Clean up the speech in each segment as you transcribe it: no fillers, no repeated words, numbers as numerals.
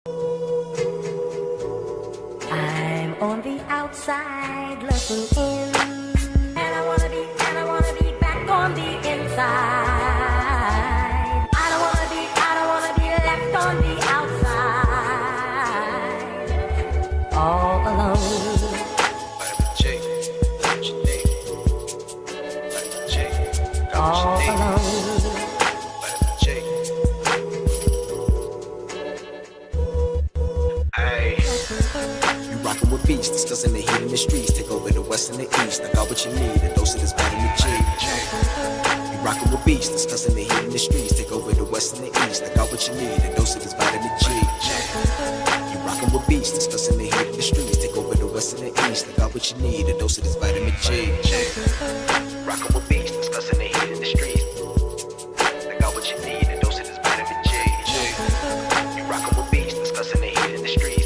I'm on the outside looking in, and I wanna be back on the inside. I don't wanna be left on the outside, all alone. All alone. You rockin' with beats, discussing the heat in the streets. Take over the west and the east. I got what you need, a dose of this vitamin G. You rockin' with beats, discussing the heat in the streets. Take over the west and the east. I got what you need, a dose of this vitamin G. You rockin' with beats, discussing the heat in the streets. Take over the west and the east. I got what you need, a dose of this vitamin G. Rockin' with beats, discussing the heat in the streets. I got what you need, a dose of this vitamin G. You rockin' with beats, discussing the heat in the streets.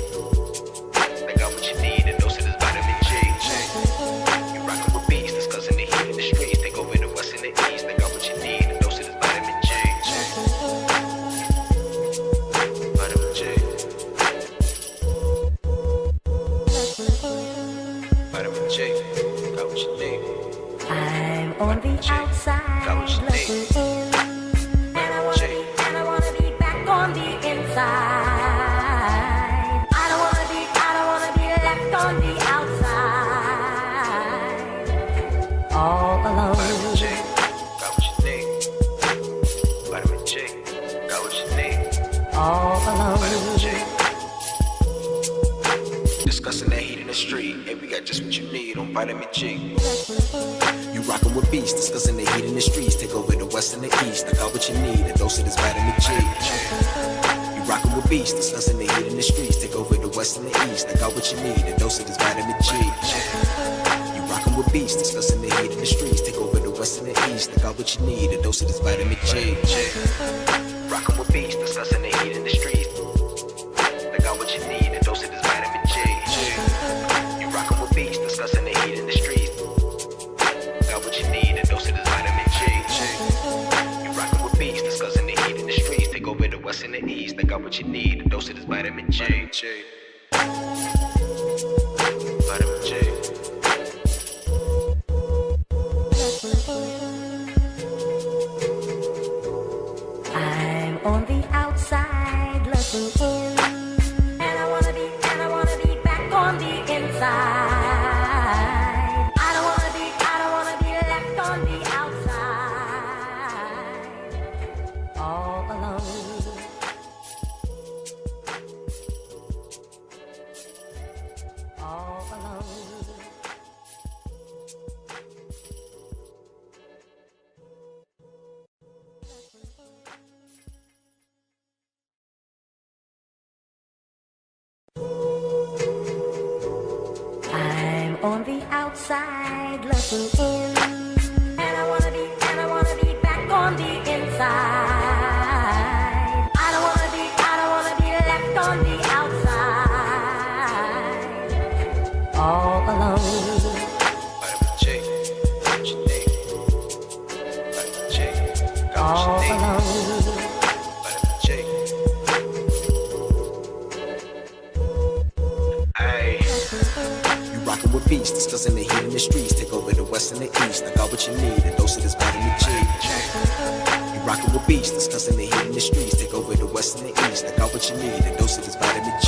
I got what you need, a dose of this vitamin G. You rockin' with beats, discussing the heat in the streets. Take over the west and the east. I got what you need, a dose of this vitamin G. Vitamin G. Vitamin G. Got what you need. I'm on the outside looking in, and I wanna be back on the inside. I don't wanna be left on the outside, all alone. Vitamin G. Got what you need. Vitamin G. Got what you need. All alone. Vitamin G. Discussing that heat in the street. Hey, we got just what you need on Vitamin G. You rockin' with beats, discussing the heat in the streets. Take over the west and the east. I got what you need, a dose of this vitamin G. You rockin' with beats, discussing the heat in the streets. Take over the west and the east. I got what you need, a dose of this vitamin G. You rockin' with beats, discussing the heat in the streets. Take over the west and the east. I got what you need, a dose of this vitamin G. Rockin' with beats, discussing the heat in the streets. I got what you need, a dose of this vitamin G. You rockin' with beats, discussing the heat in the streets. Got what you need, a dose of this vitamin G. You rockin' with beats, discussing the heat in the streets. Take over the west and the east. I got what you need, a dose of this vitamin G. Vitamin G. I'm on the outside looking in, and I wanna be back on the inside. I don't wanna be left on the outside, all alone. All alone. I'm on the outside looking in, and I wanna be back on the inside. I don't wanna be left on the outside, all alone. Vitamin G. Got what you need. Vitamin G. Got All what you need. alone. Vitamin G. Ay. You rockin' with beats, discussing the heat in the streets. Take over the west and the east. I got what you need, a dose of this vitamin G. You rockin' with beats, discussing the heat in the streets. Take over the west and the east. I got what you need, a dose of this vitamin G.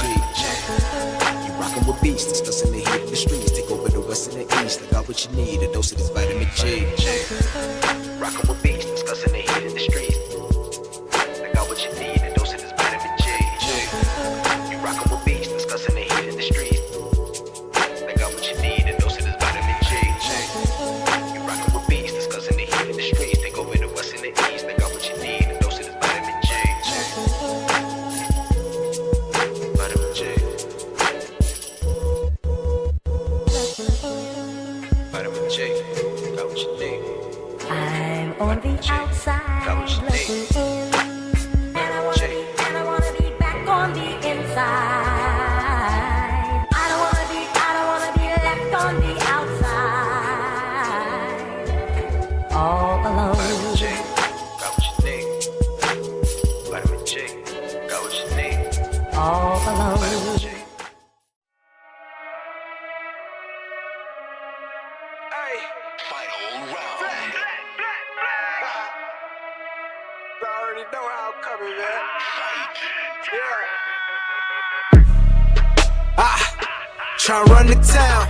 You rockin' with beats, discussing the heat in the streets. Take over the west and the east. I got what you need, a dose of this vitamin G. Rockin' with beats, discussing the heat in the streets. I got what you need, a dose of this vitamin G. You rockin' with beats, discussing the heat in the streets. I got what you need, a dose of this vitamin G. You rockin' with beats, discussing the heat in the streets. Take over the west and the east. I got what you need, a dose of this vitamin G. Vitamin G. Vitamin G. Got what you need. I'm on the outside looking in, and I wanna be back on the inside. I don't wanna be left on the outside, all alone. Vitamin G. Got what you need. Vitamin G. Got what you need. All Final round. I already know how I'm coming, man. Try to run the town.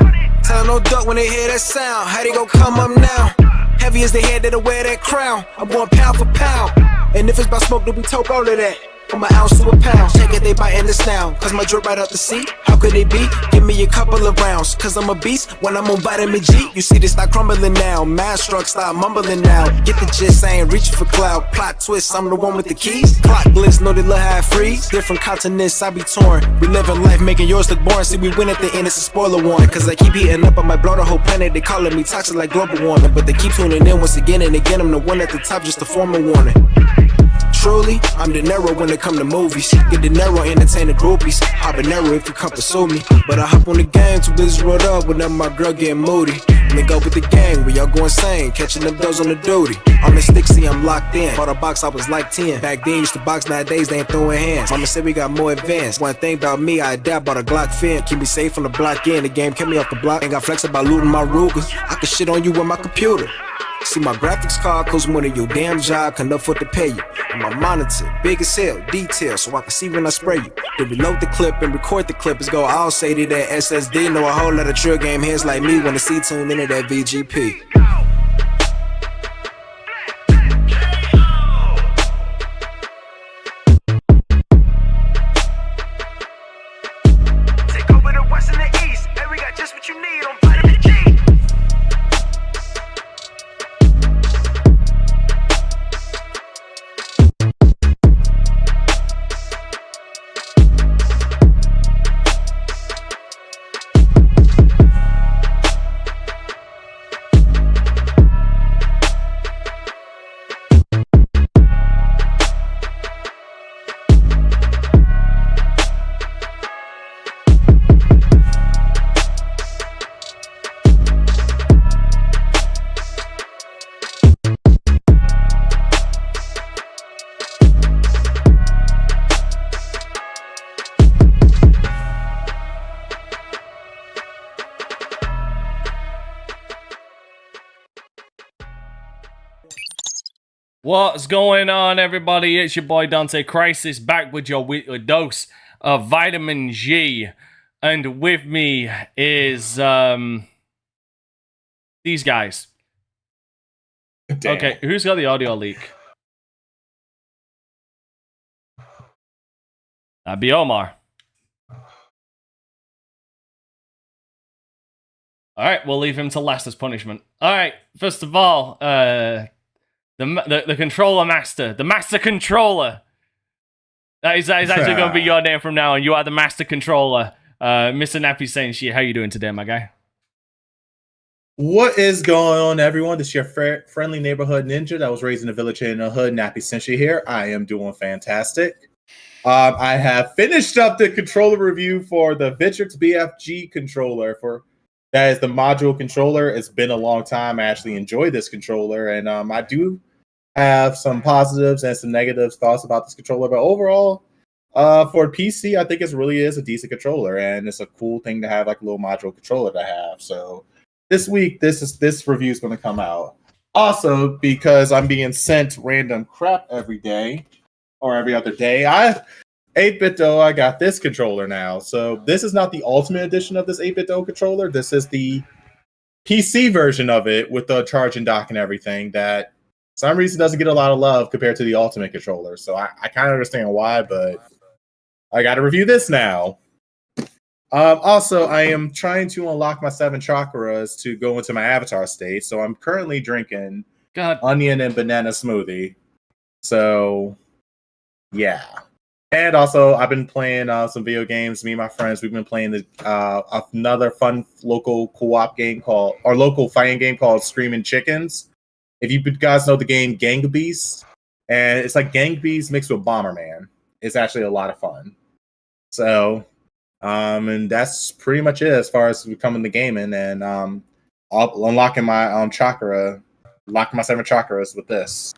Tell no duck when they hear that sound. How they gon' come up now? Heavy as they head that'll wear that crown. I'm going pound for pound. And if it's about smoke, then we talk all of that. From an ounce to a pound. Take it, they biting this now. Cause my drip right out the seat. How could they be? Give me a couple of rounds. Cause I'm a beast when I'm on vitamin G. You see this start crumbling now. Mad struck, start mumbling now. Get the gist, I ain't reaching for clout. Plot twist, I'm the one with the keys. Clock glitz, know they look how I freeze. Different continents, I be torn. We living life, making yours look boring. See, we win at the end, it's a spoiler warning. Cause I keep heating up, I might blow the whole planet. They calling me toxic like global warming. But they keep tuning in once again and again. I'm the one at the top, just to form a warning. Truly, I'm De Niro when it come to movies. Get De Niro, entertain the groupies. Habanero if you come pursue me. But I hop on the game, too busy rolled up whenever my girl getting moody. Link up with the gang, where y'all go insane. Catching them bills on the duty. I'm in Stixie, I'm locked in. Bought a box, I was like 10. Back then, used to box, nowadays they ain't throwing hands. Mama said we got more advanced. One thing about me, I adapt, bought a Glock fin. Keep me safe from the block in. The game kept me off the block. Ain't got flex about looting my Ruger. I can shit on you with my computer. See, my graphics card costs more than your damn job can afford to pay you. And my monitor, big as hell, detail, so I can see when I spray you. Then reload the clip and record the clip. It's go all say to that SSD. Know a whole lot of trill game heads like me wanna see tuned into that VGP. Take over the west and the east, and we got just what you need on vitamin G. What's going on, everybody? It's your boy Dante Crisis back with your weekly dose of vitamin G, and with me is these guys. Damn. Okay, who's got the audio leak? That'd be Omar. All right, we'll leave him to last as punishment. All right, first of all, the controller master, the master controller. That is actually going to be your name from now on. You are the master controller. Mr. Nappy saying shit. How you doing today, my guy? What is going on, everyone? This is your friendly neighborhood ninja that was raised in a village in the hood, Nappy Senshi here. I am doing fantastic. I have finished up the controller review for the Victrix BFG controller. That is the module controller. It's been a long time. I actually enjoy this controller, and I do have some positives and some negative thoughts about this controller. But overall, for PC, I think it really is a decent controller, and it's a cool thing to have, like a little module controller to have. So this week, this review is going to come out. Also, because I'm being sent random crap every day or every other day, 8BitDo, I got this controller now. So this is not the ultimate edition of this 8BitDo controller. This is the PC version of it with the charging dock and everything that for some reason doesn't get a lot of love compared to the ultimate controller. So I kind of understand why, but I got to review this now. Also, I am trying to unlock my 7 chakras to go into my avatar state. So I'm currently drinking onion and banana smoothie. So, yeah. And also, I've been playing some video games. Me and my friends, we've been playing another fun local co-op game local fighting game called Screaming Chickens. If you guys know the game Gang Beasts, and it's like Gang Beasts mixed with Bomberman. It's actually a lot of fun. So, and that's pretty much it as far as becoming the gaming and unlocking my chakra, locking my 7 chakras with this.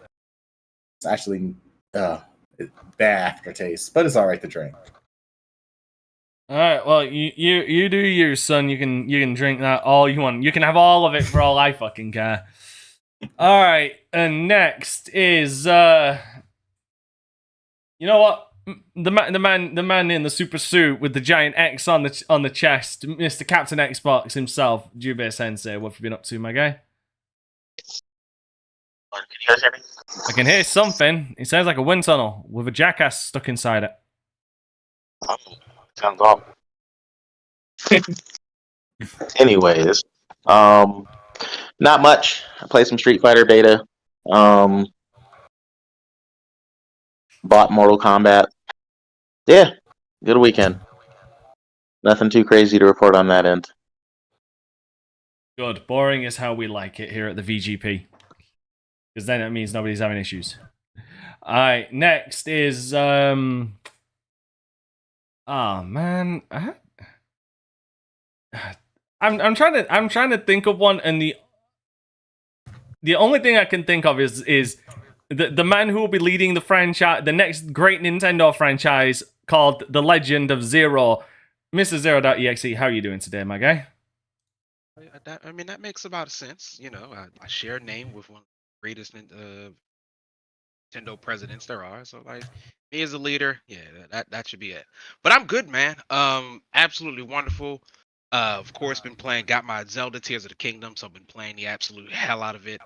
It's actually bad aftertaste, but it's all right to drink. All right, well, you do you, son. You can drink that all you want. You can have all of it for all I fucking care. All right, and next is you know what? The man in the super suit with the giant X on the chest, Mr. Captain Xbox himself, Jubei Sensei. What have you been up to, my guy? Can you guys hear me? I can hear something. It sounds like a wind tunnel with a jackass stuck inside it. Oh, sounds off. Anyways, not much. I played some Street Fighter beta. Bought Mortal Kombat. Yeah, good weekend. Nothing too crazy to report on that end. Good. Boring is how we like it here at the VGP. Because then it means nobody's having issues. Alright, next is oh man. I'm trying to think of one, and the only thing I can think of is the man who will be leading the franchise, the next great Nintendo franchise called The Legend of Zero. Mr. Zero.exe, how are you doing today, my guy? I mean, that makes about sense. You know, I share a name with one of the greatest Nintendo presidents there are. So, like, me as a leader, yeah, that should be it. But I'm good, man. Absolutely wonderful. Of course, got my Zelda Tears of the Kingdom, so I've been playing the absolute hell out of it,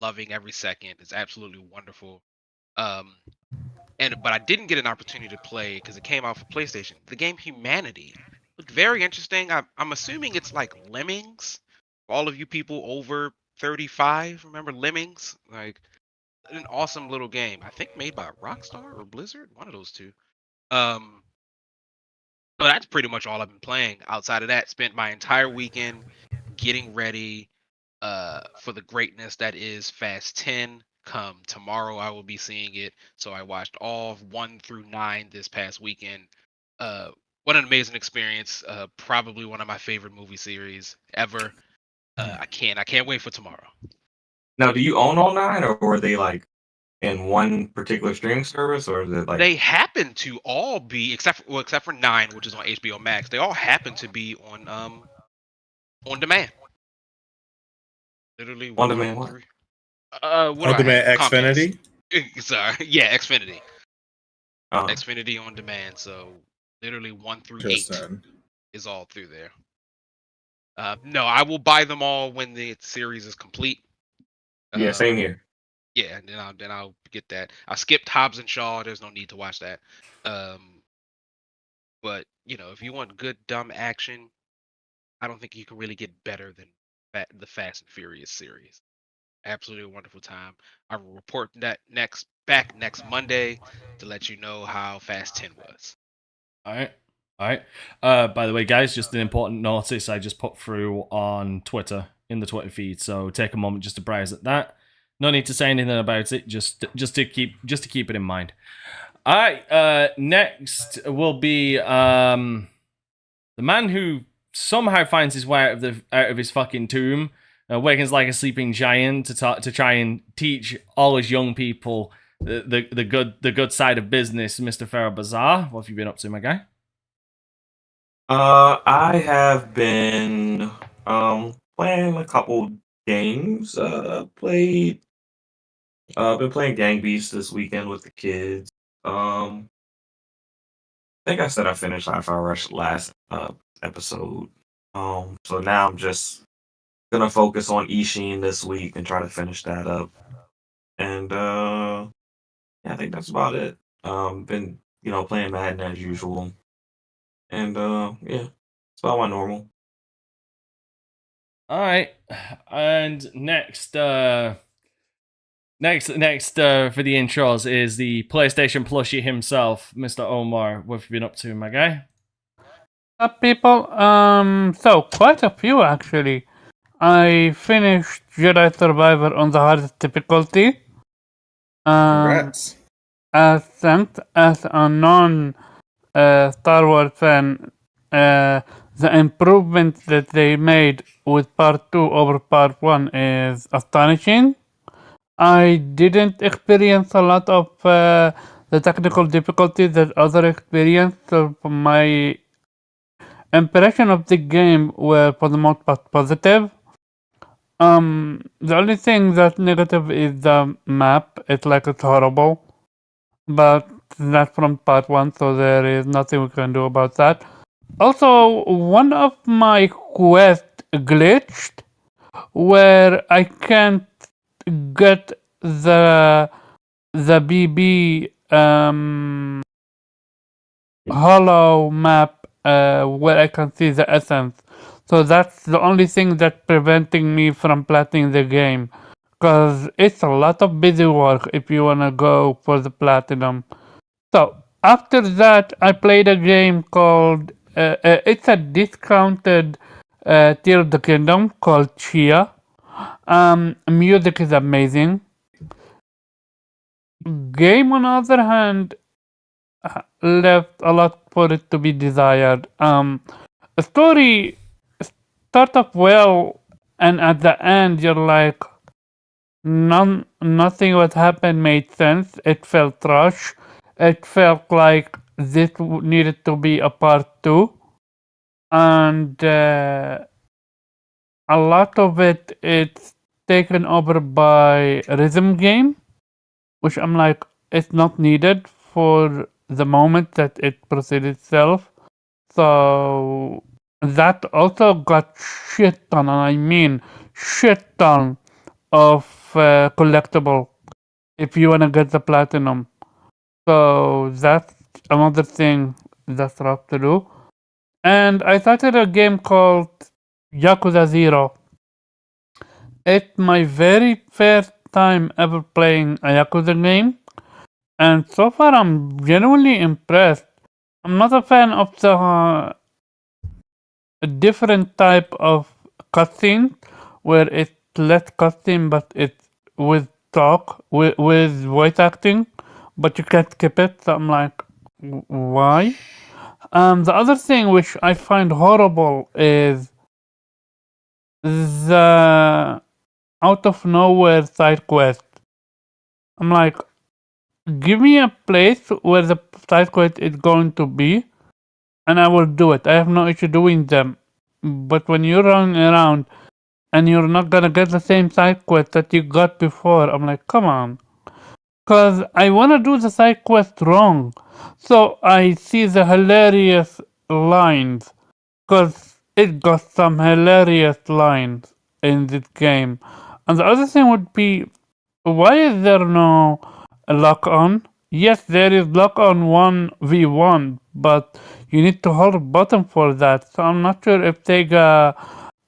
loving every second. It's absolutely wonderful. But I didn't get an opportunity to play because it came out for PlayStation. The game Humanity looked very interesting. I'm assuming it's like Lemmings. For all of you people over 35, remember Lemmings? Like, an awesome little game. I think made by Rockstar or Blizzard, one of those two. But that's pretty much all I've been playing. Outside of that, spent my entire weekend getting ready for the greatness that is Fast 10. Come tomorrow, I will be seeing it. So I watched all 1 through 9 this past weekend. What an amazing experience! Probably one of my favorite movie series ever. I can't wait for tomorrow. Now, do you own all 9, or are they like in one particular streaming service, or is it like They happen to all be except for 9, which is on HBO Max. They all happen to be on demand. Literally On demand what? What On demand Xfinity. Sorry, yeah, Xfinity. Oh. Xfinity on demand. So literally 1 through 8 Interesting. is all through there. No, I will buy them all when the series is complete. Yeah, same here. Yeah, and then I'll get that. I skipped Hobbs and Shaw. There's no need to watch that. But you know, if you want good dumb action, I don't think you can really get better than the Fast and Furious series. Absolutely a wonderful time. I will report that next Monday to let you know how Fast 10 was. All right. By the way, guys, just an important notice I just put through on Twitter in the Twitter feed. So take a moment just to browse at that. No need to say anything about it. Just to keep it in mind. All right. Next will be the man who somehow finds his way out of his fucking tomb, awakens like a sleeping giant to try and teach all his young people the good side of business. Mr. Farrah Bazaar, what have you been up to, my guy? I have been playing a couple games. Been playing Gang Beasts this weekend with the kids. I think I said I finished Hi-Fi Rush last episode. So now I'm just gonna focus on Ishin this week and try to finish that up. And yeah, I think that's about it. Been playing Madden as usual. And yeah, it's about my normal. All right, and next for the intros is the PlayStation plushie himself, Mr. Omar. What have you been up to, my guy? People, so quite a few actually. I finished Jedi Survivor on the hardest difficulty. Congrats. As a non Star Wars fan, the improvement that they made with Part 2 over Part 1 is astonishing. I didn't experience a lot of the technical difficulties that others experienced, so my impression of the game were for the most part positive. The only thing that's negative is the map. It's like it's horrible, but that's from part 1, so there is nothing we can do about that. Also, one of my quests glitched where I can't get the BB hollow map where I can see the essence. So that's the only thing that's preventing me from platinum the game. Because it's a lot of busy work if you want to go for the platinum. So after that, I played a game called, it's a discounted Tear of the Kingdom called Chia. Music is amazing. Game, on the other hand, left a lot for it to be desired. The story start off well, and at the end, you're like, nothing what happened made sense. It felt rushed. It felt like this needed to be a part 2, and a lot of it's taken over by rhythm game, which I'm like, it's not needed for the moment that it proceeds itself. So that also got shit ton, and I mean shit ton of collectible if you wanna get the platinum. So that's another thing that's rough to do. And I started a game called Yakuza 0. It's my very first time ever playing a Yakuza game, and so far I'm genuinely impressed. I'm not a fan of the different type of cutscene where it's less cutscene but it's with talk, with voice acting, but you can't skip it. So I'm like, why? The other thing which I find horrible is the out of nowhere side quest. I'm like, give me a place where the side quest is going to be, and I will do it. I have no issue doing them. But when you're running around and you're not gonna get the same side quest that you got before, I'm like, come on. Cause I wanna do the side quest wrong. So I see the hilarious lines. Cause it got some hilarious lines in this game. And the other thing would be, why is there no lock on? Yes, there is lock on 1v1, but you need to hold a button for that. So I'm not sure if they got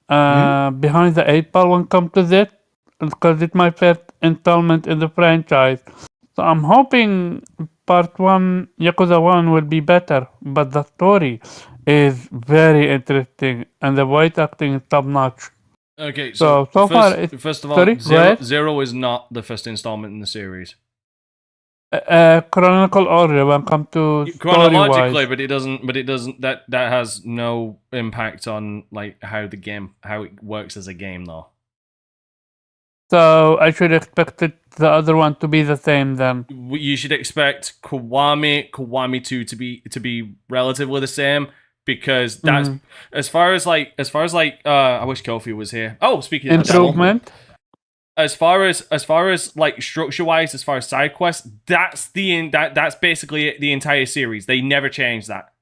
behind the 8 ball when it comes to this, because it's my first installment in the franchise. So I'm hoping part 1, Yakuza 1 will be better, but the story is very interesting and the voice acting is top notch. Okay, So so far, it's, first of all, sorry, go ahead. Zero is not the first installment in the series. Chronological order when it comes to Chronologically, story-wise. but it doesn't that has no impact on like how it works as a game though. So I should expect the other one to be the same then. You should expect Kiwami 2 to be relatively the same, because that's as far as I wish Kofi was here. Oh, speaking of Improvement. as far as like structure wise, as far as side quests, that's that's basically the entire series. They never change that.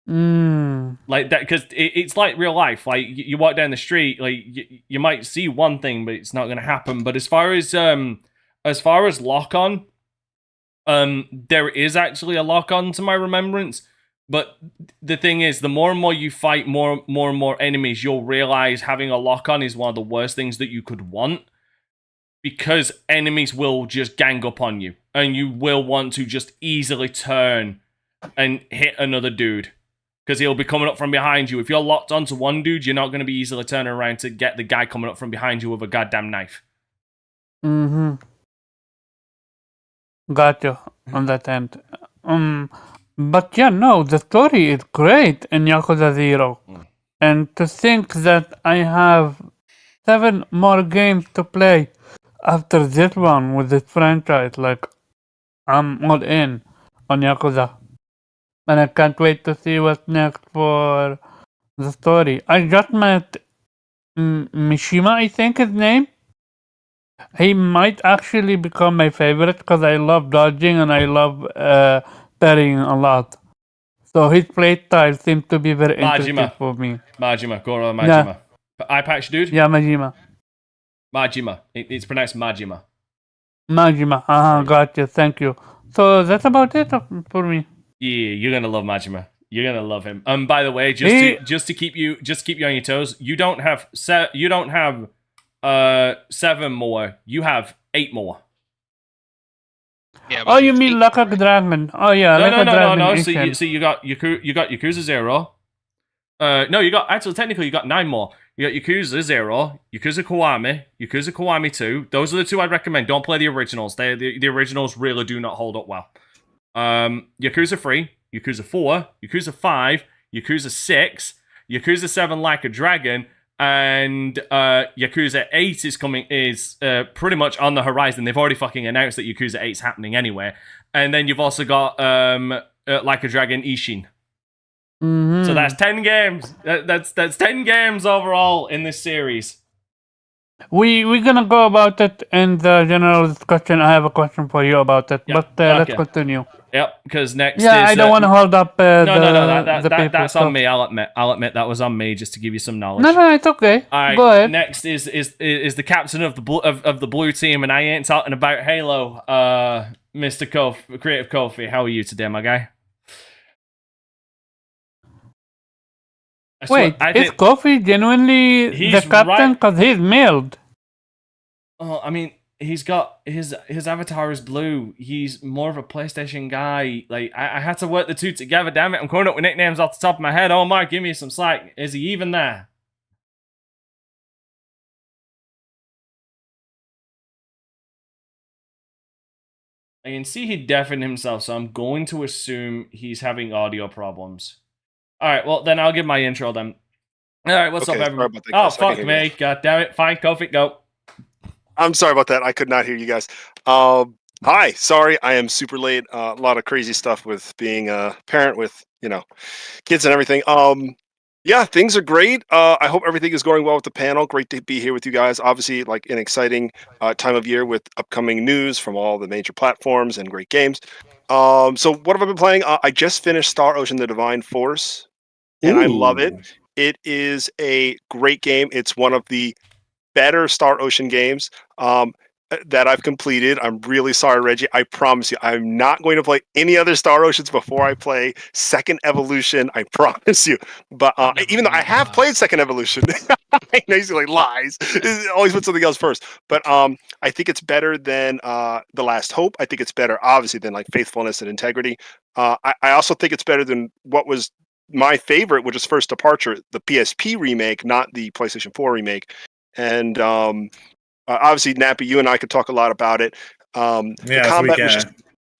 Like that, because it's like real life. Like you walk down the street, like you might see one thing, but it's not going to happen. But as far as lock on, there is actually a lock on to my remembrance. But the thing is, the more and more you fight more and more enemies, you'll realize having a lock on is one of the worst things that you could want, because enemies will just gang up on you, and you will want to just easily turn and hit another dude, because he'll be coming up from behind you. If you're locked onto one dude, you're not going to be easily turning around to get the guy coming up from behind you with a goddamn knife. Gotcha on that end. But yeah, no, the story is great in Yakuza 0. And to think that I have 7 more games to play after this one with this franchise, like, I'm all in on Yakuza. And I can't wait to see what's next for the story. I just met Mishima, I think his name. He might actually become my favorite because I love dodging and I love parrying a lot. So his playstyle seems to be very interesting Majima. for me. Majima. Goro Majima. Eye patch dude? Yeah, Majima. Majima. It's pronounced Majima. Majima. Gotcha. Thank you. So that's about it for me. Yeah, you're gonna love Majima. You're gonna love him. By the way, just to keep you on your toes, you don't have 7 more. You have 8 more. Yeah, Oh, you mean like a dragon? Oh yeah, No. So Dragon. you got Yakuza 0. No, technically you got 9 more. You got Yakuza 0, Yakuza Kiwami 2. Those are the 2 I'd recommend. Don't play the originals. The originals really do not hold up well. Yakuza 3, Yakuza 4, Yakuza 5, Yakuza 6, Yakuza 7 Like a Dragon, and Yakuza 8 is pretty much on the horizon. They've already fucking announced that Yakuza 8's happening anyway. And then you've also got Like a Dragon Ishin. Mm-hmm. So that's 10 games. That's 10 games overall in this series. We're gonna go about it in the general discussion. I have a question for you about it, Yep. but let's continue. Yep, because next is... I don't want to hold up No, people, that's on me. I'll admit that was on me, just to give you some knowledge. No, it's okay. All right, go ahead. Next is the captain of the blue team, and I ain't talking about Halo. Mr. Creative Kofi, how are you today, my guy? Wait, is Kofi genuinely the captain? Because he's mailed. Oh, I mean, he's got his avatar is blue. He's more of a PlayStation guy. Like I had to work the 2 together. Damn it, I'm coming up with nicknames off the top of my head. Oh my, give me some slack. Is he even there? I can see he deafened himself, so I'm going to assume he's having audio problems. All right, well then I'll give my intro then. All right, what's up, everyone? Oh fuck me, god damn it! Fine, Kofi, go. I'm sorry about that. I could not hear you guys. Hi, sorry, I am super late. A lot of crazy stuff with being a parent with kids and everything. Yeah, things are great. I hope everything is going well with the panel. Great to be here with you guys. Obviously, like an exciting time of year with upcoming news from all the major platforms and great games. So what have I been playing? I just finished Star Ocean: The Divine Force, and I love it. It is a great game. It's one of the better Star Ocean games that I've completed. I'm really sorry, Reggie. I promise you, I'm not going to play any other Star Oceans before I play Second Evolution. I promise you. But even though I have played Second Evolution, I know he's like lies. Always put something else first. But I think it's better than The Last Hope. I think it's better, obviously, than like Faithfulness and Integrity. I also think it's better than what was my favorite, which is First Departure, the PSP remake, not the PlayStation 4 remake. And obviously, Nappy, you and I could talk a lot about it. The combat was just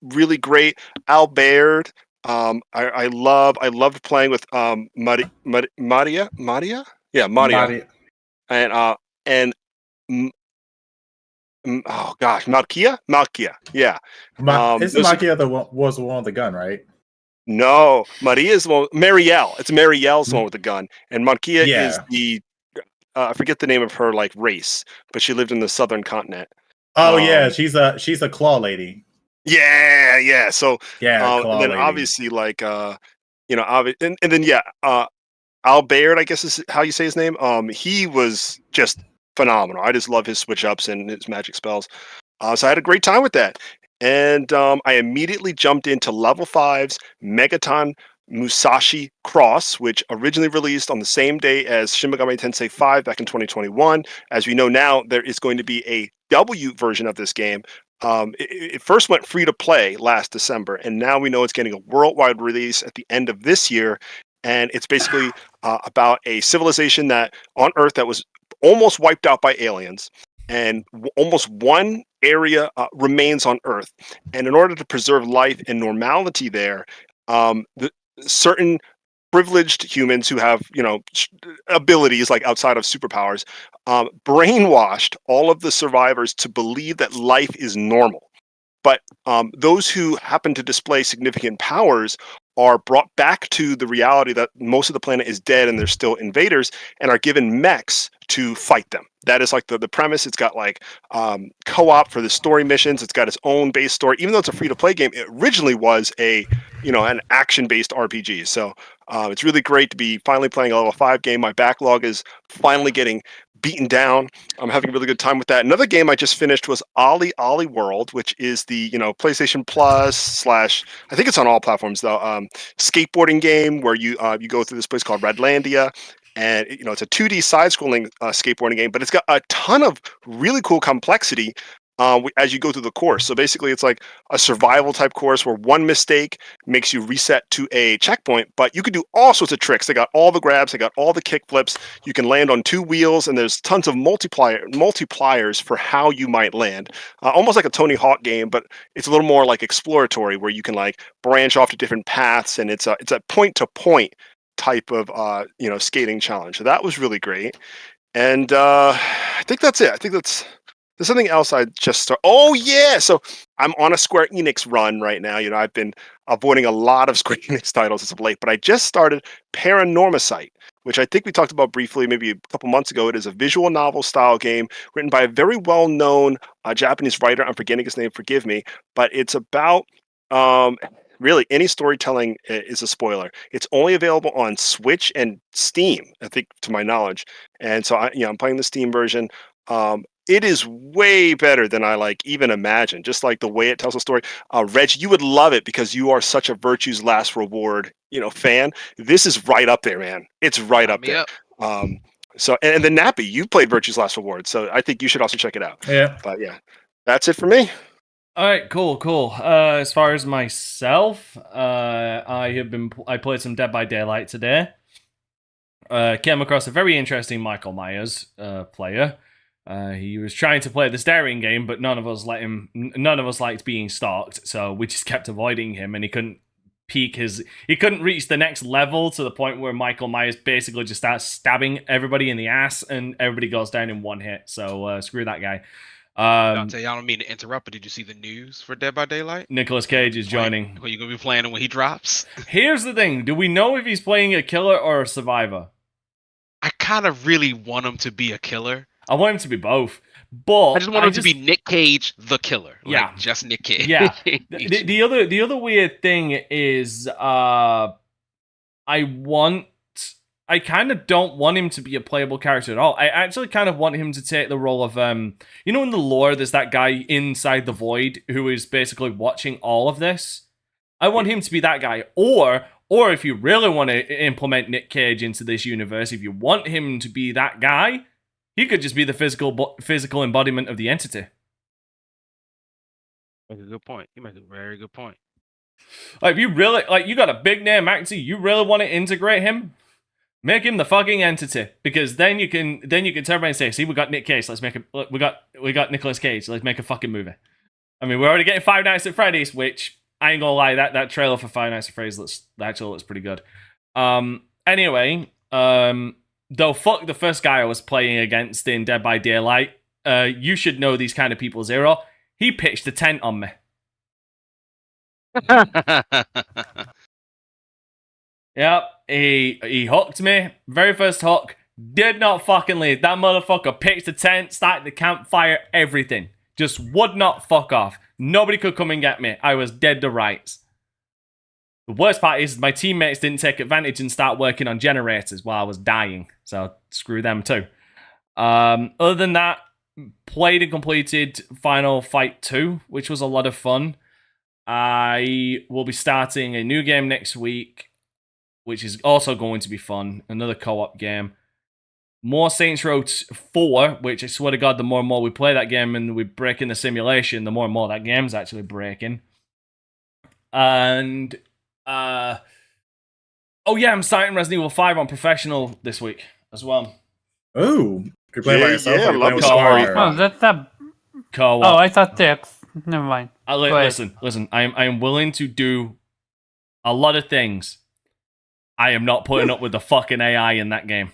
really great. Al Baird, I loved playing with Maria. Yeah, Maria. And oh gosh, Malkia. Yeah. Isn't Malkia was the one with the gun, right? No, Maria's the one. Marielle. It's Marielle's the one with the gun, and Malkia is the. I forget the name of her like race, but she lived in the southern continent. Oh yeah, she's a claw lady. Yeah. So yeah, and then lady. Obviously like and then Al Baird, I guess is how you say his name. He was just phenomenal. I just love his switch ups and his magic spells. So I had a great time with that, and I immediately jumped into level 5's Megaton Musashi Cross, which originally released on the same day as Shin Megami Tensei 5 back in 2021. As we know now, there is going to be a W version of this game. It first went free to play last December, and now we know it's getting a worldwide release at the end of this year. And it's basically about a civilization that on Earth that was almost wiped out by aliens, and almost one area remains on Earth. And in order to preserve life and normality there, certain privileged humans who have abilities like outside of superpowers brainwashed all of the survivors to believe that life is normal. But those who happen to display significant powers are brought back to the reality that most of the planet is dead and there's still invaders, and are given mechs to fight them. That is like the premise. It's got like co-op for the story missions. It's got its own base story. Even though it's a free-to-play game, it originally was an action-based RPG. So it's really great to be finally playing a level 5 game. My backlog is finally getting beaten down. I'm having a really good time with that. Another game I just finished was Ollie World, which is the PlayStation Plus / I think it's on all platforms though. Skateboarding game where you go through this place called Redlandia. And it's a 2D side-scrolling skateboarding game, but it's got a ton of really cool complexity as you go through the course. So basically, it's like a survival type course where one mistake makes you reset to a checkpoint, but you can do all sorts of tricks. They got all the grabs, they got all the kick flips. You can land on 2 wheels, and there's tons of multipliers for how you might land. Almost like a Tony Hawk game, but it's a little more like exploratory, where you can like branch off to different paths, and it's a point-to-point type of skating challenge. So that was really great. And I think that's it. I think there's something else I just started. Oh yeah, so I'm on a Square Enix run right now. I've been avoiding a lot of Square Enix titles as of late, but I just started Paranormasight, which I think we talked about briefly maybe a couple months ago. It is a visual novel style game written by a very well-known Japanese writer. I'm forgetting his name, forgive me, but it's about really any storytelling is a spoiler. It's only available on Switch and Steam, I think, to my knowledge. And so I'm playing the Steam version. It is way better than I even imagined. Just like the way it tells a story. Reg, you would love it because you are such a Virtue's Last Reward, fan. This is right up there, man. It's right up there. So and the Nappy, you played Virtue's Last Reward, so I think you should also check it out. Yeah. But yeah, that's it for me. All right, cool. As far as myself, I played some Dead by Daylight today. Came across a very interesting Michael Myers player. He was trying to play the staring game, but none of us liked being stalked, so we just kept avoiding him, and he couldn't reach the next level to the point where Michael Myers basically just starts stabbing everybody in the ass, and everybody goes down in one hit. So screw that guy. Dante, I don't mean to interrupt, but did you see the news for Dead by Daylight? Nicolas Cage is joining. Are you gonna be playing him when he drops? Here's the thing: do we know if he's playing a killer or a survivor? I kind of really want him to be a killer. I want him to be both, but I just want him to be Nick Cage, the killer. Yeah, just Nick Cage. Yeah. The other weird thing is, I kind of don't want him to be a playable character at all. I actually kind of want him to take the role of, in the lore, there's that guy inside the void who is basically watching all of this. I want him to be that guy, or if you really want to implement Nick Cage into this universe, if you want him to be that guy, he could just be the physical embodiment of the entity. Make a good point. You make a very good point. Like, if you really, you got a big name actor, you really want to integrate him? Make him the fucking entity, because then you can turn around and say, "See, we got Nick Cage. Let's make we got Nicolas Cage. Let's make a fucking movie." I mean, we're already getting Five Nights at Freddy's, which I ain't gonna lie, that trailer for Five Nights at Freddy's looks pretty good. Anyway, though, fuck the first guy I was playing against in Dead by Daylight. You should know these kind of people, Zero. He pitched a tent on me. Yep, he hooked me. Very first hook. Did not fucking leave. That motherfucker pitched a tent, started the campfire, everything. Just would not fuck off. Nobody could come and get me. I was dead to rights. The worst part is my teammates didn't take advantage and start working on generators while I was dying. So screw them too. Other than that, played and completed Final Fight 2, which was a lot of fun. I will be starting a new game next week, which is also going to be fun. Another co-op game. More Saints Row 4, which I swear to God, the more and more we play that game and we break in the simulation, the more and more that game's actually breaking. And, oh yeah, I'm starting Resident Evil 5 on Professional this week as well. Ooh, you're playing by yourself? Yeah, Or you're playing with love a the partner? Oh, that's a. Co-op. Oh, I thought Tex. Never mind. Listen. I am willing to do a lot of things. I am not putting up with the fucking AI in that game.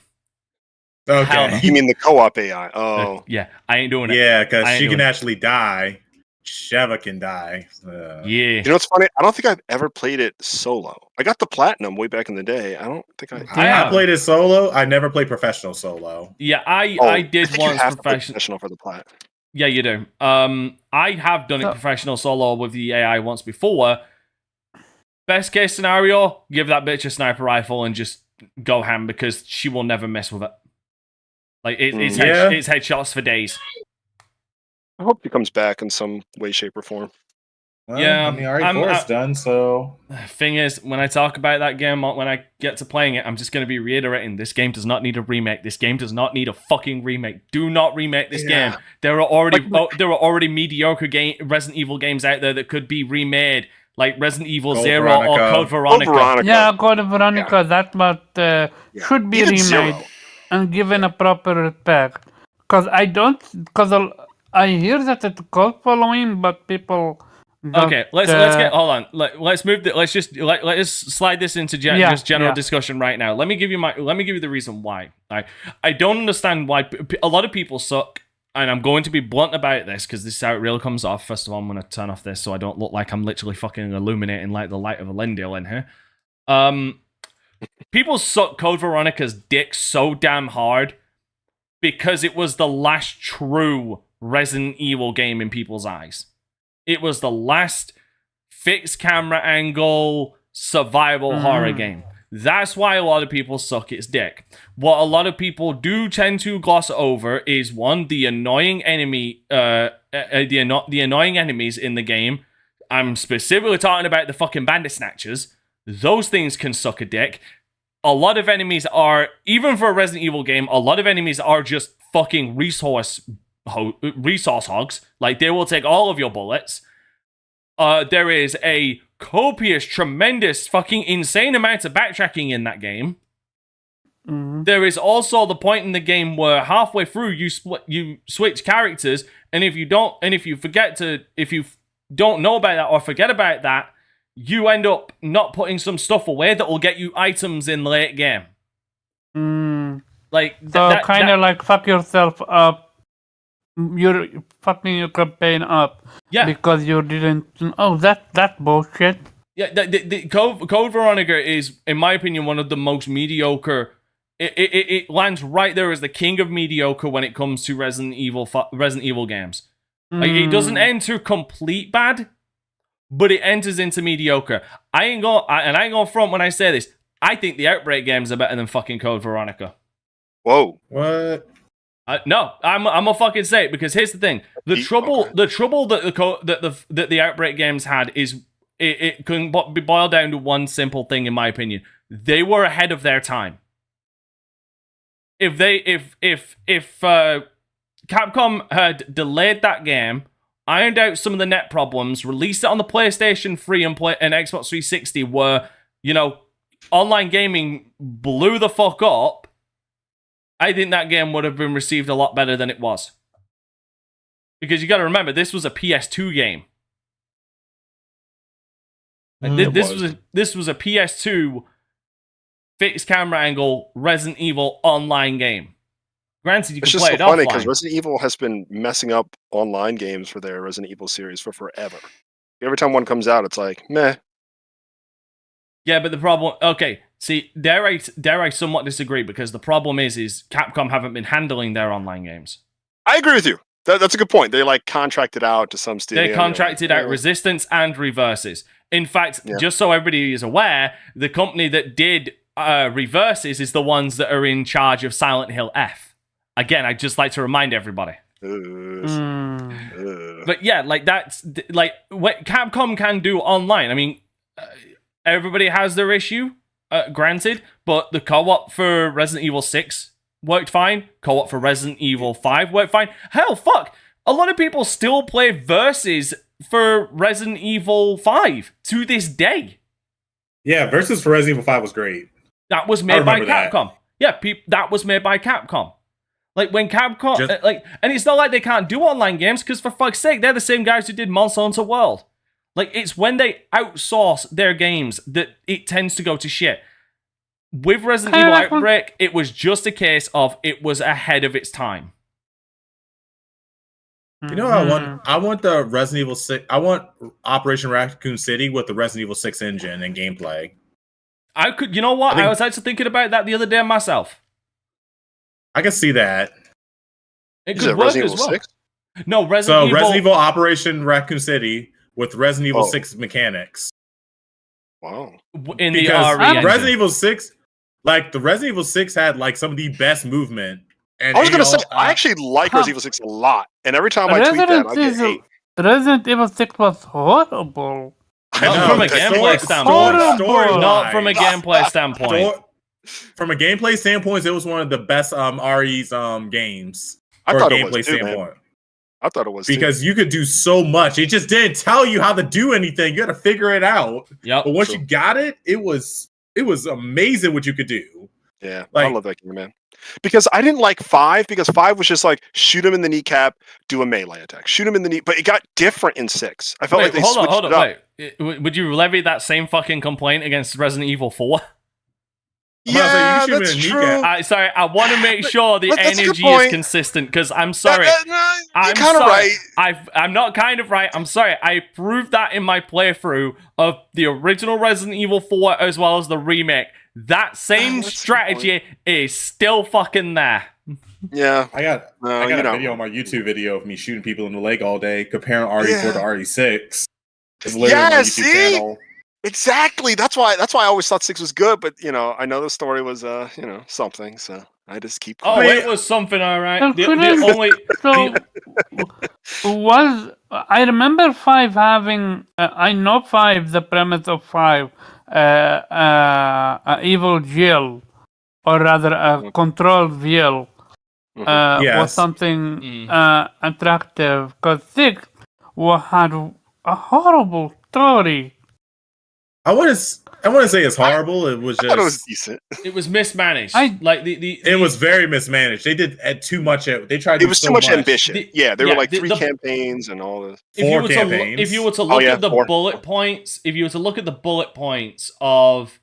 Okay. You mean the co-op AI? Oh, Yeah, I ain't doing it. Yeah, because I ain't she doing can it. actually die. Sheva can die. Yeah. You know what's funny? I don't think I've ever played it solo. I got the platinum way back in the day. I don't think I played it solo. I never played professional solo. Yeah, I did think you once have to play professional. professional for the plat. Yeah, you do. I have done it professional solo with the AI once before. Best case scenario, give that bitch a sniper rifle and just go ham because she will never mess with it. Like it's headshots for days. I hope he comes back in some way, shape, or form. Well, Yeah, I mean, RE4 is done, so... Thing is, when I talk about that game, when I get to playing it, I'm just going to be reiterating, this game does not need a remake. This game does not need a fucking remake. Do not remake this game. There are already mediocre Resident Evil games out there that could be remade, like Resident Evil Code 0 Veronica. or Code Veronica. Yeah, Code Veronica, that but should be Even remade Zero. and given a proper respect. Because I hear that it's a cult following, but people... Okay, let's get hold on. Let's move. Let's just slide this into just general discussion right now. Let me give you the reason why. I don't understand why a lot of people suck, and I'm going to be blunt about this because this is how it really comes off. First of all, I'm going to turn off this so I don't look like I'm literally fucking illuminating like the light of a Lindale in here. People suck Code Veronica's dick so damn hard because it was the last true Resident Evil game in people's eyes. It was the last fixed camera angle survival horror game. That's why a lot of people suck its dick. What a lot of people do tend to gloss over is one, the annoying enemy, the annoying enemies in the game. I'm specifically talking about the fucking bandit snatchers. Those things can suck a dick. A lot of enemies are, even for a Resident Evil game, a lot of enemies are just fucking resource hogs. Like, they will take all of your bullets. There is a copious, tremendous, fucking insane amount of backtracking in that game. There is also the point in the game where halfway through you switch characters, and if you don't know about that or forget about that, you end up not putting some stuff away that will get you items in late game. Like, so kind of like fuck yourself up. You're fucking your campaign up because you didn't. Oh, that bullshit. Yeah, the Code Veronica is, in my opinion, one of the most mediocre. It lands right there as the king of mediocre when it comes to Resident Evil games. Like, it doesn't enter complete bad, but it enters into mediocre. I ain't going front when I say this. I think the Outbreak games are better than fucking Code Veronica. Whoa! What? No, I'm gonna fucking say it because here's the thing: the trouble that the Outbreak games had is it can be boiled down to one simple thing, in my opinion. They were ahead of their time. If Capcom had delayed that game, ironed out some of the net problems, released it on the PlayStation 3 and Xbox 360, where online gaming blew the fuck up, I think that game would have been received a lot better than it was. Because you got to remember, this was a PS2 game. This was a PS2 fixed camera angle Resident Evil online game. Granted, you can play it offline. It's just so funny because Resident Evil has been messing up online games for their Resident Evil series for forever. Every time one comes out, it's like, meh. Yeah, but the problem... Okay, see, dare I somewhat disagree, because the problem is Capcom haven't been handling their online games. I agree with you. That's a good point. They, contracted out to some studio. They contracted out Resistance and Reverses. In fact, just so everybody is aware, the company that did Reverses is the ones that are in charge of Silent Hill F. Again, I'd just like to remind everybody. But yeah, that's... what Capcom can do online. I mean... everybody has their issue, granted, but the co-op for Resident Evil 6 worked fine. Co-op for Resident Evil 5 worked fine. Hell, fuck! A lot of people still play Versus for Resident Evil 5 to this day. Yeah, Versus for Resident Evil 5 was great. That was made by Capcom. Yeah, that was made by Capcom. Like, when Capcom... and it's not like they can't do online games, because for fuck's sake, they're the same guys who did Monster Hunter World. Like, it's when they outsource their games that it tends to go to shit. With Resident Evil Outbreak, it was just a case of it was ahead of its time. You know what I want? I want the Resident Evil 6. I want Operation Raccoon City with the Resident Evil 6 engine and gameplay. I could. You know what? I I was actually thinking about that the other day myself. I can see that. It Is could it work Resident as Evil well. 6? No, Resident Evil. Resident Evil Operation Raccoon City with Resident Evil Oh. 6 mechanics. Wow. In the Because RE engine. Resident Evil 6, like the Resident Evil 6 had like some of the best movement. And I was gonna say, AO, I actually like Resident Evil 6 a lot, and every time I tweet that, I get hate. Resident Evil 6 was horrible. Not from a gameplay standpoint. Not from a gameplay standpoint. From a gameplay standpoint, it was one of the best RE's games. I From thought a it was gameplay too, man. standpoint. I thought it was Because you could do so much. It just didn't tell you how to do anything. You had to figure it out. Yep. But once you got it, it was amazing what you could do. Yeah, Like- I love that game, man. Because I didn't like 5, because 5 was just like, shoot him in the kneecap, do a melee attack. Shoot him in the knee. But it got different in 6. I felt like they switched it up. Wait. Would you levy that same fucking complaint against Resident Evil 4? Yeah, that's true. Sorry, I want to make sure the That's a good energy is point. consistent, because I'm sorry. You're I'm kind of sorry. right. I'm not kind of right. I'm sorry. I proved that in my playthrough of the original Resident Evil 4 as well as the remake. That same strategy is still fucking there. Yeah. I got a video on my YouTube video of me shooting people in the leg all day, comparing RE4 to RE6. It's literally on my YouTube channel. Exactly. That's why I always thought 6 was good, but I know the story was something, so I just keep quiet. It was something, all right. I remember 5 having I know 5, the premise of 5, evil jail, or rather a controlled jail, was something attractive, because 6 had a horrible story. I want to say it's horrible. It was just. I thought it was decent. It was mismanaged. It was very mismanaged. They did too much. They tried. To It was do too much much ambition. There were like 3 campaigns and all this. If you were to look at the bullet points, of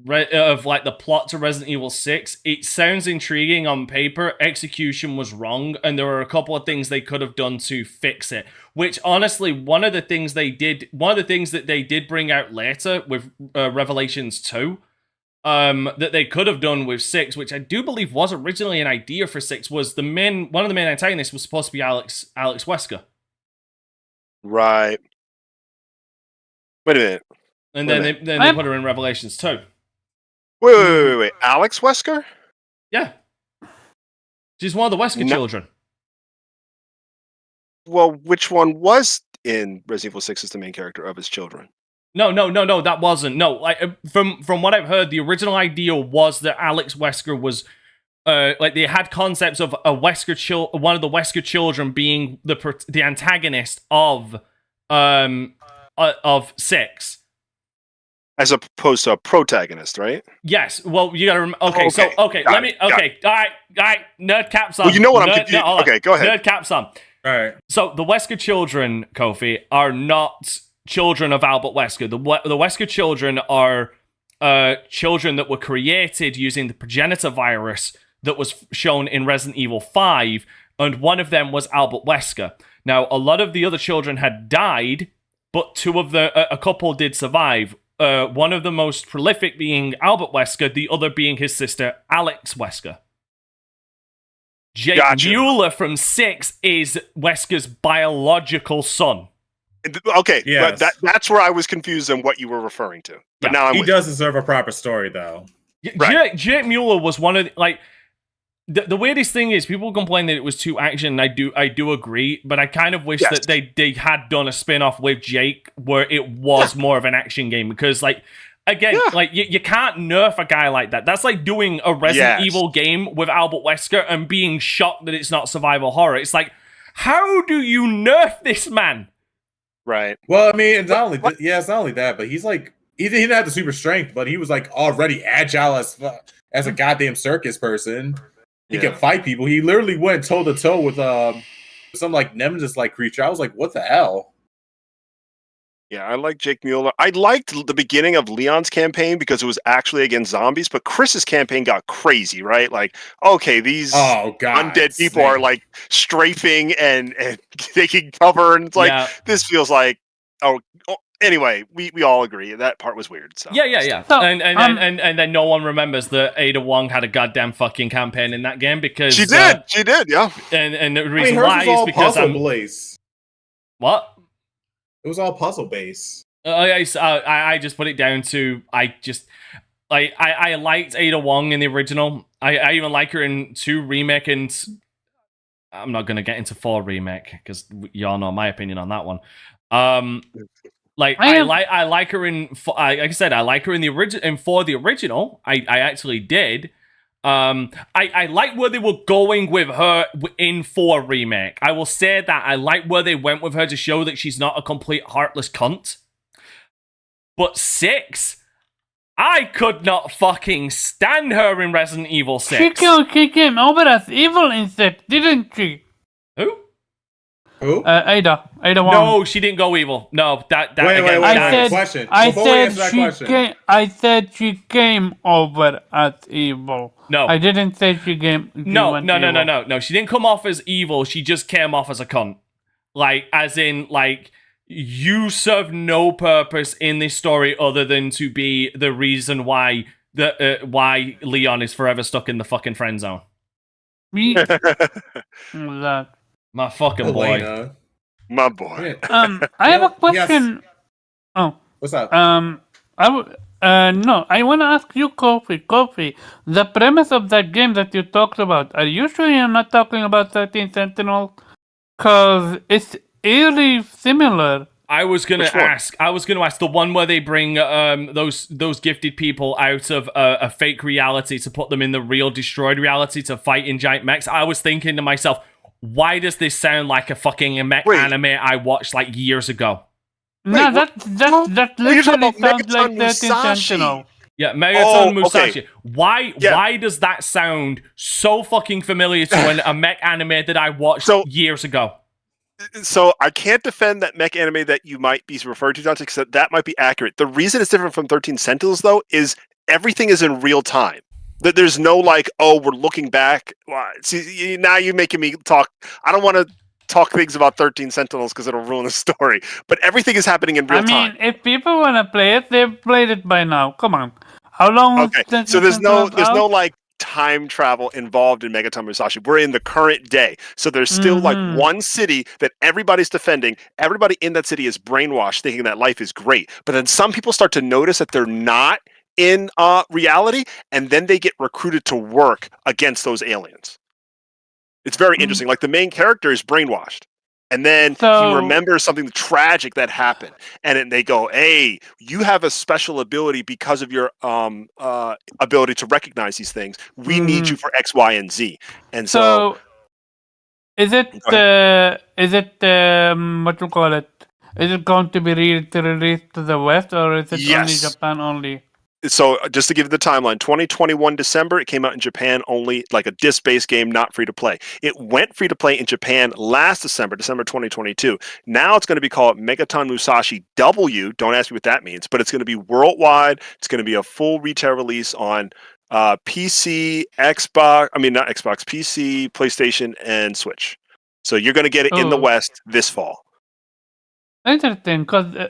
like the plot to Resident Evil 6, it sounds intriguing on paper. Execution was wrong, and there were a couple of things they could have done to fix it. Which, honestly, one of the things that they did bring out later with Revelations 2, that they could have done with 6, which I do believe was originally an idea for 6, was one of the main antagonists was supposed to be Alex Wesker. Right. Wait a minute. And then they put her in Revelations 2. Wait. Alex Wesker? Yeah. She's one of the Wesker children. Well, which one was in Resident Evil 6 as the main character of his children? No, that wasn't. No, like from what I've heard, the original idea was that Alex Wesker was like they had concepts of one of the Wesker children being the antagonist of 6. As opposed to a protagonist, right? Yes. Well, you gotta remember. Okay, so all right. Nerd caps on. Well, you know what I'm confused. Okay, go ahead. Nerd caps on. All right. So the Wesker children, Kofi, are not children of Albert Wesker. The Wesker children are children that were created using the progenitor virus that was shown in Resident Evil 5, and one of them was Albert Wesker. Now, a lot of the other children had died, but a couple did survive. One of the most prolific being Albert Wesker, the other being his sister, Alex Wesker. Jake Mueller from 6 is Wesker's biological son. Okay, yes. But that's where I was confused on what you were referring to. But now he does deserve a proper story, though. Right. Jake Mueller was one of the weirdest thing is people complain that it was too action, and I do agree, but I kind of wish that they had done a spin-off with Jake where it was more of an action game, because you can't nerf a guy like that. That's like doing a Resident Evil game with Albert Wesker and being shocked that it's not survival horror. It's like, how do you nerf this man? Right. Well, I mean, it's not only that, but he's like, he didn't have the super strength, but he was like already agile as a goddamn circus person. He can fight people. He literally went toe to toe with some like nemesis like creature. I was like, what the hell? Yeah, I like Jake Mueller. I liked the beginning of Leon's campaign because it was actually against zombies, but Chris's campaign got crazy, right? Like, okay, these Oh god, undead people are like strafing and taking cover, and it's like Yeah. this feels like anyway, we all agree that part was weird. So Yeah. So, And then no one remembers that Ada Wong had a goddamn fucking campaign in that game because she did, yeah. And the I mean, reason hers why was is all because puzzle I'm based. what? It was all puzzle based. I just put it down to I liked Ada Wong in the original. I even like her in 2 remake, and I'm not gonna get into 4 remake because y'all know my opinion on that one. I like her in like I said, I like her in the original, and for the original I actually did. I like where they were going with her in 4 remake. I will say that I like where they went with her to show that she's not a complete heartless cunt. But 6, I could not fucking stand her in Resident Evil 6. She came over as evil instead, didn't she? Who? Ada Wong. No, she didn't go evil. No, that Wait, again, I question. I Before we said answer that she question. came. I said she came over as evil. No. I didn't say she came. No. She didn't come off as evil. She just came off as a cunt. Like, as in, like, you serve no purpose in this story other than to be the reason why why Leon is forever stuck in the fucking friend zone. That. My fucking boy. Elena. My boy. I have a question. Oh, What's up? no, I want to ask you, Kofi. The premise of that game that you talked about. Are you sure you're not talking about 13 Sentinels? Cause it's eerily similar. I was gonna ask the one where they bring those gifted people out of a fake reality to put them in the real destroyed reality to fight in giant mechs. I was thinking to myself, why does this sound like a fucking mech anime I watched like years ago? No, that literally sounds like 13 Sentinel. Yeah, Megaton Musashi. Okay. Why does that sound so fucking familiar to a mech anime that I watched years ago? So I can't defend that mech anime that you might be referred to, Dante, because that might be accurate. The reason it's different from 13 Sentinels, though, is everything is in real time. There's no like, oh, we're looking back. See, now you're making me talk. I don't want to talk things about 13 Sentinels because it'll ruin the story. But everything is happening in real time. I mean, if people want to play it, they've played it by now. Come on. How long? Okay, so there's no like time travel involved in Megaton Musashi. We're in the current day. So there's still like one city that everybody's defending. Everybody in that city is brainwashed thinking that life is great. But then some people start to notice that they're not in reality, and then they get recruited to work against those aliens. It's very interesting. Like the main character is brainwashed. And then he remembers something tragic that happened. And then they go, hey, you have a special ability because of your ability to recognize these things. We need you for X, Y, and Z. And so is it what you call it? Is it going to be released to the West, or is it only Japan only? So just to give you the timeline, 2021 December, it came out in Japan only, like a disc-based game, not free-to-play. It went free-to-play in Japan last December 2022. Now it's going to be called Megaton Musashi W. Don't ask me what that means, but it's going to be worldwide. It's going to be a full retail release on PC, PC, PlayStation, and Switch. So you're going to get it in the West this fall. Interesting,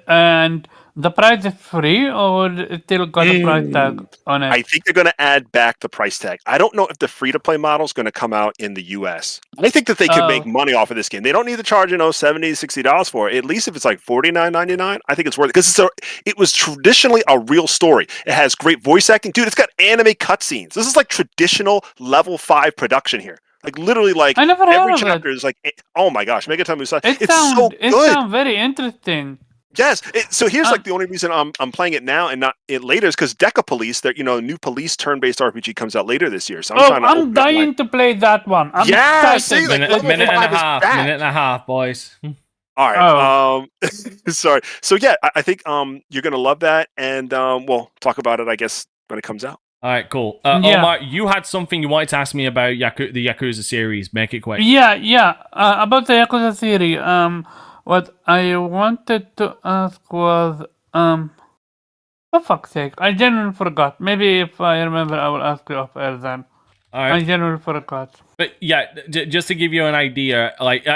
and the price is free, or it still got a price tag on it? I think they're going to add back the price tag. I don't know if the free-to-play model is going to come out in the US. I think that they could make money off of this game. They don't need to charge, $70, $60 for it. At least if it's like $49.99, I think it's worth it. Because it was traditionally a real story. It has great voice acting. Dude, it's got anime cutscenes. This is like traditional level 5 production here. Like literally, like every chapter is like, oh my gosh, Megaton Musashi. It's so good. It sounds very interesting. Yes. So here's like the only reason I'm playing it now and not it later is because Deca Police, that new police turn-based RPG comes out later this year. So I'm dying to play that one. I'm excited. See, minute and a half, boys. All right. Sorry. So yeah, I think you're gonna love that, and we'll talk about it, I guess, when it comes out. All right, cool. Omar, you had something you wanted to ask me about the Yakuza series. Make it quick. Yeah. About the Yakuza series. What I wanted to ask was, for fuck's sake, I genuinely forgot. Maybe if I remember, I will ask you off air then. All I right. genuinely forgot. But yeah, just to give you an idea, like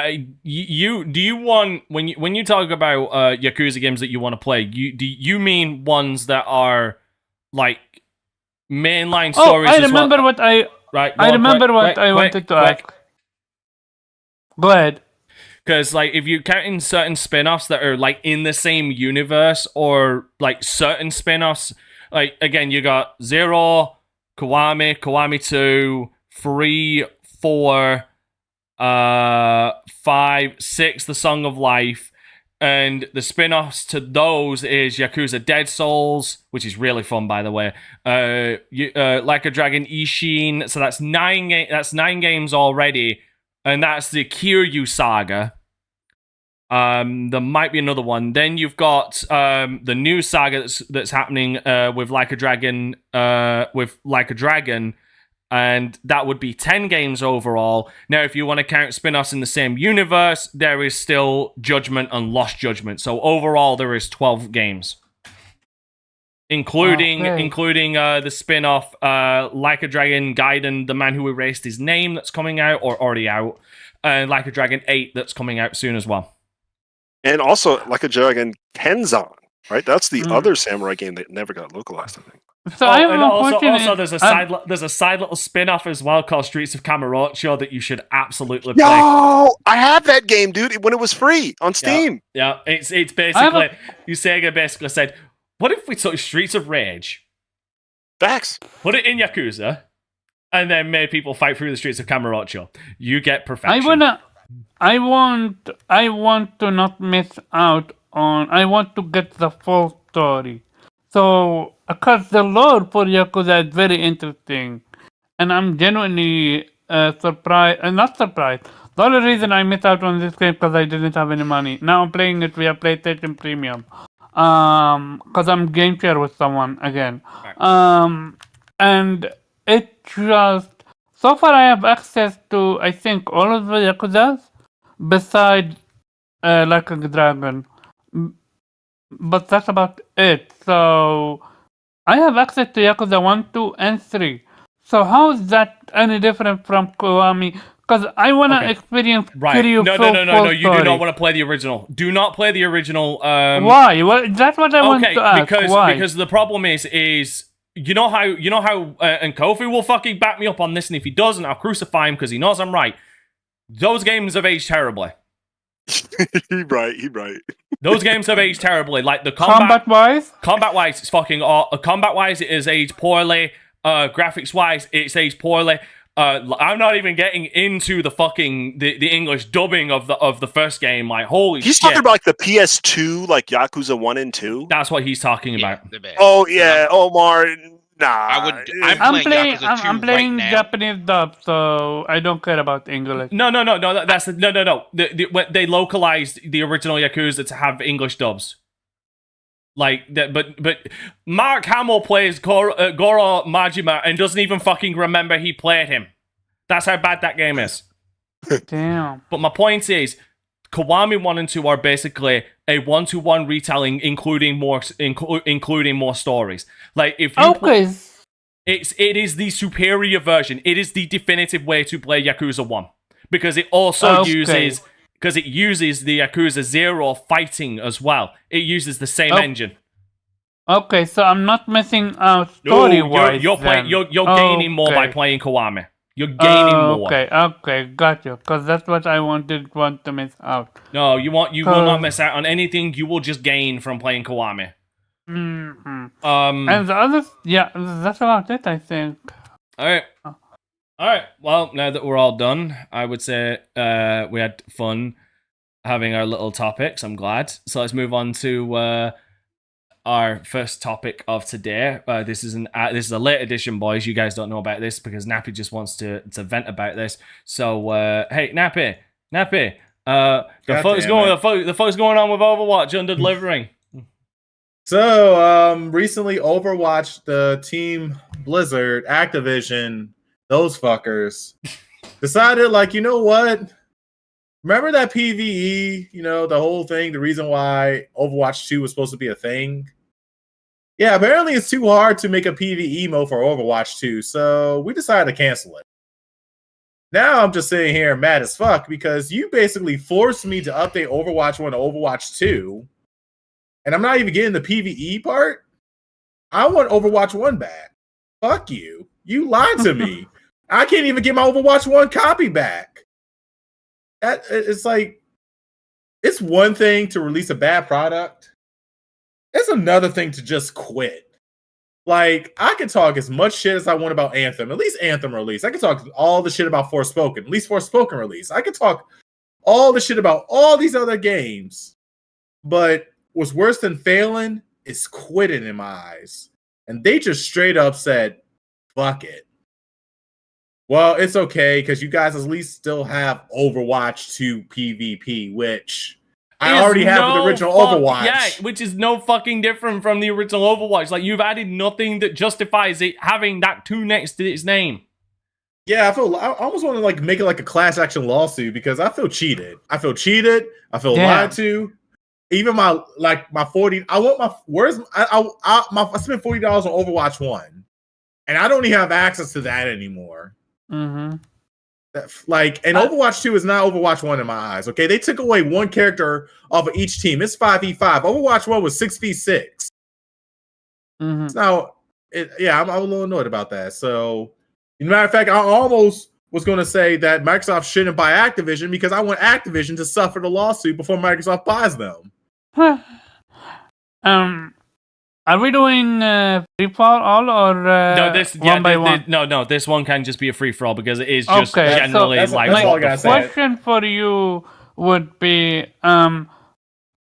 you do you want when you talk about Yakuza games that you want to play, do you mean ones that are like mainline stories? I remember what I right. I remember what I wanted to ask. Go ahead. Because like if you count in certain spin-offs that are like in the same universe or like certain spin-offs, like again you got 0, Kiwami, Kiwami 2, 3, 4, 5, 6, The Song of Life, and the spin-offs to those is Yakuza Dead Souls, which is really fun by the way. Like a Dragon Ishin, so that's 9 games already. And that's the Kiryu saga. There might be another one. Then you've got the new saga that's happening with Like a Dragon, and that would be 10 games overall. Now, if you want to count spin-offs in the same universe, there is still Judgment and Lost Judgment. So overall, there is 12 games. Including the spin-off Like a Dragon Gaiden, The Man Who Erased His Name, that's coming out, or already out, and Like a Dragon 8 that's coming out soon as well. And also Like a Dragon Tenzan, right? That's the other samurai game that never got localized, I think. So also there's a side little spin-off as well called Streets of Kamurocho that you should absolutely play. Yo, I have that game, dude, when it was free on Steam. Yeah, it's basically Sega basically said, what if we took Streets of Rage, Facts, put it in Yakuza, and then made people fight through the streets of Kamurocho? You get perfection. I want to not miss out on. I want to get the full story. So, because the lore for Yakuza is very interesting, and I'm genuinely surprised. Not surprised. The only reason I missed out on this game because I didn't have any money. Now I'm playing it via PlayStation Premium. Because I'm game share with someone again. And it just so far I have access to I think all of the Yakuzas besides Like a Dragon, but that's about it. So I have access to Yakuza 1, 2, and 3. So how is that any different from Kiwami? Because I want to experience Kiryu No, you do not want to play the original. Do not play the original. Why? Well, that's what I want to ask. Why? Because the problem is you know how and Kofi will fucking back me up on this, and if he doesn't, I'll crucify him because he knows I'm right. Those games have aged terribly. He right. Those games have aged terribly. Like the combat wise, it's fucking. Combat wise, it is aged poorly. Graphics wise, it's aged poorly. I'm not even getting into the fucking the English dubbing of the first game. Like holy he's shit. talking about like the PS2, like Yakuza 1 and 2. That's what he's talking about. Oh yeah, Omar. Nah, I'm playing Japanese dub, so I don't care about English. No. That's no. They localized the original Yakuza to have English dubs. Like that, but Mark Hamill plays Goro Majima and doesn't even fucking remember he played him. That's how bad that game is. Damn. But my point is, Kiwami 1 and 2 are basically a 1-to-1 retelling, including more stories. Like if you it is the superior version. It is the definitive way to play Yakuza 1 because it also uses the Yakuza 0 fighting as well. It uses the same engine. Okay, so I'm not missing out story-wise. You're gaining more by playing Kiwami. You're gaining more. Okay, got you. Because that's what I want to miss out. No, you will not miss out on anything. You will just gain from playing Kiwami. Mm-hmm. And the others, that's about it, I think. All right. Well, now that we're all done, I would say we had fun having our little topics. I'm glad. So let's move on to our first topic of today. This is a late edition, boys. You guys don't know about this because Nappy just wants to vent about this. So hey, Nappy, the fuck's going on with Overwatch under delivering? So recently, Overwatch, the team Blizzard, Activision, those fuckers decided, like, you know what? Remember that PvE, the whole thing, the reason why Overwatch 2 was supposed to be a thing? Yeah, apparently it's too hard to make a PvE mode for Overwatch 2, so we decided to cancel it. Now I'm just sitting here mad as fuck because you basically forced me to update Overwatch 1 to Overwatch 2, and I'm not even getting the PvE part. I want Overwatch 1 back. Fuck you. You lied to me. I can't even get my Overwatch 1 copy back. It's like, it's one thing to release a bad product. It's another thing to just quit. Like, I can talk as much shit as I want about Anthem. At least Anthem release. I can talk all the shit about Forspoken. At least Forspoken release. I can talk all the shit about all these other games. But what's worse than failing is quitting in my eyes. And they just straight up said, fuck it. Well, it's okay, because you guys at least still have Overwatch 2 PvP, which I already have with the original Overwatch. Yeah, which is no fucking different from the original Overwatch. Like, you've added nothing that justifies it having that 2 next to its name. Yeah, I almost want to like make it like a class action lawsuit because I feel cheated. I feel lied to. Even my 40. I want my I spent $40 on Overwatch 1, and I don't even have access to that anymore. Mm-hmm. And Overwatch 2 is not Overwatch 1 in my eyes. Okay, they took away one character off of each team. It's 5v5. Overwatch 1 was 6v6. Mm-hmm. Now, I'm a little annoyed about that. So, as a matter of fact, I almost was going to say that Microsoft shouldn't buy Activision because I want Activision to suffer the lawsuit before Microsoft buys them. Are we doing free for all or one by one? No, this one can just be a free for all because it is just generally that's like. all I gotta say. Question for you would be,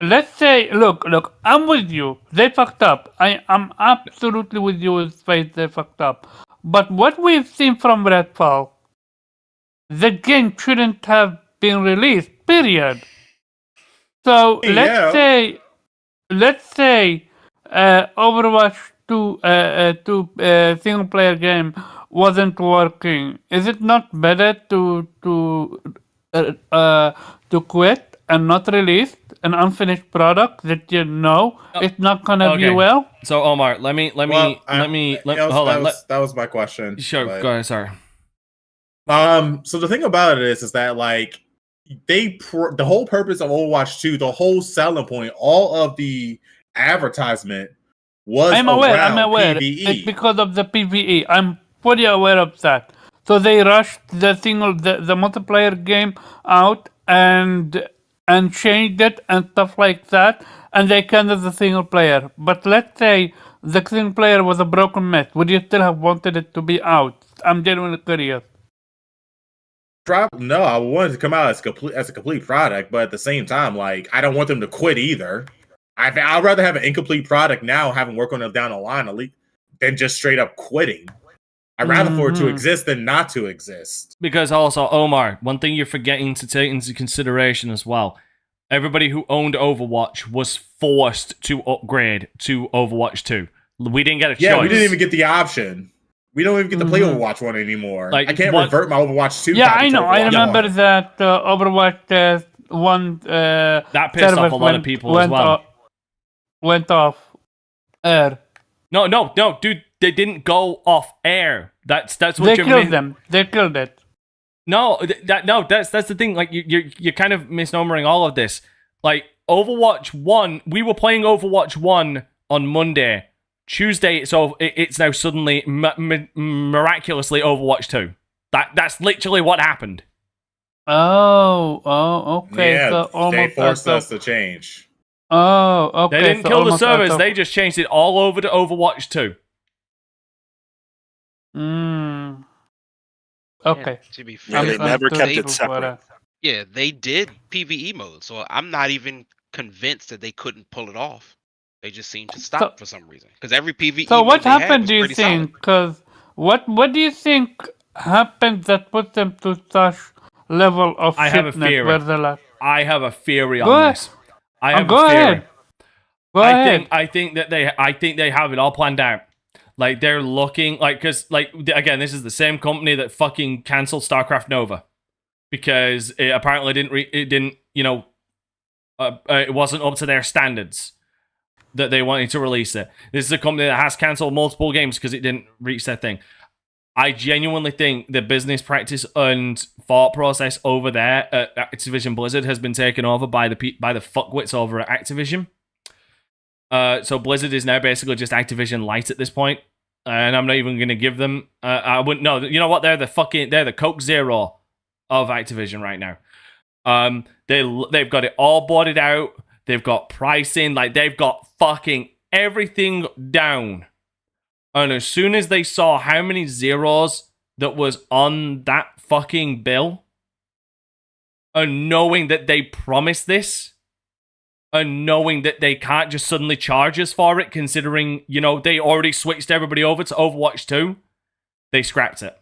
let's say, look, I'm with you. They fucked up. I'm absolutely with you with Faith. They fucked up. But what we've seen from Redfall, the game shouldn't have been released. Period. So let's say. Overwatch 2 single player game wasn't working. Is it not better to quit and not release an unfinished product that it's not gonna be well? So Omar, let me hold on. That was my question. Sure, go ahead. Sorry. So the thing about it is that like the whole purpose of Overwatch 2, the whole selling point, all of the advertisement was I'm aware. PvE. It's because of the PvE. I'm fully aware of that. So they rushed the multiplayer game out and changed it and stuff like that, and they canceled the single player. But let's say the single player was a broken myth. Would you still have wanted it to be out? I'm genuinely curious. No, I wanted to come out as a complete product, but at the same time, like I don't want them to quit either. I'd rather have an incomplete product now, having work on it down the line, at least, than just straight up quitting. I'd rather for it to exist than not to exist. Because also, Omar, one thing you're forgetting to take into consideration as well, everybody who owned Overwatch was forced to upgrade to Overwatch 2. We didn't get a choice. Yeah, we didn't even get the option. We don't even get to play Overwatch 1 anymore. Like, I can't revert my Overwatch 2. Yeah, I know. I remember that Overwatch 1 that pissed off a lot of people as well. Went off air. No, dude, they didn't go off air. That's what they killed them. They killed it. No, that's the thing. Like you're kind of misnomering all of this. Like Overwatch 1, we were playing Overwatch 1 on Monday. Tuesday, it's now suddenly miraculously Overwatch 2. That's literally what happened. Oh, okay. Yeah, so they forced us to change. Oh, okay. They didn't kill the servers, they just changed it all over to Overwatch 2. Okay. Yeah, to be fair, they never kept it separate. Yeah, they did PvE mode, so I'm not even convinced that they couldn't pull it off. They just seemed to stop for some reason. Because every PvE So mode what they had happened, was do you pretty think? solid. Because what do you think happened that put them to such level of I have a shitness theory. where they're like, I have a theory Go on ahead. this. I have go a theory. ahead. Go ahead. I think they have it all planned out. Like they're looking like, because like again, this is the same company that fucking cancelled StarCraft Nova. because it apparently didn't, it wasn't up to their standards that they wanted to release it. This is a company that has cancelled multiple games because it didn't reach their thing. I genuinely think the business practice and thought process over there at Activision Blizzard has been taken over by the fuckwits over at Activision. So Blizzard is now basically just Activision Light at this point, and I'm not even going to give them. I wouldn't know. You know what? They're the Coke Zero of Activision right now. They've got it all boarded out. They've got pricing, like they've got fucking everything down. And as soon as they saw how many zeros that was on that fucking bill, and knowing that they promised this, and knowing that they can't just suddenly charge us for it, considering, they already switched everybody over to Overwatch 2, they scrapped it.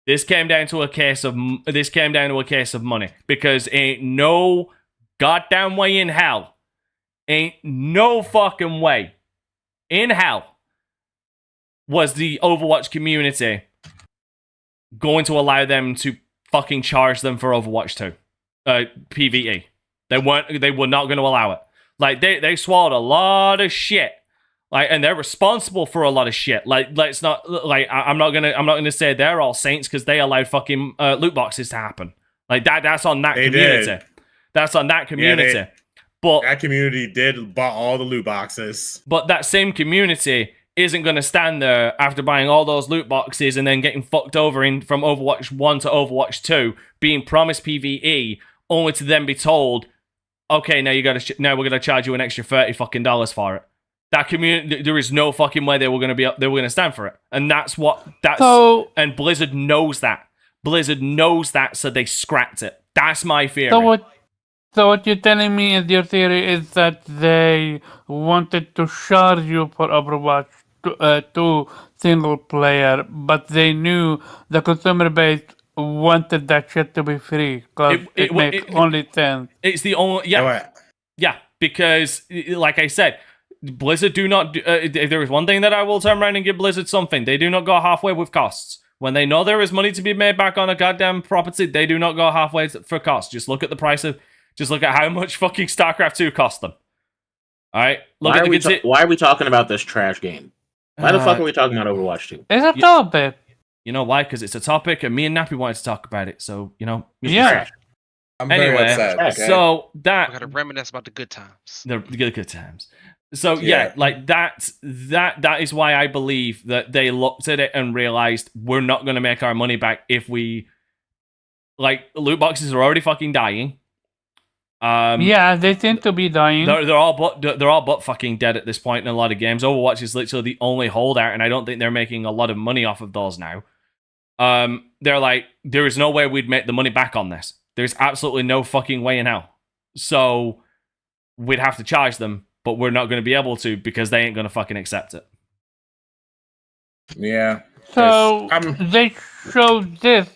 This came down to a case of money, because ain't no goddamn way in hell, ain't no fucking way in hell was the Overwatch community going to allow them to fucking charge them for Overwatch 2 PvE. They were not going to allow it. Like they swallowed a lot of shit. Like, and they're responsible for a lot of shit. Like, let's not, like, I'm not gonna say they're all saints because they allowed fucking loot boxes to happen. Like that's on that community. Did. That's on that community. Yeah, but that community did bought all the loot boxes. But that same community isn't going to stand there after buying all those loot boxes and then getting fucked over from Overwatch 1 to Overwatch 2, being promised PvE, only to then be told, okay, now now we're gonna charge you an extra $30 fucking for it. That community, there is no fucking way they were gonna stand for it, and and Blizzard knows that. Blizzard knows that, so they scrapped it. That's my theory. So what you're telling me is your theory is that they wanted to charge you for Overwatch 2 single player, but they knew the consumer base wanted that shit to be free because it makes only sense. It's the only yeah, because like I said, Blizzard do not. If there is one thing that I will turn around and give Blizzard something, they do not go halfway with costs. When they know there is money to be made back on a goddamn property, they do not go halfway for costs. Just look at the price of. Just look at how much fucking StarCraft 2 cost them. All right, why are we talking about this trash game? Why the fuck are we talking about Overwatch 2? It's a topic. You know why? Because it's a topic, and me and Nappy wanted to talk about it. So yeah. I'm very upset. Okay. So that I gotta reminisce about the good times. The good times. So yeah, like that is why I believe that they looked at it and realized we're not going to make our money back if we loot boxes are already fucking dying. Yeah, they seem to be dying. They're all but fucking dead at this point in a lot of games. Overwatch is literally the only holdout, and I don't think they're making a lot of money off of those now. They're like, there is no way we'd make the money back on this. There's absolutely no fucking way in hell. So we'd have to charge them, but we're not going to be able to because they ain't going to fucking accept it. Yeah. So they showed this,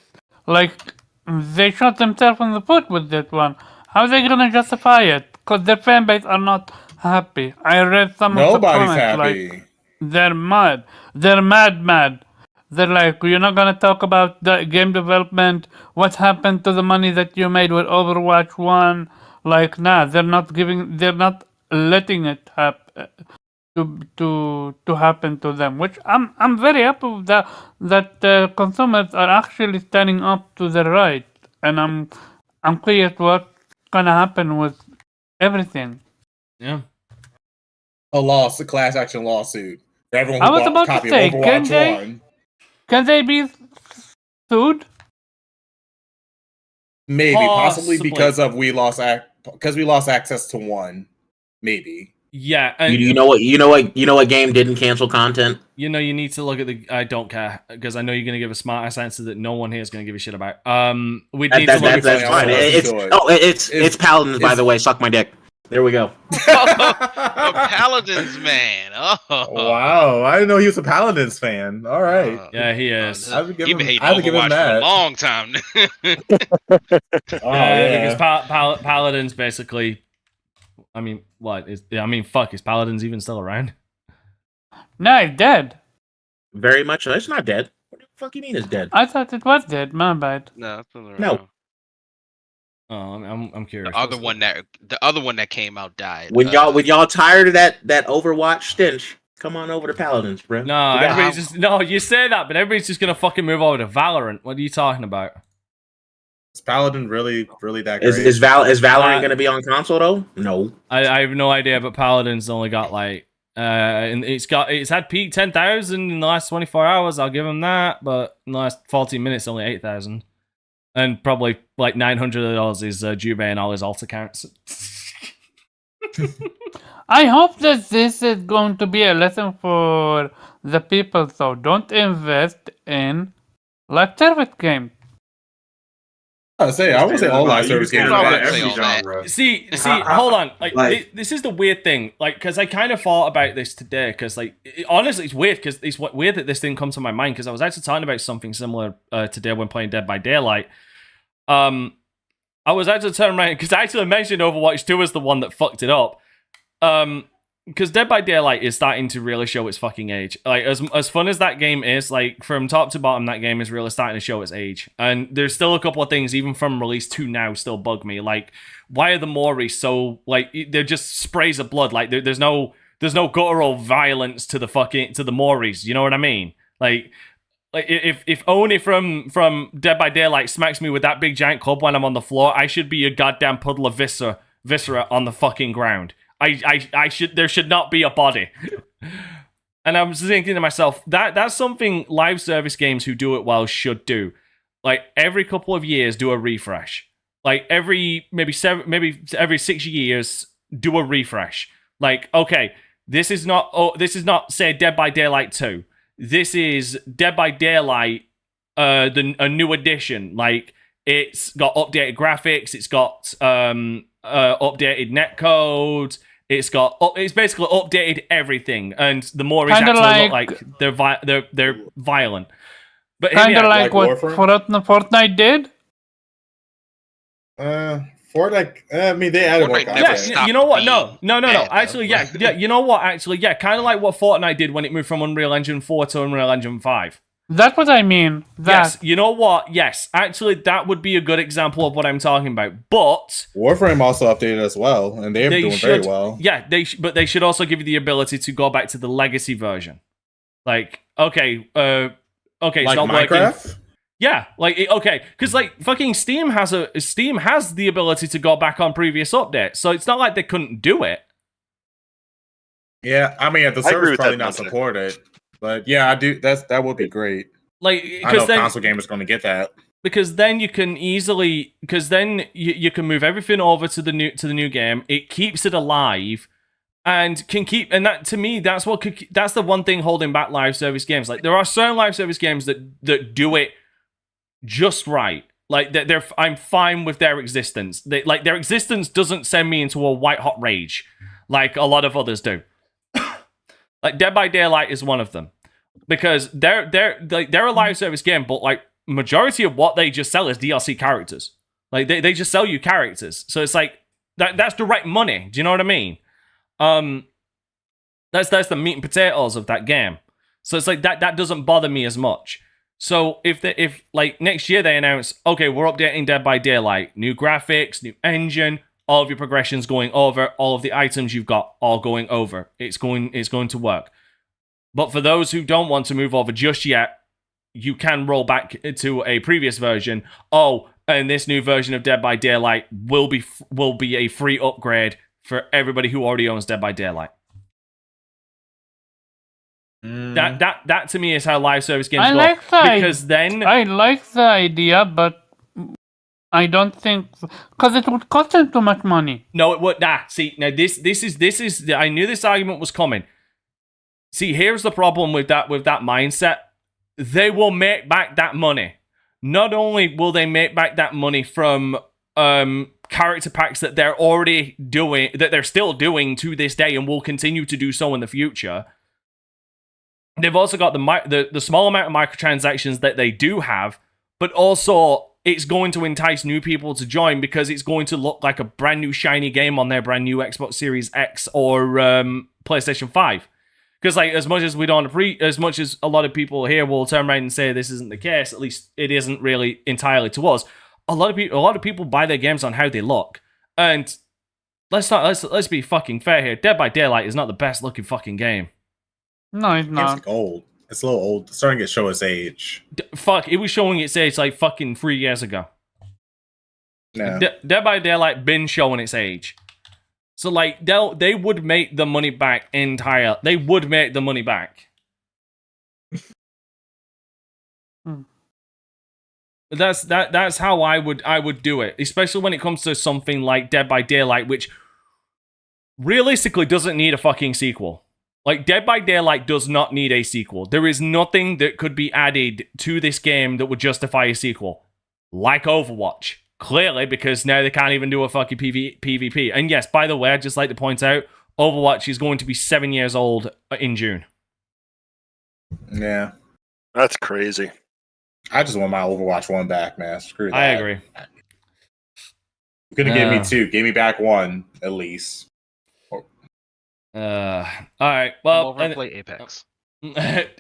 they shot themselves in the foot with this one. How are they gonna justify it? Because their fan base are not happy. I read some of the comments. Nobody's happy. They're mad. They're mad. They're like, you're not gonna talk about the game development. What happened to the money that you made with Overwatch 1? Like, nah, they're not letting it happen to happen to them. Which I'm very happy with that consumers are actually standing up to their right, and I'm curious what's gonna happen with everything. Yeah. A class action lawsuit. Everyone who bought a copy of Overwatch 1. Can they be sued? Maybe, possibly because we lost access to 1. Maybe. Yeah, and you know what game didn't cancel content? You need to look at I don't care because I know you're gonna give a smart ass answer that no one here is gonna give a shit about. We need to look that's fine. It's Paladins, by the way. Suck my dick. There we go. Paladins, man. Oh wow! I didn't know he was a Paladins fan. All right. Yeah, he is. You've been hating Overwatch for a long time. Because Paladins basically. I mean, fuck, is Paladins even still around? No, he's dead. Very much so. It's not dead. Fuck you mean it's dead? I thought it was dead. My bad. No, it's still No. around. Oh, I'm curious. The other one that came out died. When y'all tired of that Overwatch stench, come on over to Paladins, bro. No, We got- everybody's just no. You say that, but everybody's just gonna fucking move over to Valorant. What are you talking about? Is Paladin really that great? Is Valorant Uh, going to be on console though? No. I have no idea, but Paladin's only got like and it's had peak 10,000 in the last 24 hours. I'll give them that, but in the last 14 minutes, only 8,000, and probably like $900 is Juve and all his alt accounts. I hope that this is going to be a lesson for the people, so don't invest in live service games. I would say all live service games. I are wouldn't bad. say all that. See, hold on. Like, this is the weird thing. Like, because I kind of thought about this today. Because, like, honestly, it's weird. Because it's weird that this didn't come to my mind. Because I was actually talking about something similar today when playing Dead by Daylight. I was actually turning around because I actually mentioned Overwatch 2 as the one that fucked it up. Because Dead by Daylight is starting to really show its fucking age. Like, as fun as that game is, like, from top to bottom, that game is really starting to show its age. And there's still a couple of things, even from release 2 now, still bug me. Like, why are the Mori so, like, they're just sprays of blood. Like, there's no guttural violence to the Moris. You know what I mean? Like if Oni from Dead by Daylight smacks me with that big giant club when I'm on the floor, I should be a goddamn puddle of viscera on the fucking ground. There should not be a body. And I was thinking to myself, that's something live service games who do it well should do. Like, every couple of years, do a refresh. Like, every every 6 years, do a refresh. Like, okay, this is not say Dead by Daylight 2. This is Dead by Daylight, a new edition. Like, it's got updated graphics, it's got updated netcode. It's basically updated everything, and the more actually look like they're violent. But Kind of like like what Fortnite did. Fortnite. I mean, they added more Fortnite never content. stopped you know what? being No. bad, Actually, though. yeah. You know what? Actually, yeah. Kind of like what Fortnite did when it moved from Unreal Engine 4 to Unreal Engine 5. That's what I mean. Yes, you know what? Yes, actually, that would be a good example of what I'm talking about. But Warframe also updated as well, and they're doing very well. Yeah, but they should also give you the ability to go back to the legacy version. Like, okay, Like it's not Minecraft. working. Yeah, like okay, because like fucking Steam has the ability to go back on previous updates, so it's not like they couldn't do it. Yeah, I mean, the I agree server's with probably that not concept. supported, but yeah, I do. That would be great. Like, I know because then console gamers going to get that. because then you can easily you can move everything over to the new game. It keeps it alive. And that to me, that's the one thing holding back live service games. Like, there are certain live service games that do it just right. Like, I'm fine with their existence. Their existence doesn't send me into a white hot rage, like a lot of others do. Like, Dead by Daylight is one of them, because they're a live service game, but like majority of what they just sell is DLC characters. Like, they just sell you characters, so it's like that's direct money. Do you know what I mean? That's the meat and potatoes of that game. So it's like that doesn't bother me as much. So if like next year they announce, okay, we're updating Dead by Daylight, new graphics, new engine, all of your progressions going over, all of the items you've got all going over. It's going to work. But for those who don't want to move over just yet, you can roll back to a previous version. Oh, and this new version of Dead by Daylight will be a free upgrade for everybody who already owns Dead by Daylight. That to me is how live service games I work. like that. Because then I like the idea, but I don't think because it would cost them too much money. no, it would. See, now this is. I knew this argument was coming. See, here's the problem with that mindset. They will make back that money. Not only will they make back that money from character packs that they're already doing, that they're still doing to this day, and will continue to do so in the future. They've also got the small amount of microtransactions that they do have, but also it's going to entice new people to join because it's going to look like a brand new shiny game on their brand new Xbox Series X or PlayStation 5. Because like as much as we don't as much as a lot of people here will turn around and say this isn't the case, at least it isn't really entirely to us. A lot of people buy their games on how they look, and let's be fucking fair here. Dead by Daylight is not the best looking fucking game. No, it's It's not. like old. It's a little old. It's starting to show its age. Fuck, it was showing its age like fucking 3 years ago. Yeah. Dead by Daylight been showing its age. So like they would make the money back entire. They would make the money back. That's how I would do it, especially when it comes to something like Dead by Daylight, which realistically doesn't need a fucking sequel. Like Dead by Daylight does not need a sequel. There is nothing that could be added to this game that would justify a sequel, like Overwatch. Clearly, because now they can't even do a fucking PvP. And yes, by the way, I'd just like to point out, Overwatch is going to be 7 years old in June. Yeah. That's crazy. I just want my Overwatch 1 back, man. Screw that. I agree. You're gonna give me 2. Give me back 1 at least. All right. Well, Over and play Apex.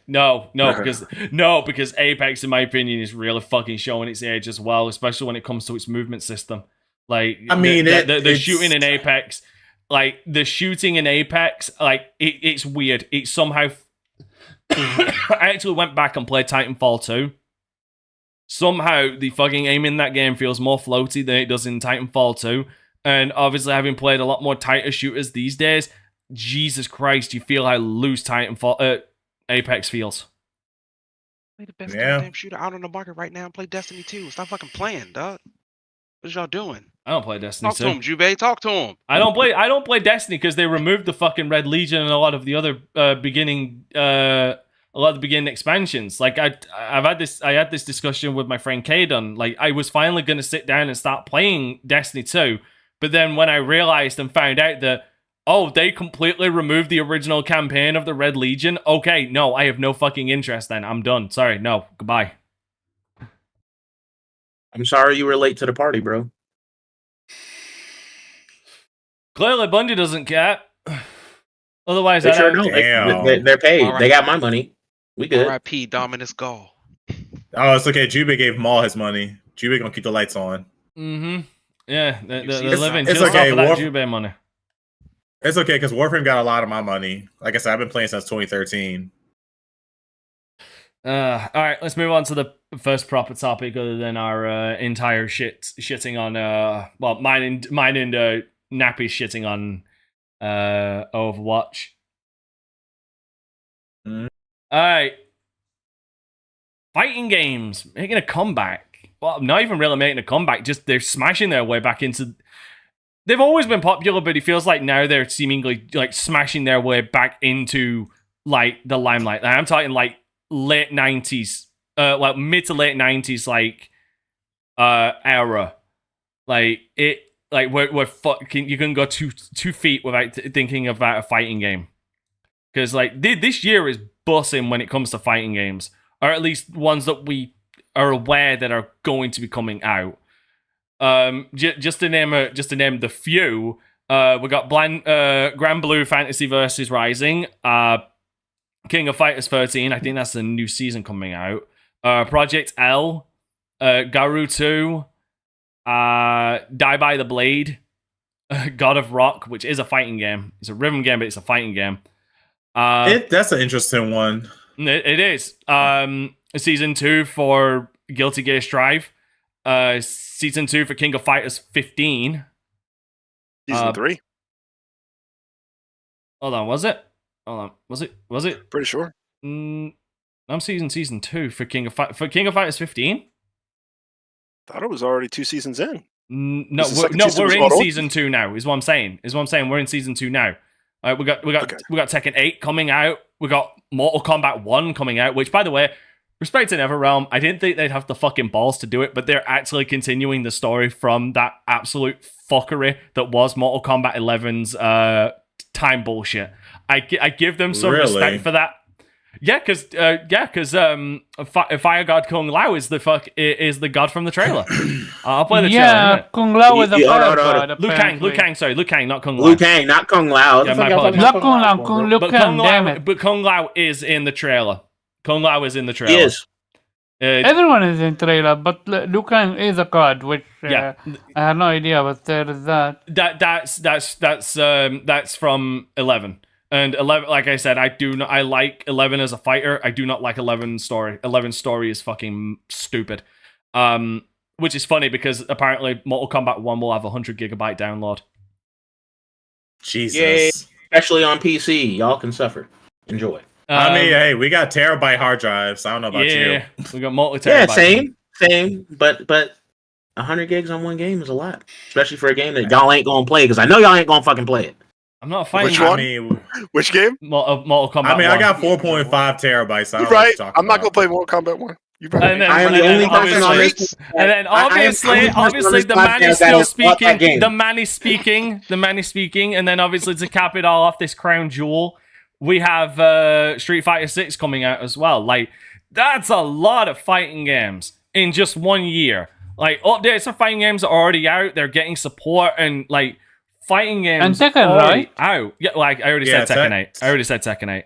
no, because Apex, in my opinion, is really fucking showing its age as well, especially when it comes to its movement system. Like, I mean, the shooting in Apex, like the shooting in Apex, like it's weird. It somehow. I actually went back and played Titanfall 2. Somehow the fucking aim in that game feels more floaty than it does in Titanfall 2. And obviously, having played a lot more tighter shooters these days, Jesus Christ, you feel how loose Titanfall Apex feels. Play the best goddamn shooter out on the market right now and play Destiny 2. Stop fucking playing, dog. What y'all doing? I don't play Destiny 2. Talk to him, Jubei. Talk to him. I don't play Destiny because they removed the fucking Red Legion and a lot of the other beginning expansions. Like I had this discussion with my friend Kaden. Like I was finally gonna sit down and start playing Destiny 2, but then when I realized and found out that they completely removed the original campaign of the Red Legion. Okay, no, I have no fucking interest then. I'm done. Sorry, no, goodbye. I'm sorry you were late to the party, bro. Clearly, Bungie doesn't care. Otherwise, They I sure don't. don't. They're paid. All right. They got my money. We good. R.I.P. Dominus Gall. Oh, it's okay. Jubei gave Maul his money. Jubei gonna keep the lights on. Mm-hmm. Yeah, they're It's- living it's just okay, off of that Warf- Jubei money. It's okay because Warframe got a lot of my money. Like I said, I've been playing since 2013. All right, let's move on to the first proper topic, other than our entire shitting on mine and Nappy shitting on Overwatch. Mhm. All right, fighting games making a comeback. Well, not even really making a comeback. Just they're smashing their way back into. They've always been popular, but it feels like now they're seemingly like smashing their way back into like the limelight. I'm talking like late 90s, like mid to late 90s, like era. Like it, like we're fucking. You can go 2 feet without thinking about a fighting game, because like this year is bussing when it comes to fighting games, or at least ones that we are aware that are going to be coming out. Just to name the few, we got Grand Blue Fantasy Versus Rising, King of Fighters 13. I think that's the new season coming out. Project L, Garu 2, Die by the Blade, God of Rock, which is a fighting game. It's a rhythm game, but it's a fighting game. That's an interesting one. It is. Season 2 for Guilty Gear Strive. Season 2 for King of Fighters 15. Season 3? Hold on, was it? Hold on, was it? Pretty sure. I'm season 2 for King of Fighters 15. Thought it was already 2 seasons in. No, Is the second season we're was in auto? season 2 now. Is what I'm saying. We're in season 2 now. We got Tekken 8 coming out. We got Mortal Kombat 1 coming out. Which, by the way, respect to NetherRealm, I didn't think they'd have the fucking balls to do it, but they're actually continuing the story from that absolute fuckery that was Mortal Kombat 11's time bullshit. I give them some Really? respect for that. Yeah, because Fire God Kung Lao is the god from the trailer. I'll play the trailer. Yeah, Kung Lao is a fire hold on. god. Liu Kang, sorry, Liu Kang, not Kung Lao. Liu Kang, not Kung Lao. Yeah, The my fuck y'all talking apologies. about Not Kung Lao, for, Kung bro? Liu But Kang, damn it. But Kung Lao is in the trailer. Kung Lao is in the trailer. He is. Everyone is in trailer, but Liu Kang is a god, which Yeah. I had no idea, but there is that. That's from 11. And 11, like I said, I like 11 as a fighter. I do not like 11's story. 11's story is fucking stupid. Which is funny because apparently Mortal Kombat 1 will have a 100 gigabyte download. Jesus. Yay. Especially on PC. Y'all can suffer. Enjoy. I mean, hey, we got terabyte hard drives. I don't know about you. We got multi Yeah, terabyte. same. But 100 gigs on one game is a lot, especially for a game that y'all ain't gonna play. Because I know y'all ain't gonna fucking play it. I'm not fighting. Which one? I mean, Which game? Mortal Kombat. I 1. got 4.5 terabytes. I You're don't know what right. you're talking I'm not about. gonna play Mortal Kombat 1. You right. And then, I am and the then only person on obviously, this. and then I am the only person on obviously this the man is podcast that still has bought that speaking. game. The man is speaking, and then obviously to cap it all off, this crown jewel, we have Street Fighter 6 coming out as well. Like, that's a lot of fighting games in just 1 year. Like, updates for fighting games are already out. They're getting support, and like fighting games And Tekken, already right? out. Yeah, like I already Yeah, said Tekken 8. I already said Tekken 8.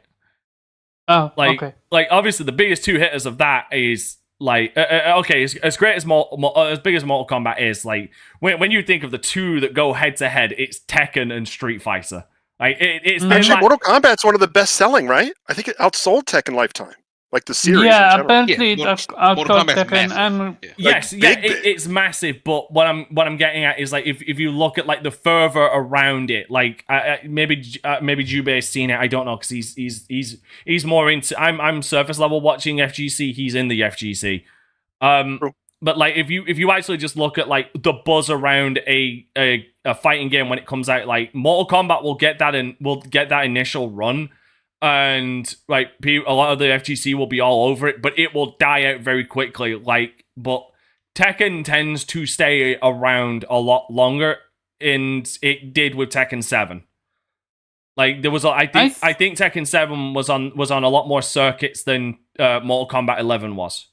Oh, Like, okay. like obviously the biggest two hitters of that is like okay, as great as as big as Mortal Kombat is, like when you think of the two that go head to head, it's Tekken and Street Fighter. Like it's been Actually, like, Mortal Kombat's one of the best selling, right? I think it outsold Tekken Lifetime, like the series. Yeah, in general. apparently Yeah, it's Mortal outcalled Kombat's Tekken massive. and Yeah. yes, like, yeah, big. it's massive. But what I'm getting at is like if you look at like the fervor around it, like maybe Jubei's seen it. I don't know because he's more into. I'm surface level watching FGC. He's in the FGC. True. But like if you actually just look at like the buzz around a fighting game when it comes out, like Mortal Kombat will get that initial run, and like a lot of the FGC will be all over it, but it will die out very quickly. Like, but Tekken tends to stay around a lot longer, and it did with Tekken 7. Like there was, I think Tekken 7 was on a lot more circuits than Mortal Kombat 11 was.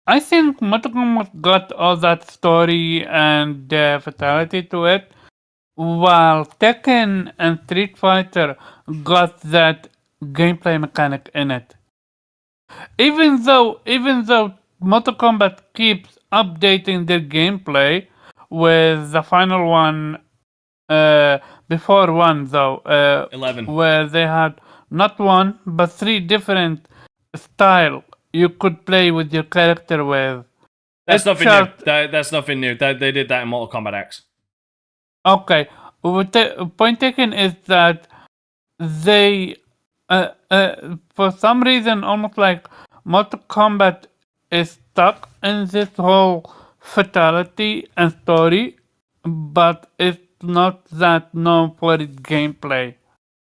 I think Mortal Kombat got all that story and fatality to it, while Tekken and Street Fighter got that gameplay mechanic in it. Even though Mortal Kombat keeps updating their gameplay, with the final one, before one though, 11. where they had not one but 3 different style you could play with your character with. That's It's nothing just- new. That's nothing new. They did that in Mortal Kombat X. Okay, point taken is that they, for some reason, almost like Mortal Kombat is stuck in this whole fatality and story, but it's not that known for its gameplay.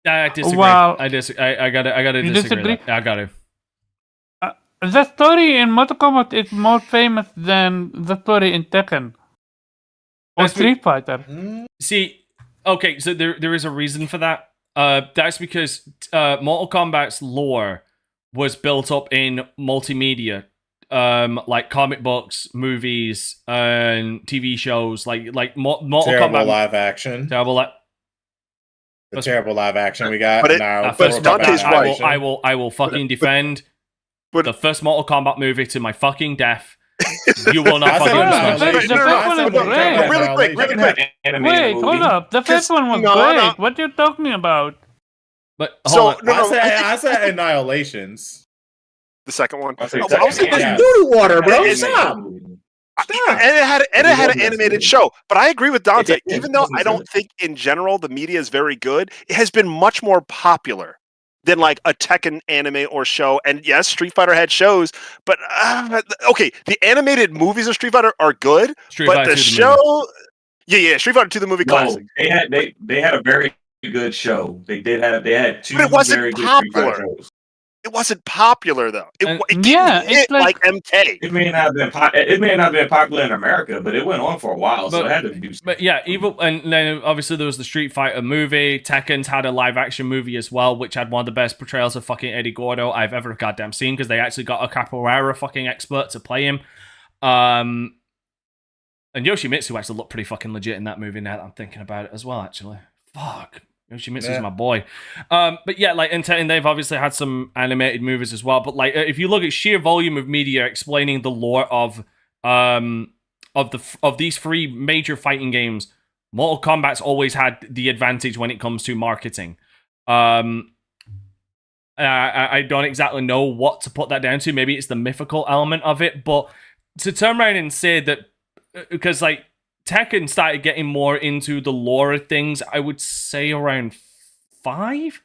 I disagree. Well, I gotta you disagree. disagree? I gotta. The story in Mortal Kombat is more famous than the story in Tekken or That's Street Fighter. See, okay, so there is a reason for that. That's because Mortal Kombat's lore was built up in multimedia, like comic books, movies, and TV shows, like Mortal Terrible Kombat. live action. That's- Terrible live action we got. But it- now. First but Dante's right. I will fucking defend but- the first Mortal Kombat movie to my fucking death. You will not I said fucking Annihilation. understand. The first one is great. Really quick. Wait, hold up. The first one was No, great. no. What are you talking about? But So, hold on. no, I said Annihilations. The second one. I say I was second. thinking- Yeah. Noodle water, bro. It's- Stop. And it had an animated show. But I agree with Dante. It- Even though I don't think in general the media is very good, it has been much more popular than like a Tekken anime or show. And yes, Street Fighter had shows, but okay, the animated movies of Street Fighter are good, Street but Fighter the 2, show, yeah, Street Fighter 2, the movie classic. No, they had a very good show. They had two But it wasn't very good Street Fighter popular. shows. It wasn't popular though. It Yeah, hit it's like MK. It may not have been popular in America, but it went on for a while, so it had to do. But yeah, and then obviously there was the Street Fighter movie. Tekken's had a live action movie as well, which had one of the best portrayals of fucking Eddie Gordo I've ever goddamn seen, because they actually got a capoeira fucking expert to play him. And Yoshimitsu actually looked pretty fucking legit in that movie now that I'm thinking about it as well, actually. Fuck. Yoshimitsu's my boy. But yeah, like, and they've obviously had some animated movies as well. But like, if you look at sheer volume of media explaining the lore of these three major fighting games, Mortal Kombat's always had the advantage when it comes to marketing. I don't exactly know what to put that down to. Maybe it's the mythical element of it, but to turn around and say that, because like Tekken started getting more into the lore of things, I would say around 5.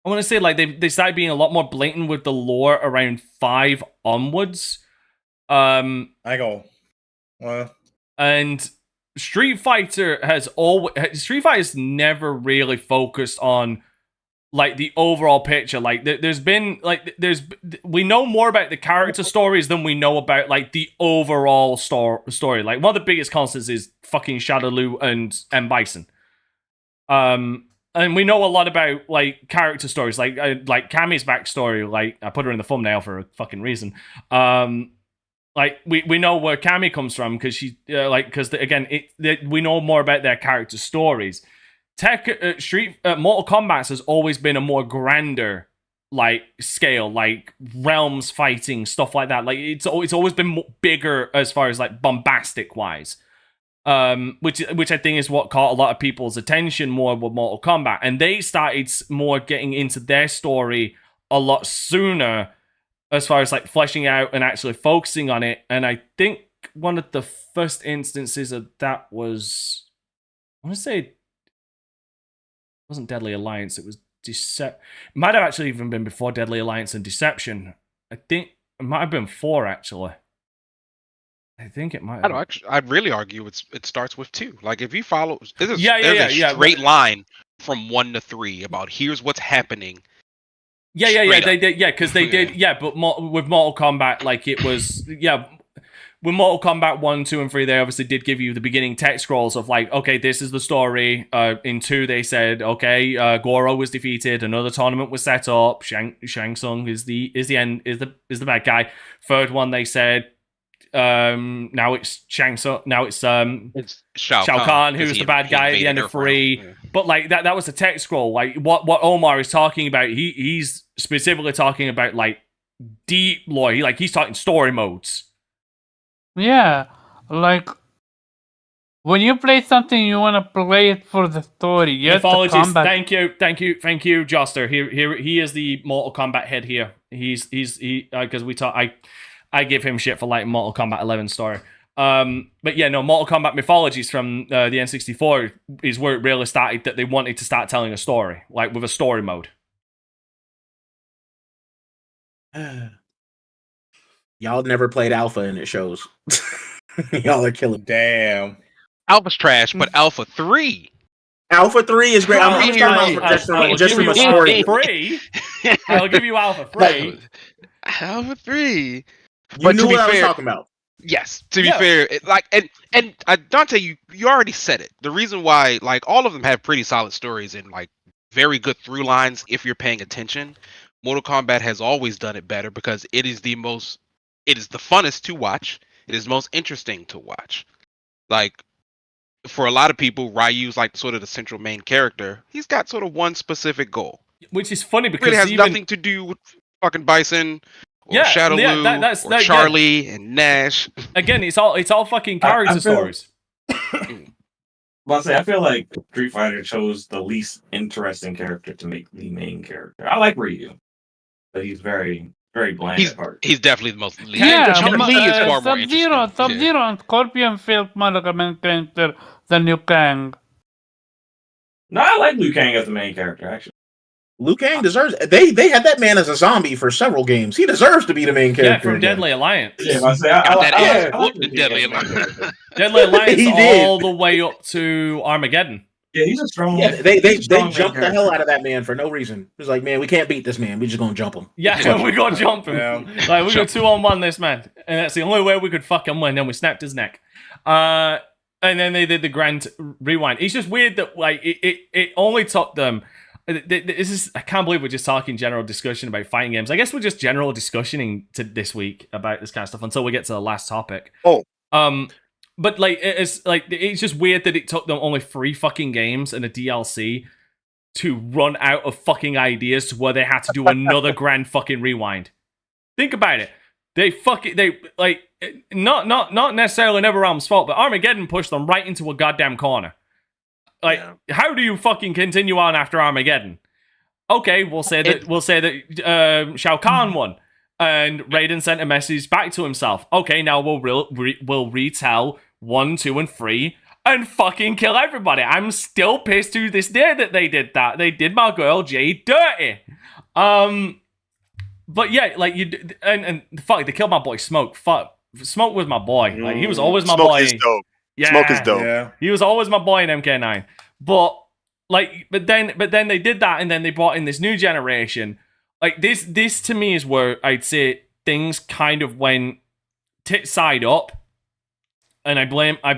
I want to say like they started being a lot more blatant with the lore around 5 onwards. I go, well, and Street Fighter's never really focused on like the overall picture. Like we know more about the character stories than we know about like the overall story. Like one of the biggest constants is fucking Shadowloo and M. Bison. And we know a lot about like character stories, like Cammy's backstory. Like I put her in the thumbnail for a fucking reason. Like we know where Cammy comes from because she we know more about their character stories. Mortal Kombat has always been a more grander like scale, like realms fighting, stuff like that. Like it's always been bigger as far as like bombastic wise, which I think is what caught a lot of people's attention more with Mortal Kombat, and they started more getting into their story a lot sooner as far as like fleshing out and actually focusing on it. And I think one of the first instances of that was, I want to say, it wasn't Deadly Alliance, it was It might have actually even been before Deadly Alliance and Deception. I think it might have been 4 actually. I think it might have. I'd really argue it starts with 2. Like if you follow, there's a straight line from 1 to 3 about here's what's happening. Because they did, but with Mortal Kombat, like it was, with Mortal Kombat 1, 2, and 3, they obviously did give you the beginning text scrolls of like, okay, this is the story. In 2, they said, okay, Goro was defeated, another tournament was set up, Shang Tsung is the bad guy. 3rd one, they said, now it's Shang Tsung, now it's Shao Kahn, who's the bad guy at the end of 3. Yeah. But like that was a text scroll. Like what Omar is talking about, he's specifically talking about like deep lore. He's talking story modes. Yeah, like when you play something, you want to play it for the story. Yes, the combat. Thank you, Joster. He is the Mortal Kombat head here. He's because we talk. I give him shit for like Mortal Kombat 11 story. But yeah, no, Mortal Kombat Mythologies from the N64 is where it really started, that they wanted to start telling a story, like with a story mode. Y'all never played Alpha and it shows. Y'all are killing. Damn. Alpha's trash, but Alpha 3. Alpha 3 is great. I'm talking about just from a story. I'll give you Alpha 3. Alpha 3. You knew what I was talking about. Yes, to be fair, and Dante, you already said it. The reason why, like, all of them have pretty solid stories and like very good through lines if you're paying attention. Mortal Kombat has always done it better because it is the funnest to watch. It is most interesting to watch. Like, for a lot of people, Ryu's like sort of the central main character. He's got sort of one specific goal, which is funny because it really has nothing to do with fucking Bison. Or Shadowloo, or Charlie and Nash. Again, it's all fucking character stories. Well, I feel like Street Fighter chose the least interesting character to make the main character. I like Ryu, but he's very, very bland at heart. He's definitely the most. Lee is far more interesting. Sub-Zero and Scorpion felt more like a main character than Liu Kang. No, I like Liu Kang as the main character, actually. Liu Kang deserves. They had that man as a zombie for several games. He deserves to be the main character. Yeah, from Deadly Alliance. Yeah, I Deadly Alliance. Deadly Alliance all the way up to Armageddon. Yeah, he's a strong. Yeah, they he's a strong jumped the character. hell out of that man for no reason. It was like, man, we can't beat this man. We just gonna jump him. Yeah, we got to jump him. Yeah. Like, we got 2-on-1 this man. And that's the only way we could fucking win. Then we snapped his neck. And then they did the grand rewind. It's just weird that, like, it only took them... This is, I can't believe we're just talking general discussion about fighting games. I guess we're just general discussioning to this week about this kind of stuff until we get to the last topic. Oh. But it's just weird that it took them only 3 fucking games and a DLC to run out of fucking ideas to where they had to do another grand fucking rewind. Think about it. Not necessarily NetherRealm's fault, but Armageddon pushed them right into a goddamn corner. Like, how do you fucking continue on after Armageddon? Okay, we'll say that Shao Kahn won, and Raiden sent a message back to himself. Okay, now we'll retell 1, 2, and 3, and fucking kill everybody. I'm still pissed to this day that they did that. They did my girl Jade dirty. But yeah, like and fuck, they killed my boy Smoke. Fuck, Smoke was my boy. Like, he was always my Smoke boy. is dope. Yeah, Smoke is dope. Yeah. he was always my boy in MK9. But then they did that, and then they brought in this new generation. Like, this to me is where I'd say things kind of went tit side up, and I blame a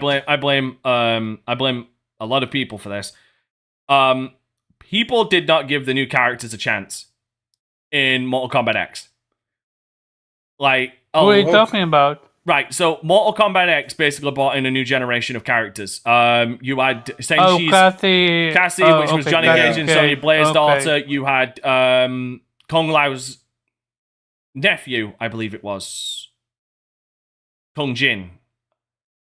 lot of people for this. People did not give the new characters a chance in Mortal Kombat X. Like, What are you talking about? right, so Mortal Kombat X basically brought in a new generation of characters. You had Senshi's Cassie, which was Johnny Cage and Sonya Blair's daughter. You had Kung Lao's nephew, I believe it was. Kung Jin.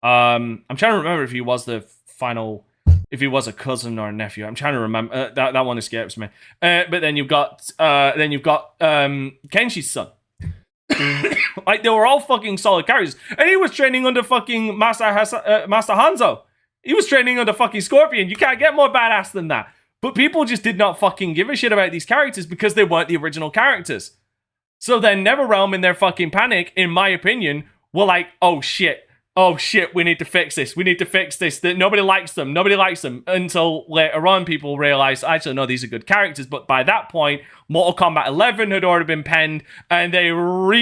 I'm trying to remember if he was the final, if he was a cousin or a nephew. I'm trying to remember. That one escapes me. But then you've got Kenshi's son. Like, they were all fucking solid characters, and he was training under fucking Master Hanzo. He was training under fucking Scorpion. You can't get more badass than that. But people just did not fucking give a shit about these characters because they weren't the original characters. So then NetherRealm, in their fucking panic, in my opinion, were like, oh shit, we need to fix this. That nobody likes them. Until later on, people realized, actually, no, these are good characters. But by that point, Mortal Kombat 11 had already been penned, and they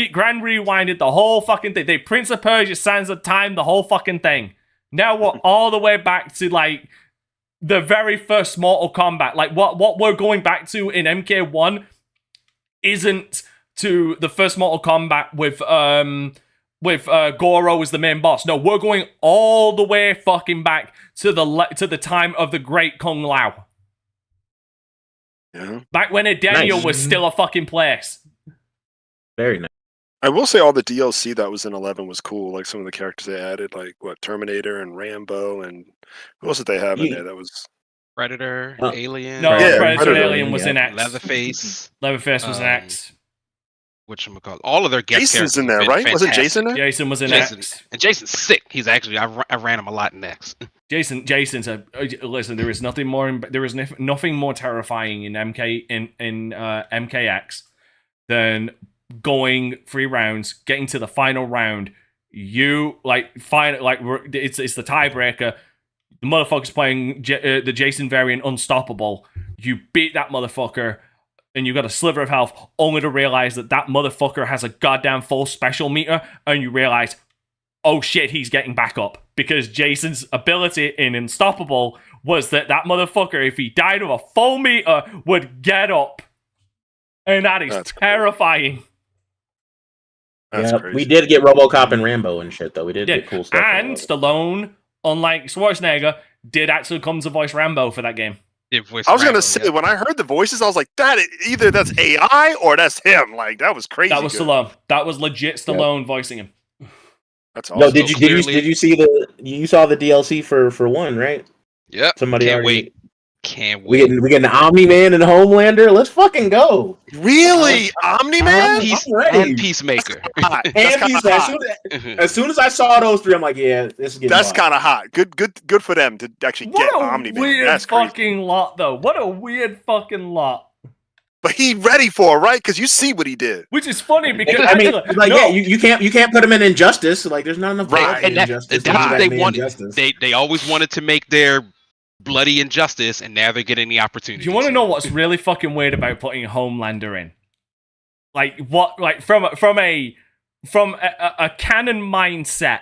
grand rewinded the whole fucking thing. They Prince of Persia, Sands of Time, the whole fucking thing. Now we're all the way back to, like, the very first Mortal Kombat. Like, what we're going back to in MK1 isn't to the first Mortal Kombat with Goro as the main boss. No, we're going all the way fucking back to the time of the great Kung Lao. Yeah. Back when Daniel was still a fucking place. Very nice. I will say all the DLC that was in 11 was cool. Like, some of the characters they added, like Terminator and Rambo, and who else did they have in there? That was Predator, Oh. Alien. No, Yeah, Predator Predator. Alien was in X. Leatherface. Leatherface was in X. Whatchamacallit. All of their guest Jason's characters in there, have right? been Wasn't fantastic. Jason there? Jason was in Jason. X. And Jason's sick. He's actually, I ran him a lot in X. Jason's a listen. There is nothing more terrifying in MKX than going 3 rounds, getting to the final round. You it's the tiebreaker. The motherfucker's playing the Jason variant Unstoppable. You beat that motherfucker, and you got a sliver of health, only to realize that motherfucker has a goddamn full special meter, and you realize, oh shit, he's getting back up. Because Jason's ability in Unstoppable was that motherfucker, if he died with a full meter, would get up. And that is terrifying. Yeah, we did get RoboCop and Rambo and shit, though. We did get cool stuff. And Stallone, unlike Schwarzenegger, did actually come to voice Rambo for that game. I was gonna say, when I heard the voices, I was like, either that's AI or that's him. Like, that was crazy. That was good. Stallone. That was legit Stallone voicing him. That's awesome. No, did you see you saw the DLC for 1, right? Yep. Somebody Can't already wait. Can't wait. We getting the Omni-Man and Homelander. Let's fucking go. Really? Omni-Man? And Peacemaker. And Peacemaker. As soon as I saw those 3, I'm like, yeah, this is getting That's kind of hot. Good for them to actually get Omni-Man. Weird That's crazy. fucking lot, though. What a weird fucking lot. But he ready for it, right? Because you see what he did. Which is funny because I mean, you can't put him in Injustice. Like, there's not enough blood in And Injustice. that's what they wanted. They always wanted to make their bloody injustice, and now they're getting the opportunity. Do you want to know what's really fucking weird about putting Homelander in? Like what? Like from a canon mindset,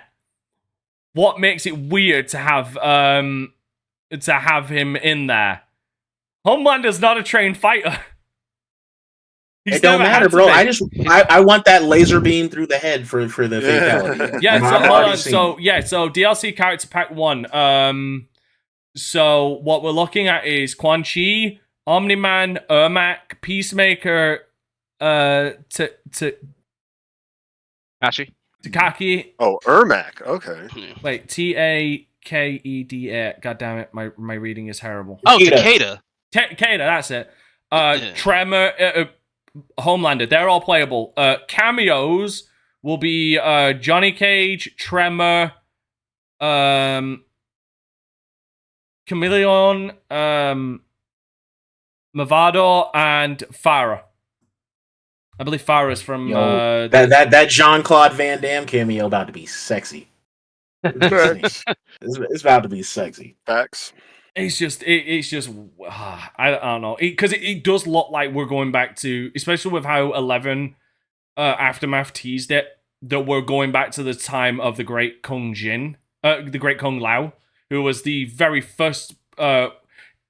what makes it weird to have him in there? Homelander's not a trained fighter. It don't matter, bro. I want that laser beam through the head for the fatality. Yeah, I'm so already hold on. seeing So it. yeah, so DLC character pack 1. So what we're looking at is Quan Chi, Omni-Man, Ermac, Peacemaker, Takaki. Oh, Ermac. Okay. Wait, Takeda. God damn it, my reading is terrible. Oh, Takeda. Takeda, that's it. Tremor, Homelander, they're all playable. Cameos will be Johnny Cage, Tremor, Chameleon, Mavado, and Farah. I believe Farah's from that Jean-Claude Van Damme cameo about to be sexy. It's about to be sexy. Facts. It's just I don't know, because it does look like we're going back to, especially with how 11 Aftermath teased it, that we're going back to the time of the Great Kung Lao, who was the very first.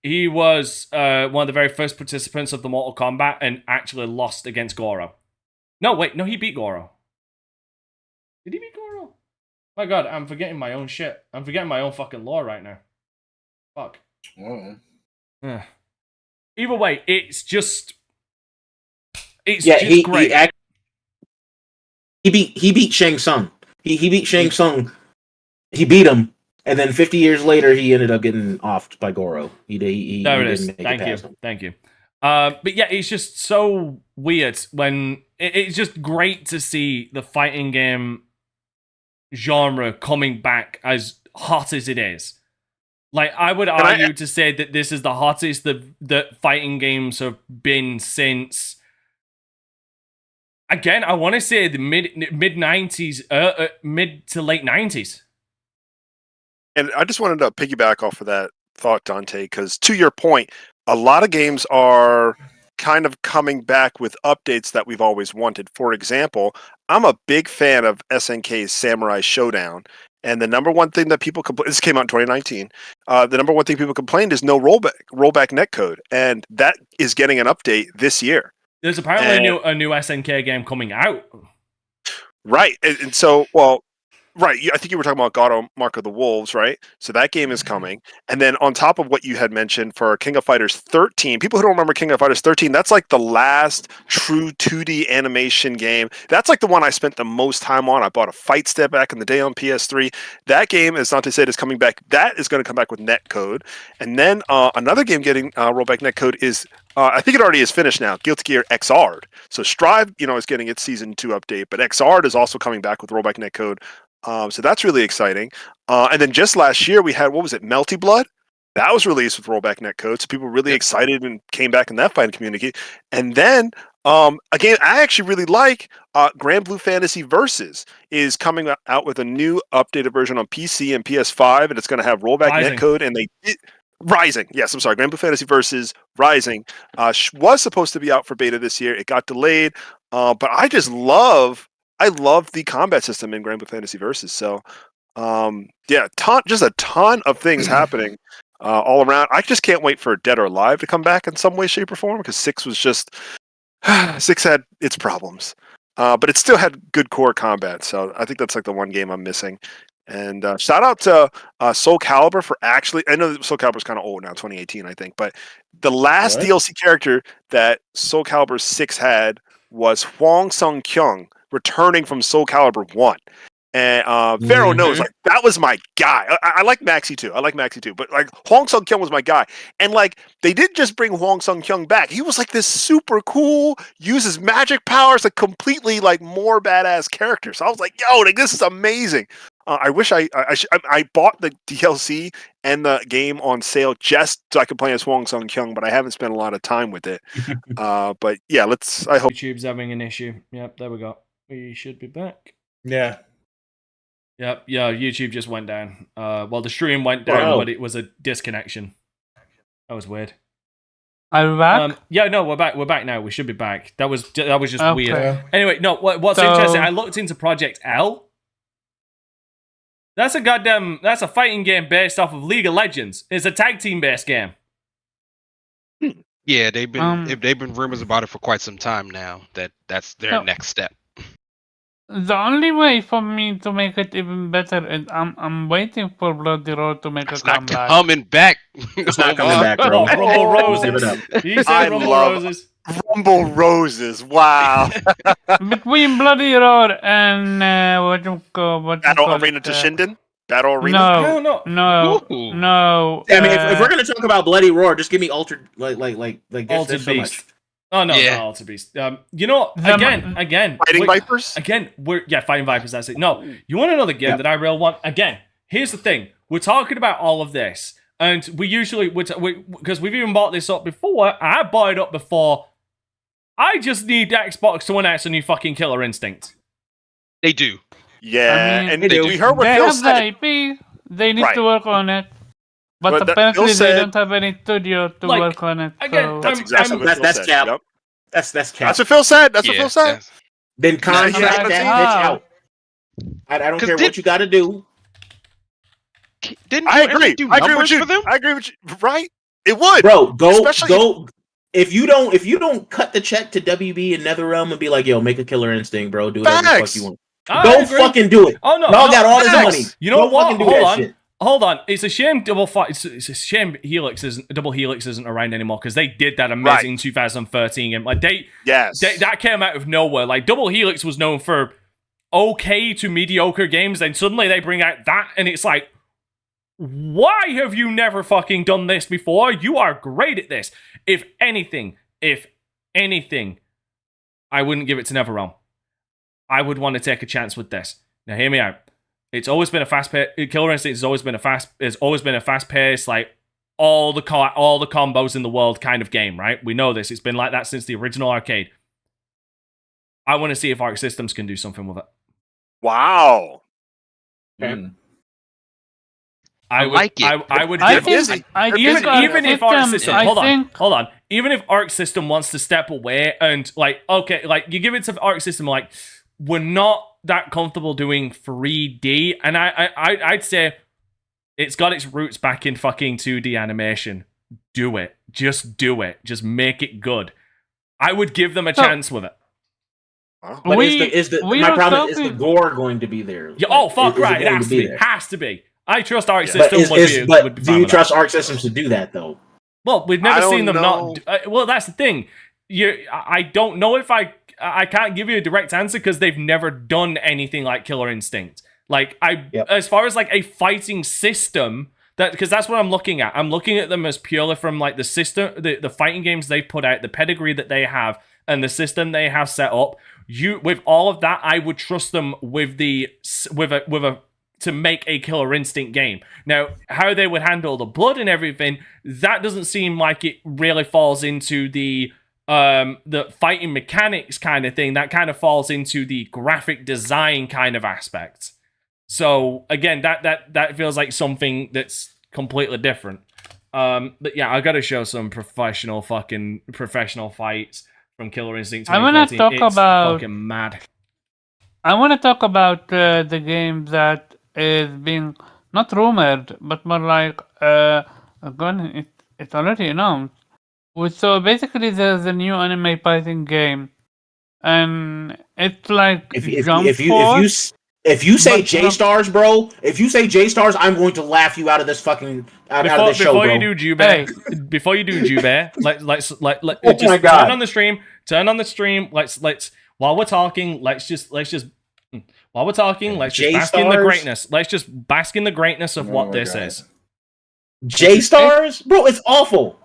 He was one of the very first participants of the Mortal Kombat and actually lost against Goro. No, he beat Goro. Did he beat Goro? My God, I'm forgetting my own shit. I'm forgetting my own fucking lore right now. Fuck. Oh. Either way, it's just great. He beat Shang Tsung. He beat Shang Tsung. He beat him, and then 50 years later, he ended up getting offed by Goro. There it is. Thank you. But yeah, it's just so weird when it's just great to see the fighting game genre coming back as hot as it is. Like, I would argue to say that this is the hottest that fighting games have been since, again, I want to say the mid 90s, mid to late 90s. And I just wanted to piggyback off of that thought, Dante, because to your point, a lot of games are kind of coming back with updates that we've always wanted. For example, I'm a big fan of SNK's Samurai Showdown. And the number one thing that people complain, this came out in 2019, the number one thing people complained is no rollback netcode. And that is getting an update this year. There's apparently a new SNK game coming out. Right. And so, well, right. I think you were talking about God of Mark of the Wolves, right? So that game is coming. And then on top of what you had mentioned for King of Fighters 13, people who don't remember King of Fighters 13, that's like the last true 2D animation game. That's like the one I spent the most time on. I bought a Fight Step back in the day on PS3. That game, as Dante said, is coming back. That is going to come back with netcode. And then another game getting rollback netcode is I think it already is finished now. Guilty Gear XR'd. So Strive, is getting its Season 2 update, but XR'd is also coming back with rollback netcode. So that's really exciting. And then just last year we had, Melty Blood? That was released with rollback netcode. So people were really excited and came back in that fighting community. And then, again, I actually really like Grand Blue Fantasy Versus is coming out with a new updated version on PC and PS5, and it's going to have rollback netcode. And Rising. Yes, I'm sorry. Grand Blue Fantasy Versus Rising was supposed to be out for beta this year. It got delayed. But I love the combat system in Grand Blue Fantasy Versus. So, just a ton of things happening all around. I just can't wait for Dead or Alive to come back in some way, shape, or form, because 6 was just 6 had its problems, but it still had good core combat. So I think that's like the one game I'm missing. And shout out to Soul Calibur for actually. I know that Soul Calibur is kind of old now, 2018, I think, but the last DLC character that Soul Calibur 6 had was Hwang Sung Kyung, returning from Soul Calibur 1. And Pharaoh knows, like, that was my guy. I like Maxi too. But like Hwang Sung Kyung was my guy. And like they didn't just bring Hwang Sung Kyung back. He was like this super cool, uses magic powers, like completely like more badass character. So I was like, yo, like this is amazing. I wish I bought the DLC and the game on sale just so I could play as Hwang Sung Kyung, but I haven't spent a lot of time with it. But yeah, I hope YouTube's having an issue. Yep, there we go. We should be back. Yeah. Yep, yeah, YouTube just went down. Well, the stream went down, but it was a disconnection. That was weird. Are we back? Yeah, no, we're back. We're back now. We should be back. That was just Okay. weird. Yeah. Anyway, no. What's So- interesting? I looked into Project L. That's a fighting game based off of League of Legends. It's a tag team based game. Yeah, they've been rumors about it for quite some time now. That's their No. next step. The only way for me to make it even better is I'm waiting for Bloody Roar to make It's a not comeback. coming back. It's not coming back, bro. Oh, Rumble Roses. Give it up. He said I Rumble love- Roses. Rumble Roses. Wow. Between Bloody Roar and Battle Arena to Shinden? Battle Arena? No, no. No, Ooh. no. I mean, if we're gonna talk about Bloody Roar, just give me Altered, like there's Altered so Beast. much. Oh no, Yeah. not Altered Beast. You know, The- again, Fighting wait, Vipers? Again, Fighting Vipers. That's it. No, you want another game Yeah. that I really want? Again, here's the thing: we're talking about all of this, and we usually because we've even bought this up before. I bought it up before. I just need Xbox to announce a new fucking Killer Instinct. They do. Yeah, I mean, and they do. we heard what They Phil have said. the IP. They need Right. to work on it. But But that- apparently Phil they said- don't have any studio to Like, work on it. again, so- That's I'm- exactly I'm- what Phil that's said. cap. Yep. That's cap. That's what Phil said. That's what Yeah, Phil said. that's- Then contract Yeah, that yeah. bitch out. I don't 'Cause care did- what you got to do. Didn't I you ever agree. do I agree with numbers you. for them? I agree with you. Right? It would. Bro, Especially- go. If you don't cut the check to WB and NetherRealm and be like, yo, make a Killer Instinct, bro. Do whatever the fuck Facts. you want. I Go agree. fucking do it. Oh no, Y'all no, got all this facts. money. You know Go what? fucking do Hold that on. shit. Hold on. It's a shame Double a shame Double Helix isn't around anymore because they did that amazing 2013 game. Like Yes. that came out of nowhere. Like Double Helix was known for okay to mediocre games, then suddenly they bring out that, and it's like, why have you never fucking done this before? You are great at this. If anything, I wouldn't give it to NetherRealm. I would want to take a chance with this. Now, hear me out. It's always been a fast pace. Killer Instinct has always been a fast pace, like all the combos in the world kind of game, right? We know this. It's been like that since the original arcade. I want to see if Arc Systems can do something with it. Wow. Mm. I like it. I would I give think, busy. I They're think busy. even if Arc Arc System, System, I think, hold on. Even if Arc System wants to step away and like, okay, like you give it to Arc System, like we're not that comfortable doing 3D, and I'd say it's got its roots back in fucking 2D animation. Do it, just do it, just make it good. I would give them a chance with it. Wow. But We- is the we my are problem is the talking- gore going to be there? Yeah, oh Like, fuck is it right, it going has to be. there? Has to be. I trust Arc But, System would be but fine do you with trust that. Arc Systems to do that though? Well, we've I never don't seen them know. not. Well, that's the thing. I don't know if I can't give you a direct answer because they've never done anything like Killer Instinct. Like as far as like a fighting system, because that's what I'm looking at. I'm looking at them as purely from like the system, the fighting games they put out, the pedigree that they have, and the system they have set up. With all of that, I would trust them with to make a Killer Instinct game. Now, how they would handle the blood and everything, that doesn't seem like it really falls into the fighting mechanics kind of thing. That kind of falls into the graphic design kind of aspect. So again, that feels like something that's completely different. But yeah, I gotta show some professional fights from Killer Instinct. I wanna 2014. talk It's about- fucking mad. I want to talk about the game that is being not rumored, but more like it's already announced. So basically, there's a new anime fighting game, and it's like Jump Force. If you say But J Jump- Stars, bro, if you say J Stars, I'm going to laugh you out of this fucking out of this show, Before bro. you do Jubei, before you do Jubei, let's Oh just my God. turn on the stream. Let's while we're talking, let's just while we're talking, let's just bask in the J-Stars? greatness. Let's just bask in the greatness of Oh what my this God. is. J Stars, bro, it's awful.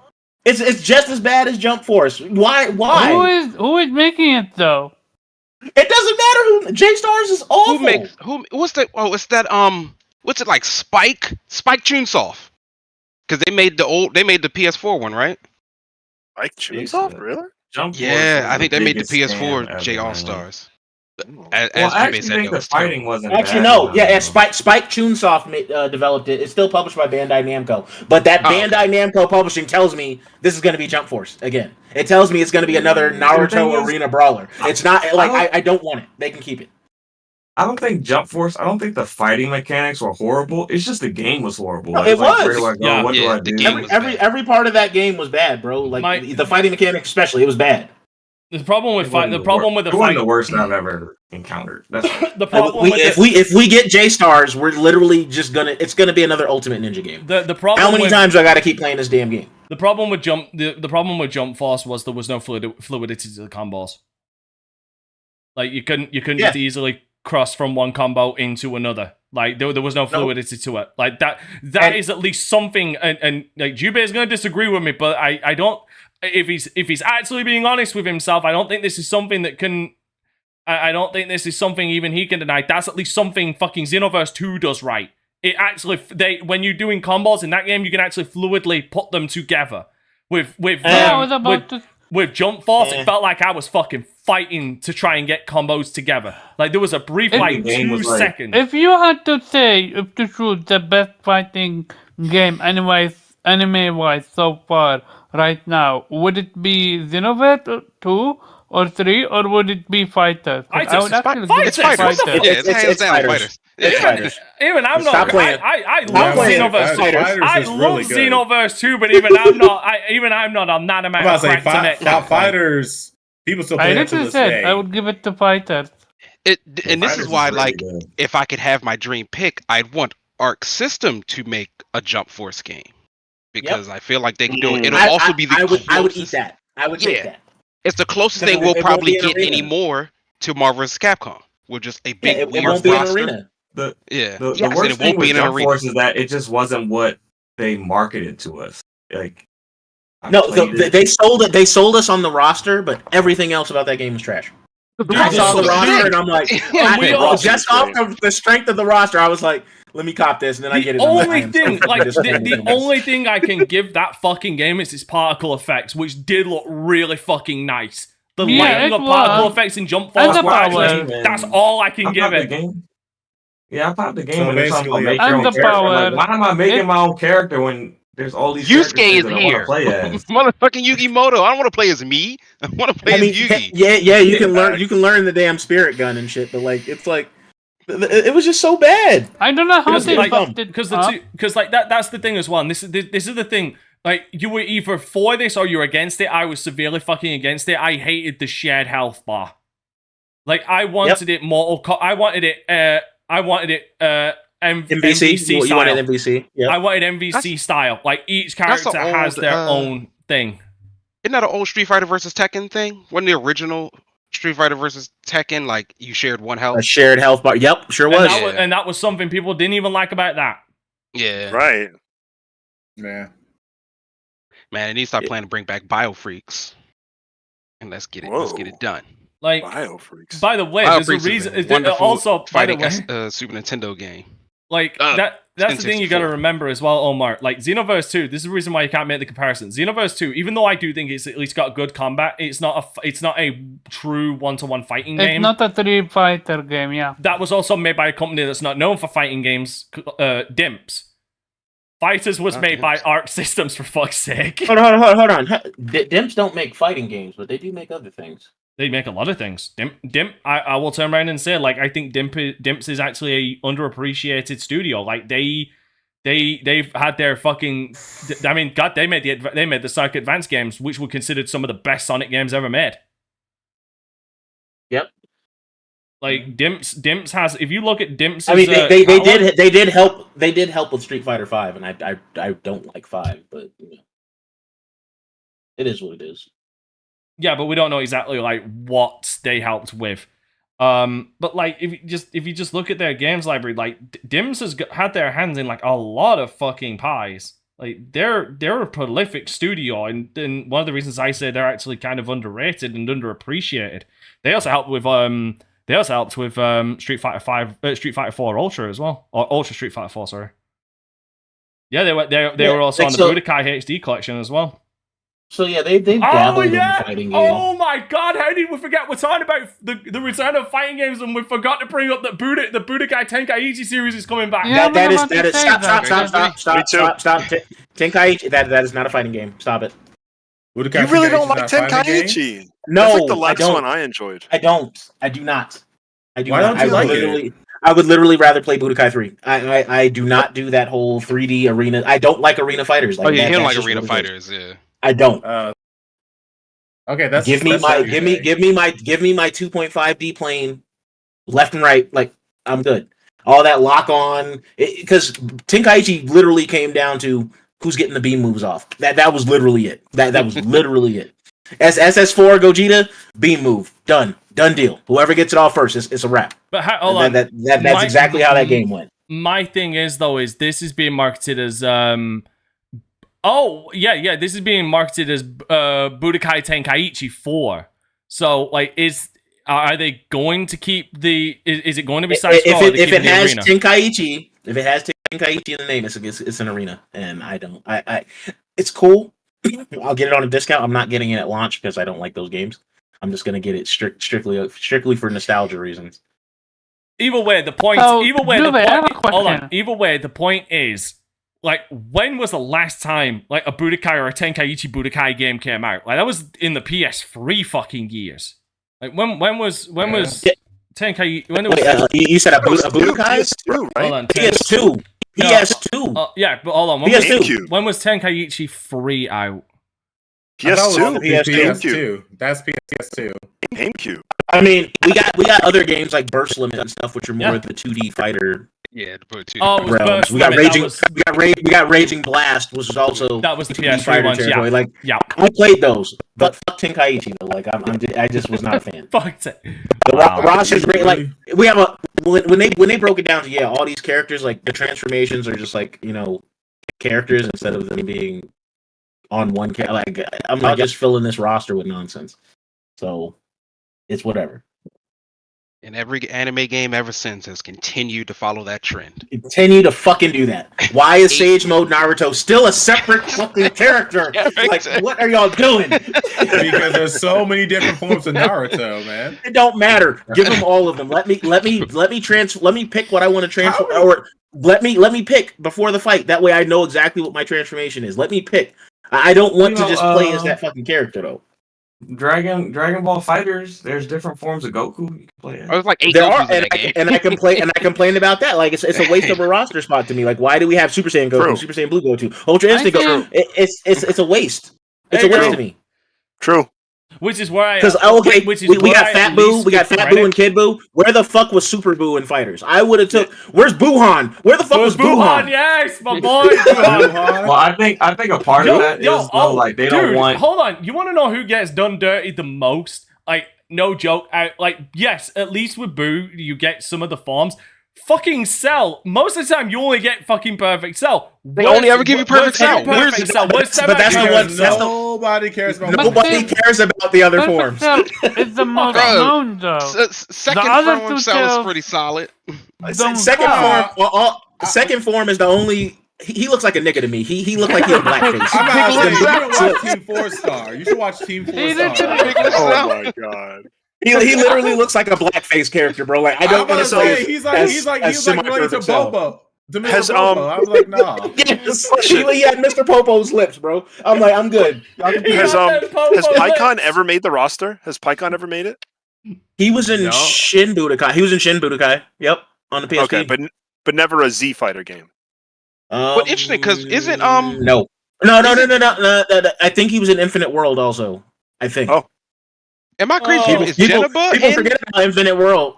It's just as bad as Jump Force. Why? Who is making it though? It doesn't matter who J Stars is awful. What's that? Oh, it's that what's it like? Spike Chunsoft. Because they made the PS4 one, right? Like Chunsoft, really? Jump Force Yeah, was I think the they made the biggest scam PS4 ever, J All man. Stars. As Well, I Jubei actually said, think it the was terrible. fighting wasn't Actually, bad no. in Yeah, the, Spike Chunsoft developed it. It's still published by Bandai Namco. But that Oh, Bandai Namco publishing tells me this is going to be Jump Force again. It tells me it's going to be another thing Naruto is, arena brawler. It's not like don't- I don't want it. They can keep it. I don't think Jump Force. I don't think the fighting mechanics were horrible. It's just the game was horrible. No, Like, it like, where was. do I go? Yeah. What do Yeah, I the do? game was bad. Every part of that game was bad, bro. Like the fighting mechanics, especially, it was bad. The problem with It wasn't the problem worst. with the It wasn't fight. the worst I've ever encountered. That's The problem with If we get J Stars, we're literally just gonna. It's gonna be another Ultimate Ninja game. the problem. How many with, times do I got to keep playing this damn game? The problem with the problem with Jump Force was there was no fluidity to the combos. Like you couldn't just easily cross from one combo into another. Like there was no fluidity to it. Like that is at least something. And like Jubei is going to disagree with me, but I don't. If he's actually being honest with himself, I don't think this is something that can. I don't think this is something even he can deny. That's at least something fucking Xenoverse 2 does right. It actually when you're doing combos in that game, you can actually fluidly put them together. With Jump Force, it felt like I was fucking fighting to try and get combos together. Like there was a brief 2 seconds. If you had to say, if to choose the best fighting game anime wise so far right now, would it be Xenoverse 2 or 3, or would it be Fighters? I would actually give it It's Fighters. Fighters. Yeah, it's hands down Fighters. It's Fighters. Even I'm Stop not. playing. I love Xenoverse 2. I love Xenoverse 2, but even I'm not. I'm not on that amount of crack to make that Fighters. People still play I it to literally this said day. I would give it to Fighters. And this is why, really like, good. if I could have my dream pick, I'd want Arc System to make a Jump Force game because I feel like they can do it. It'll also be the closest. I would eat that. I would take that. It's the closest Because thing we'll it won't probably be an get arena. anymore to Marvel vs. Capcom. With just a big It weird won't be an roster. arena. The Yeah, the yes, and worst it thing won't with be in an Jump arena. Force is that it just wasn't what they marketed to us. Like I No, played it. they sold it. They sold us on the roster, but everything else about that game was trash. I saw the roster and I'm like, just off of the strength of the roster, I was like, let me cop this, and then I get it. The only thing I can give that fucking game is its particle effects, which did look really fucking nice. The lighting of particle effects in Jump Force, that's all I can give it. Yeah, I popped the game So when they're talking about basically, make your own and the character. I'm power. like, why am I making my own character when there's all these Yusuke characters is that I want to here. play as? Motherfucking Yugimoto. I don't want to play as me. I want to play as Yugi. Yeah, you can learn. You can learn the damn spirit gun and shit, but like, it's like, it was just so bad. I don't know how they Because fucked it because like that's the thing as well. And this is the thing. Like you were either for this or you're against it. I was severely fucking against it. I hated the shared health bar. Like I wanted it I wanted it. MVC style. You wanted MVC? Yeah. I wanted MVC style. Like each character has their own thing. Isn't that an old Street Fighter versus Tekken thing? Wasn't the original Street Fighter versus Tekken like you shared one health? A shared health bar. Yep, sure was. And that was something people didn't even like about that. Yeah. Right. Yeah. Man, I need to start planning to bring back Biofreaks. And let's get it done. Like Biofreaks. By the way, there's a reason. Also, by the way, Super Nintendo game. Like that's the thing you got to remember as well, Omar. Like Xenoverse 2, this is the reason why you can't make the comparison. Xenoverse 2, even though I do think it's at least got good combat, it's not a true one-to-one fighting game. It's not a 3-fighter game, yeah. That was also made by a company that's not known for fighting games, Dimps. Fighters was made by Arc Systems, for fuck's sake. Hold on. Dimps don't make fighting games, but they do make other things. They make a lot of things. Dimp. I will turn around and say, like, I think Dimps is actually a underappreciated studio. Like they've had their fucking. I mean, God, they made the Sonic Advance games, which were considered some of the best Sonic games ever made. Yep. Like Dimps has. If you look at Dimps, I mean, they did help with Street Fighter 5, and I don't like 5, but you know, it is what it is. Yeah, but we don't know exactly like what they helped with. But like if you just look at their games library, like Dims has had their hands in like a lot of fucking pies. Like they're a prolific studio, and one of the reasons I say they're actually kind of underrated and underappreciated. They also helped with Street Fighter 4 Ultra as well, or Ultra Street Fighter 4. Sorry. Yeah, they were also on the Budokai HD collection as well. So yeah, they've dabbled in fighting games. Oh my god, how did we forget? We're talking about the return of fighting games and we forgot to bring up that the Budokai Tenkaichi series is coming back. Yeah, That is stop. Tenkaichi, that is not a fighting game. Stop it. Budokai You really don't Tenkaichi's like not a fighting game? Tenkaichi? No, That's like the I last don't. one I enjoyed. I don't. I do not. I do Why not. don't you like it? I would literally rather play Budokai 3. I do not do that whole 3D arena. I don't like arena fighters. Like, Oh yeah, that, you don't that's like just arena what it is. fighters, yeah. I don't. Okay, that's give me that's my what you're saying. give me my 2.5D plane left and right. Like, I'm good. All that lock on, because Tenkaichi literally came down to who's getting the beam moves off. That was literally it. That was literally it. SS4 Gogeta beam move done deal. Whoever gets it off first, it's a wrap. But hold on. That's exactly how that game went. My thing is though this is being marketed as this is being marketed as Budokai Tenkaichi 4. So like are they going to keep is it going to be side scroll? If it has Tenkaichi in the name, it's an arena, and I don't. It's cool. I'll get it on a discount. I'm not getting it at launch because I don't like those games. I'm just gonna get it strictly for nostalgia reasons. Either way, the point. Either way, the point is, like, when was the last time like a Budokai or a Tenkaichi Budokai game came out? Like that was in the PS3 fucking years. Like when was Tenkaichi? When Wait, you said a Budokai? PS2, right? Hold on, PS2. PS2. Yeah, but hold on. When was Tenkaichi 3 out? PS2. PS2. That's PS2. GameCube. I mean, we got other games like Burst Limit and stuff, which are more of the 2D fighter. Yeah, the 2D. Oh, it was realms. Burst We got Limit, Raging. We got Raging Blast, which is also that was the 2D PS3 fighter ones. territory. Yeah, Like, yeah. I played those, but fuck Tenkaichi though. Like, I just was not a fan. Fucked it. The roster's great. Like, we have when they broke it down to all these characters, like the transformations are just like characters instead of them being on one character. Like, I'm not just filling this roster with nonsense. So it's whatever. And every anime game ever since has continued to follow that trend. Continue to fucking do that. Why is Sage Mode Naruto still a separate fucking character? Like, what are y'all doing? Because there's so many different forms of Naruto, man. It don't matter. Give them all of them. Let me pick what I want to transfer, or let me pick before the fight. That way I know exactly what my transformation is. Let me pick. I don't want to just play as that fucking character though. Dragon Ball Fighters. There's different forms of Goku you can play. There's like 8 There Gokus are, in that game. and I complain about that. Like, it's a waste of a roster spot to me. Like, why do we have Super Saiyan Goku, True. Super Saiyan Blue Goku, Ultra Instinct Goku? It's a waste. It's a waste to me. True. Which is where Because we got Fat Boo, and Kid Boo. Where the fuck was Super Boo in Fighters? I would have took. Where's Buhan? Where the fuck was Buhan? Yes, my boy. Buhan. Well, I think a part of that is like they don't want. Hold on, you want to know who gets done dirty the most? Like, no joke. Yes, at least with Boo, you get some of the forms. Fucking Cell. Most of the time, you only get fucking Perfect Cell. They only ever give you Perfect Cell. Where's the Cell? But that's the one. Nobody cares about. Nobody cares about the other forms. It's the most known though. Second form Cell is pretty solid. Second form is the only. He looks like a nigga to me. He looked like he had blackface. I'm about to say, you should watch Team 4 Star. You should watch Team 4 Star. Oh my god. He literally looks like a blackface character, bro. Like, I don't want to say he's like related to Bobo. To Mr. Popo. I was like, nah. Yes, he had Mr. Popo's lips, bro. I'm like, I'm good. Has PyCon ever made the roster? Has PyCon ever made it? He was in Shin Budokai. Yep, on the PSP. Okay, but never a Z Fighter game. But interesting, because isn't No. I think he was in Infinite World also. I think. Oh. Am I crazy? Is Janemba people forget about Infinite World.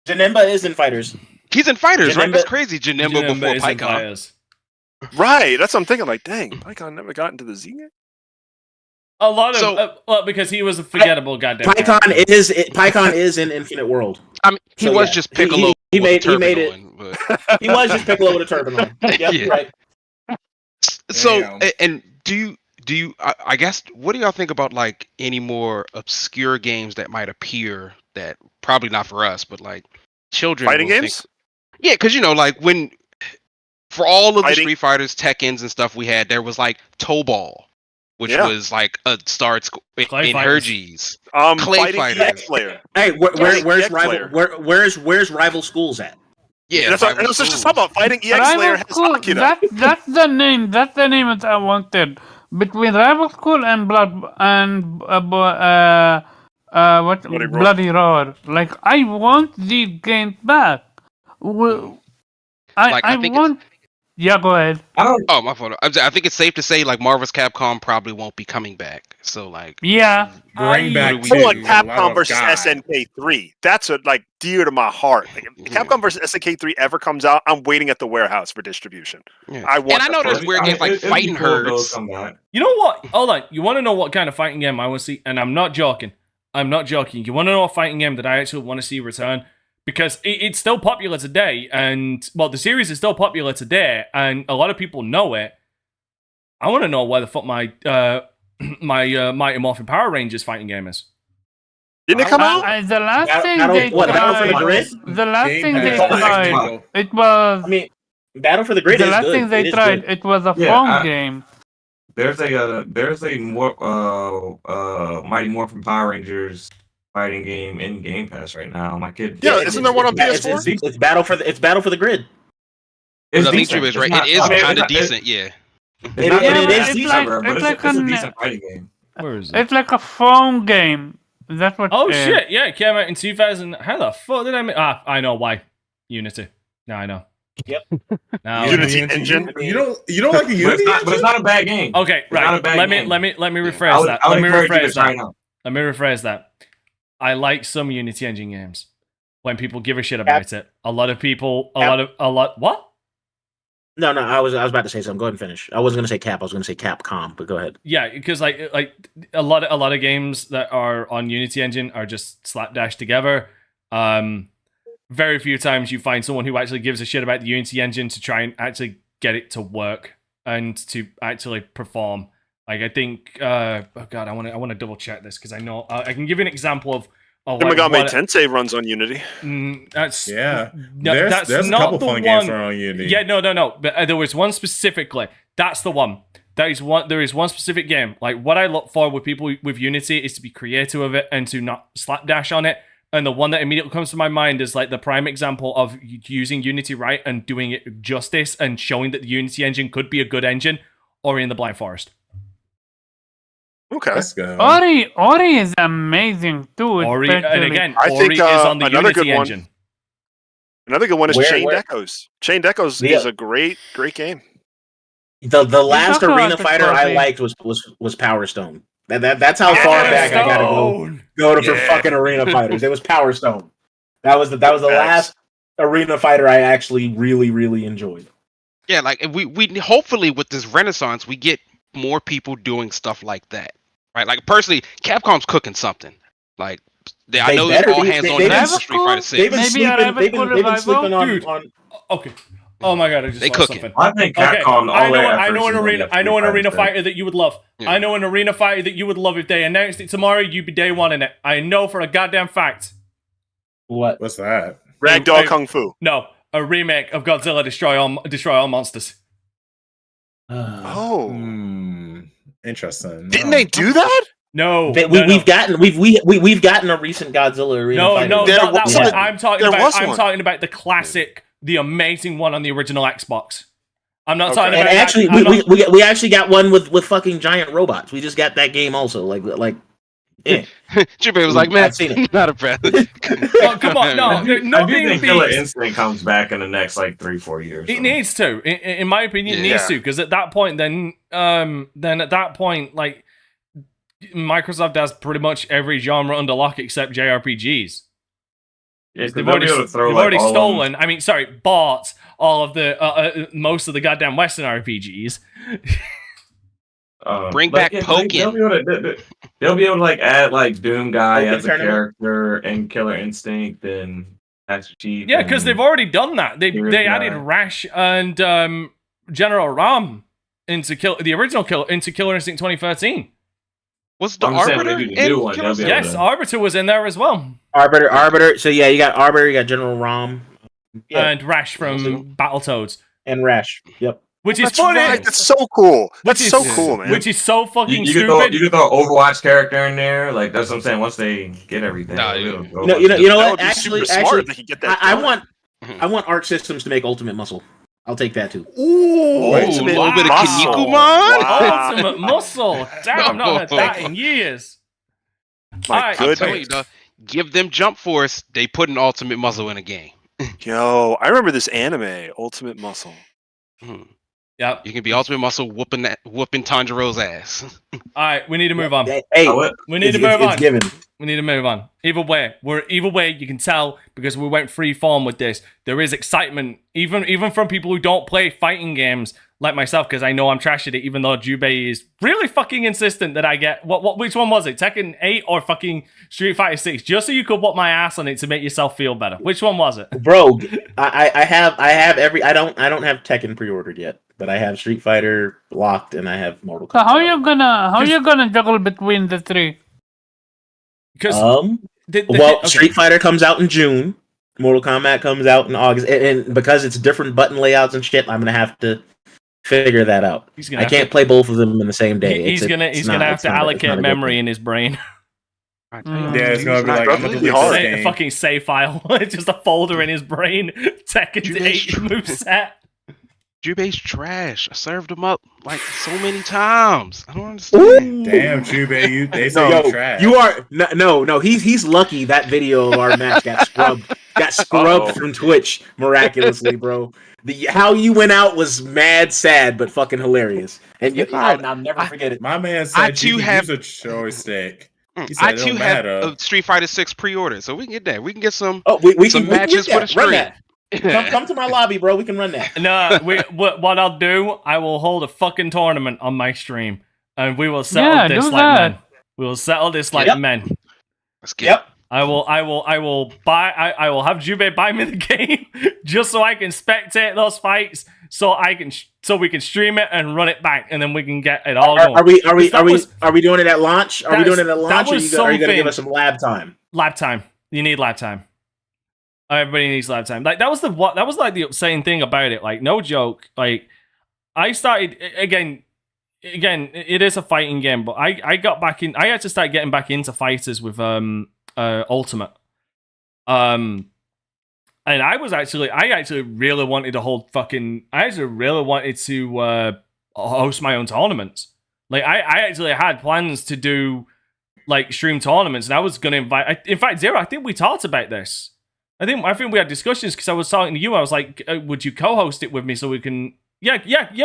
Janemba is in Fighters. He's in Fighters, right? That's crazy. Janemba before PyCon. Right. That's what I'm thinking. Like, dang, PyCon never got into the Z game. A lot of because he was a forgettable goddamn. PyCon is in Infinite World. I mean, he was just Piccolo. He made it. He was just Piccolo with a turban on. Yep, yeah. Right. So, and do you? I guess, what do y'all think about like any more obscure games that might appear that probably not for us, but like children fighting games? Yeah, because like when for all of the Street Fighters, Tekkens, and stuff we had, there was like Toe Ball. which Yeah. was like a starts Clay in fighters. Herges. Fighting Fighters. EX player. Hey, where's EX rival? player. Where's rival schools at? Yeah, That's what I was just talking about. Fighting EX player has School. Akira. That's the name. That's the name that I wanted. Between Rival School and Bloody Roar. Like I want these games back. I think want. Yeah, go ahead. Oh, my fault. I think it's safe to say like Marvel's Capcom probably won't be coming back. So like, Yeah. Bring back What do I we want do? Capcom versus SNK 3. That's what like dear to my heart. Like, if Capcom versus SNK 3 ever comes out, I'm waiting at the warehouse for distribution. Yeah. I want. And I know there's weird games like Fighting Herds. You know what? Hold on. You want to know what kind of fighting game I want to see? And I'm not joking. I'm not joking. You want to know a fighting game that I actually want to see return? Because it's still popular today, and well, the series is still popular today, and a lot of people know it. I want to know where the fuck my Mighty Morphin Power Rangers fighting game is. Didn't it come out? The last thing Battle- they what, Battle for the tried. Grid? The last Game thing they Pass. tried. It was. I mean, Battle for the Grid The is last good. thing they It is tried. good. It was a Yeah, phone I- game. There's a more Mighty Morphin Power Rangers fighting game in Game Pass right now. My kid. Yeah, isn't there one on PS4? It's Battle for the Grid. It's I think decent. you is It's right. not- It is I mean, kind of it's not- decent. Yeah. It's not It the is best decent. ever, but It's it's like a an- decent fighting game. Where is it? It's like a phone game. That's what. Oh shit! Yeah, it came out in 2000. How the fuck did I make? I know why. Unity. Now I know. Yep. Now Unity engine. You don't like a But Unity? it's not a bad game. Okay, It's not right. a bad Let me game. rephrase that. I would Let me encourage you to rephrase try that. it out. Let me rephrase that. I like some Unity engine games when people give a shit about it. A lot of people. What? No, I was about to say something. Go ahead and finish. I wasn't going to say Cap. I was going to say Capcom. But go ahead. Yeah, because like a lot of games that are on Unity engine are just slapdash together. Very few times you find someone who actually gives a shit about the Unity engine to try and actually get it to work and to actually perform. Like I think, oh god, I want to double check this because I know I can give you an example of. Shin Megami Tensei runs on Unity. That's Yeah. no, that's There's a not couple the fun one. games on Unity. Yeah, no. But there was one specifically. That's the one. That is one. There is one specific game. Like what I look for with people with Unity is to be creative with it and to not slapdash on it. And the one that immediately comes to my mind is like the prime example of using Unity right and doing it justice and showing that the Unity engine could be a good engine, Ori and the Blind Forest. Okay. Let's go. Ori is amazing too. Ori, and especially- again, I Ori think, is on the another Unity good one- engine. Another good one is Where- Chained where- Echoes. Chained Echoes Yeah. is a great game. The last talking arena about the fighter I trophy. liked was Power Stone. That's how far back I gotta go to for Yeah. fucking arena fighters. It was Power Stone. That was the last arena fighter I actually really enjoyed. Yeah, like we hopefully with this renaissance we get more people doing stuff like that, right? Like personally, Capcom's cooking something. Like I know better they're all be. hands on They've deck been- for Street Fighter They've 6. been Maybe sleeping. a They've been revival? sleeping Dude. on. Okay. Oh my god, I just They lost cooking. something. I think Okay, Capcom. I all their know efforts an is arena. on I know an Street arena Fighter fighter that you would love. Yeah. I know an arena fighter that you would love if they announced it tomorrow. You'd be day one in it. I know for a goddamn fact. What? What's that? Ragdoll Hey, Kung Fu. No, a remake of Godzilla Destroy All Monsters. Oh. Interesting. Didn't they do that? No, We've gotten a recent Godzilla arena no, fighter. no, There not that was one. one. I'm talking There about. was I'm one. talking about the classic, the amazing one on the original Xbox. I'm not Okay. talking And about. actually, I'm not- we actually got one with fucking giant robots. We just got that game also. Like, yeah. Jimmy was like, man, I've seen it. not impressed. Oh, come on, no, I do nothing think Killer beats. Instinct comes back in the next like 3-4 years. It so. needs to, in my opinion, it Yeah. needs to, because at that point, then at that point, like Microsoft has pretty much every genre under lock except JRPGs. Yeah, 'cause They've they'll already, be able to throw, they've like, already all of them- stolen. I mean, sorry, bought all of the most of the goddamn Western RPGs. Bring like, back yeah, Pokken. They'll be able to like add like Doom Guy Pokken as a tournament? character and Killer Instinct and Master Chief. Yeah, because they've already done that. They Here's added that. Rash and General Ram into the original Killer Instinct 2013. Was the I'm saying when Arbiter they do the new in one, Killer they'll be Instinct? able Yes, to- Arbiter was in there as well, Arbiter. So yeah, you got Arbiter, you got General Rom, and Rash from Battletoads. and Rash. Yep. which is That's funny. right. That's so cool. That's so is- cool, man. Which is so fucking You stupid. could throw Overwatch character in there. Like that's what I'm saying. Once they get everything, No, it'll go You know that what? would be Actually, super smart if they could get that. I done. want Arc Systems to make Ultimate Muscle. I'll take that too. Ooh, a little bit of Muscle. Kinnikuman? Wow. Ultimate Muscle. Damn, I've not heard that in years. My Alright, I'm goodness. telling you, though, give them Jump Force. They put an Ultimate Muscle in a game. Yo, I remember this anime, Ultimate Muscle. Yep. You can be Ultimate Muscle whooping Tanjiro's ass. All right, we need to move on. Hey, We need to it's- move on. It's given. We need to move on. Either way, you can tell because we went free form with this. There is excitement, even from people who don't play fighting games like myself, because I know I'm trashing it. Even though Jubei is really fucking insistent that I get which one was it? Tekken 8 or fucking Street Fighter 6? Just so you could whoop my ass on it to make yourself feel better. Which one was it, Bro? I have every. I don't have Tekken pre-ordered yet, but I have Street Fighter locked, and I have Mortal Kombat. So how you gonna juggle between the three? Because Street Fighter comes out in June. Mortal Kombat comes out in August, and because it's different button layouts and shit, I'm gonna have to figure that out. I can't play both of them in the same day. He's gonna have to allocate memory in his brain. Yeah, it's gonna be like I'm gonna delete a this game. fucking save file. It's just a folder in his brain. Tekken 8 moveset. Jubei's trash. I served him up like so many times. I don't understand. Damn, Jubei, they say you trash. You are no. He's lucky that video of our match got scrubbed from Twitch miraculously, bro. How you went out was mad sad, but fucking hilarious. And I'll never forget it. My man said you can use a joystick. He said I it too don't have matter. a Street Fighter 6 pre-order, so we can get that. We can get some. We some can matches get for that. the Run stream. that. Come to my lobby, bro. We can run that. No, what I'll do, I will hold a fucking tournament on my stream, and we will settle this do like that. men. We will settle this like men. Let's get it. I will have Jubei buy me the game just so I can spectate those fights, so we can stream it and run it back, and then we can get it all going. Are we doing it at launch? Are we doing it at launch, or are you gonna give us some lab time? Lab time. You need lab time. Everybody needs lab time. Like that was like the upsetting thing about it. Like no joke. Like I started again. It is a fighting game, but I got back in. I had to start getting back into fighters with Ultimate. And I actually really wanted to hold fucking. I actually really wanted to host my own tournaments. Like I actually had plans to do like stream tournaments, and I was gonna invite. In fact, Zero, I think we talked about this. I think we had discussions because I was talking to you. I was like, "Would you co-host it with me so we can?" Yeah.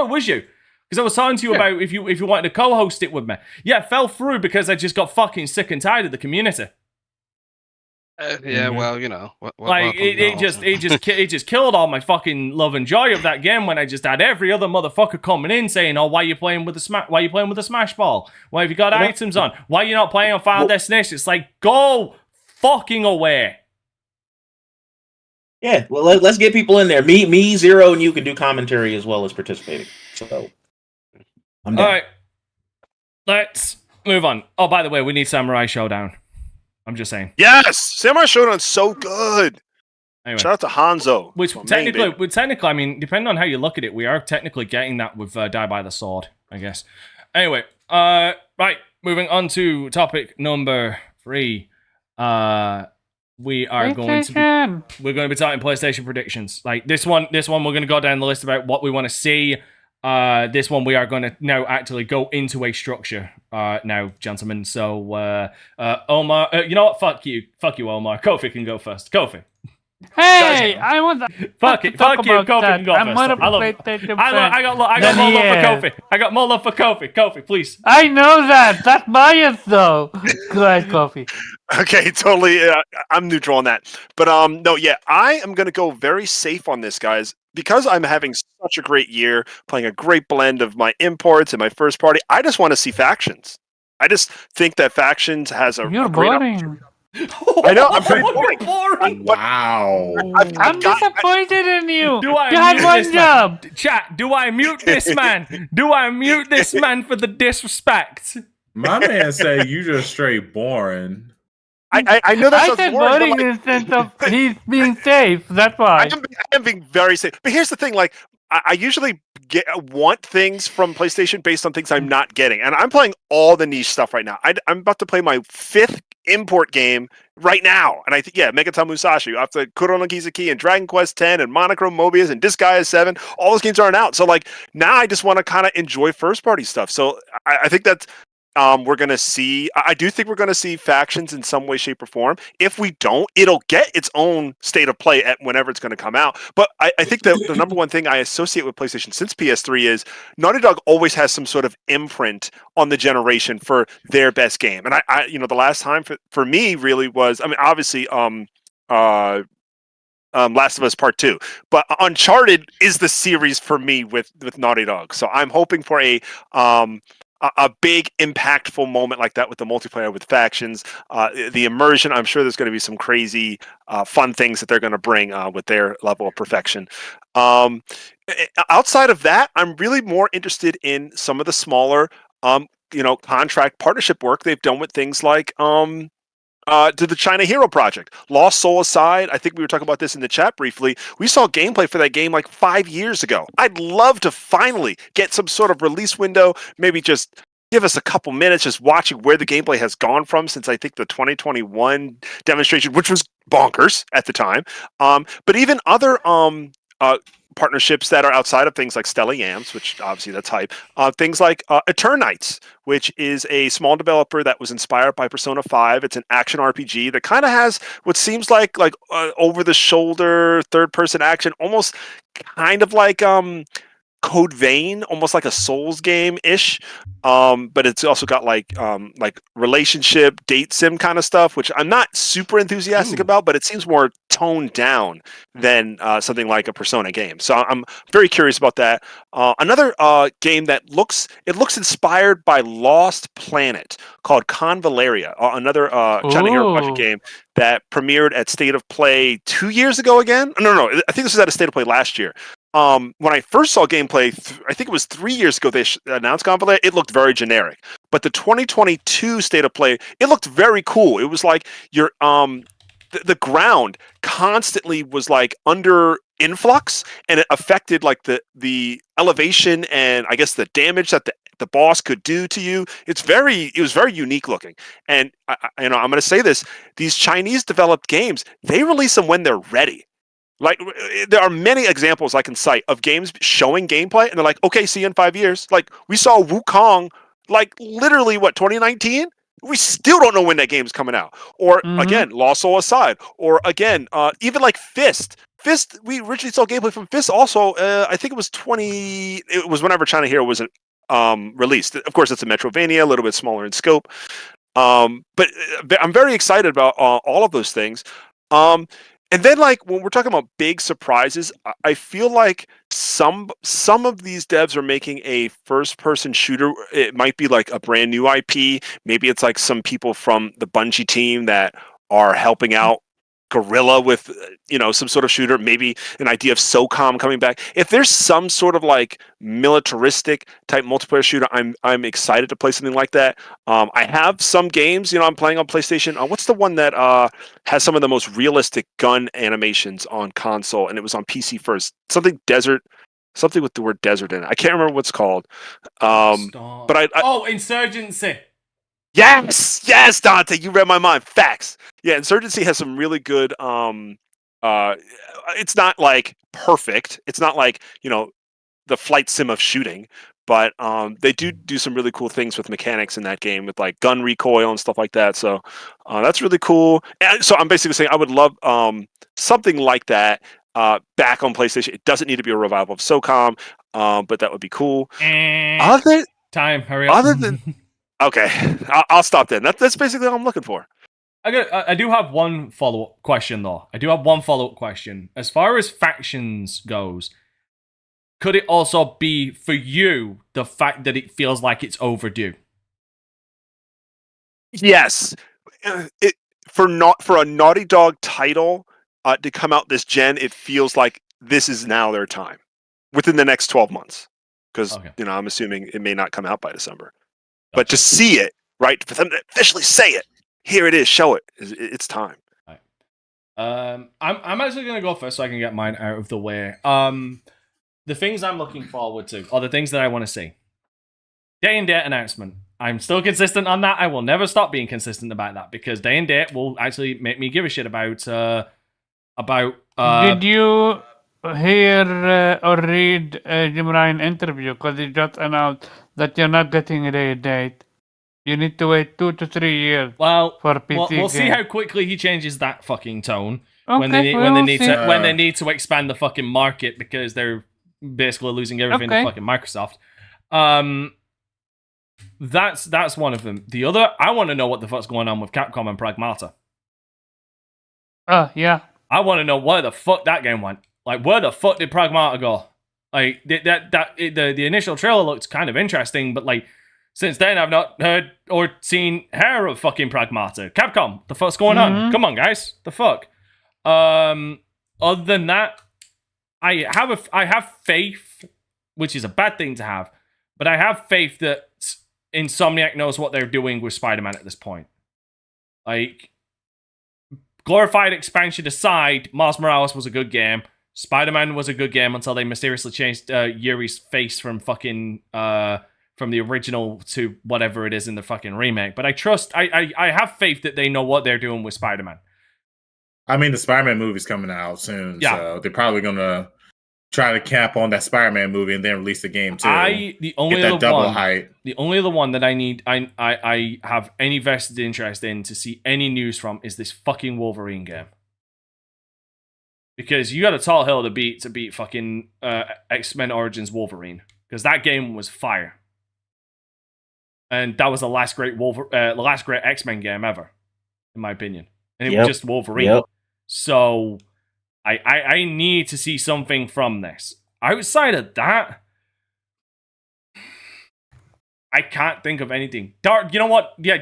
Was you? Because I was talking to you about if you wanted to co-host it with me. Yeah, it fell through because I just got fucking sick and tired of the community. Yeah, well, you know, it just killed all my fucking love and joy of that game when I just had every other motherfucker coming in saying, "Oh, why are you playing with the Smash Ball? Why have you got items on? Why are you not playing on Final Destination?" It's like, go fucking away. Yeah, well, let's get people in there. Me, Zero, and you can do commentary as well as participating. So, I'm down. All right, let's move on. Oh, by the way, we need Samurai Showdown. I'm just saying. Yes, Samurai Showdown's so good. Anyway. Shout out to Hanzo. Which technically, I mean, depending on how you look at it, we are technically getting that with Die by the Sword, I guess. Anyway, right, moving on to topic number 3. We are going to be talking PlayStation predictions. Like this one, we're going to go down the list about what we want to see. This one, we are going to now actually go into a structure now, gentlemen. So, Omar, you know what? Fuck you, Omar. Kofi can go first. Kofi. Hey, I want fuck you. Kofi can go first. I love it. I got more love for Kofi. I got more love for Kofi. Kofi, please. I know that. That's bias, though. Go ahead, Kofi. Okay, totally. I'm neutral on that. But no, yeah, I am going to go very safe on this, guys. Because I'm having such a great year, playing a great blend of my imports and my first party, I just want to see factions. I just think that factions has a You're great boring. I know, I'm pretty boring. Wow. I'm disappointed in you. You had one job. Chat, do I mute this man? Do I mute this man for the disrespect? My man said you just straight boring. I know that's I said boring in the sense of he's being safe. That's why. I am being very safe. But here's the thing, like, I usually want things from PlayStation based on things I'm not getting, and I'm playing all the niche stuff right now. I'm about to play my 5th import game right now, and I think Megaton Musashi after Kuro no Kiseki and Dragon Quest X and Monochrome Mobius and Disgaea 7. All those games aren't out, so like now I just want to kind of enjoy first party stuff. So I think that's. We're going to see, I do think we're going to see factions in some way, shape, or form. If we don't, it'll get its own state of play at whenever it's going to come out. But I think that the number one thing I associate with PlayStation since PS3 is Naughty Dog always has some sort of imprint on the generation for their best game. And I the last time for me really was, I mean, obviously, Last of Us Part 2. But Uncharted is the series for me with Naughty Dog. So I'm hoping for a big impactful moment like that with the multiplayer, with factions, the immersion. I'm sure there's going to be some crazy fun things that they're going to bring with their level of perfection. Outside of that, I'm really more interested in some of the smaller contract partnership work they've done with things like to the China Hero Project. Lost Soul aside, I think we were talking about this in the chat briefly. We saw gameplay for that game like 5 years ago. I'd love to finally get some sort of release window, maybe just give us a couple minutes just watching where the gameplay has gone from since I think the 2021 demonstration, which was bonkers at the time. But even other partnerships that are outside of things like Stella Yams, which obviously that's hype. Things like Eternites, which is a small developer that was inspired by Persona 5. It's an action RPG that kind of has what seems like over-the-shoulder third-person action, almost kind of like Code Vein, almost like a Souls game-ish. But it's also got like relationship, date sim kind of stuff, which I'm not super enthusiastic about, but it seems more toned down than something like a Persona game. So I'm very curious about that. Another game that looks inspired by Lost Planet called Convaleria, another China Hero Project game that premiered at State of Play 2 years ago again. No, I think this was at a State of Play last year. When I first saw gameplay, I think it was 3 years ago they announced Convaleria, it looked very generic. But the 2022 State of Play, it looked very cool. It was like your the ground constantly was like under influx, and it affected like the elevation and I guess the damage that the boss could do to you. It was very unique looking. And I'm going to say this: these Chinese developed games, they release them when they're ready. Like, there are many examples I can cite of games showing gameplay, and they're like, okay, see you in 5 years. Like, we saw Wukong, like, literally, 2019? We still don't know when that game's coming out. Or, again, Lost Soul aside. Or, again, even like Fist. Fist, we originally saw gameplay from Fist also, I think it was whenever China Hero was released. Of course, it's a Metrovania, a little bit smaller in scope. But I'm very excited about all of those things. And then, like, when we're talking about big surprises, I feel like some of these devs are making a first-person shooter. It might be like a brand new IP. Maybe it's like some people from the Bungie team that are helping out Guerrilla with, some sort of shooter. Maybe an idea of SOCOM coming back. If there's some sort of like militaristic type multiplayer shooter, I'm excited to play something like that. I have some games, I'm playing on PlayStation. What's the one that has some of the most realistic gun animations on console, and it was on PC first? Something with the word desert in it. I can't remember what it's called. But Insurgency. Yes, Dante, you read my mind. Facts. Yeah, Insurgency has some really good. It's not like perfect. It's not like the flight sim of shooting, but they do some really cool things with mechanics in that game, with like gun recoil and stuff like that. So that's really cool. And so I'm basically saying I would love something like that back on PlayStation. It doesn't need to be a revival of SOCOM, but that would be cool. Hurry up. Other than okay, I'll stop then. That's basically all I'm looking for. I do have one follow-up question, though. As far as factions goes, could it also be, for you, the fact that it feels like it's overdue? Yes. For a Naughty Dog title to come out this gen, it feels like this is now their time. Within the next 12 months. Because, I'm assuming it may not come out by December. But to see it, right? For them to officially say it, here it is, show it. It's time. Right. I'm actually going to go first so I can get mine out of the way. the things I'm looking forward to are the things that I want to see. Day and date announcement. I'm still consistent on that. I will never stop being consistent about that because day and date will actually make me give a shit about. Did you hear or read Jim Ryan interview? Because he just announced that you're not getting a day and date. You need to wait 2 to 3 years. Well, for a PC we'll see game. how quickly he changes that fucking tone Okay, when they we'll need see. to when they need to expand the fucking market because they're basically losing everything to Okay. fucking Microsoft. That's one of them. The other, I want to know what the fuck's going on with Capcom and Pragmata. Yeah. I want to know where the fuck that game went. Like, where the fuck did Pragmata go? Like, the initial trailer looked kind of interesting, but like, since then I've not heard or seen hair of fucking Pragmata. Capcom, the fuck's going on? Come on, guys, the fuck. Other than that, I have faith, which is a bad thing to have, but I have faith that Insomniac knows what they're doing with Spider-Man at this point. Like, glorified expansion aside, Miles Morales was a good game. Spider-Man was a good game until they mysteriously changed Yuri's face from fucking from the original to whatever it is in the fucking remake. But I have faith that they know what they're doing with Spider-Man. I mean, the Spider-Man movie's coming out soon, Yeah. so they're probably gonna try to cap on that Spider-Man movie and then release the game too. The only Get that other double one, hype. the only other one that I have any vested interest in to see any news from is this fucking Wolverine game. Because you got a tall hill to beat fucking X-Men Origins Wolverine. Because that game was fire. And that was the last great X-Men game ever, in my opinion. And it was just Wolverine. Yep. So I need to see something from this. Outside of that, I can't think of anything. You know what? Yeah,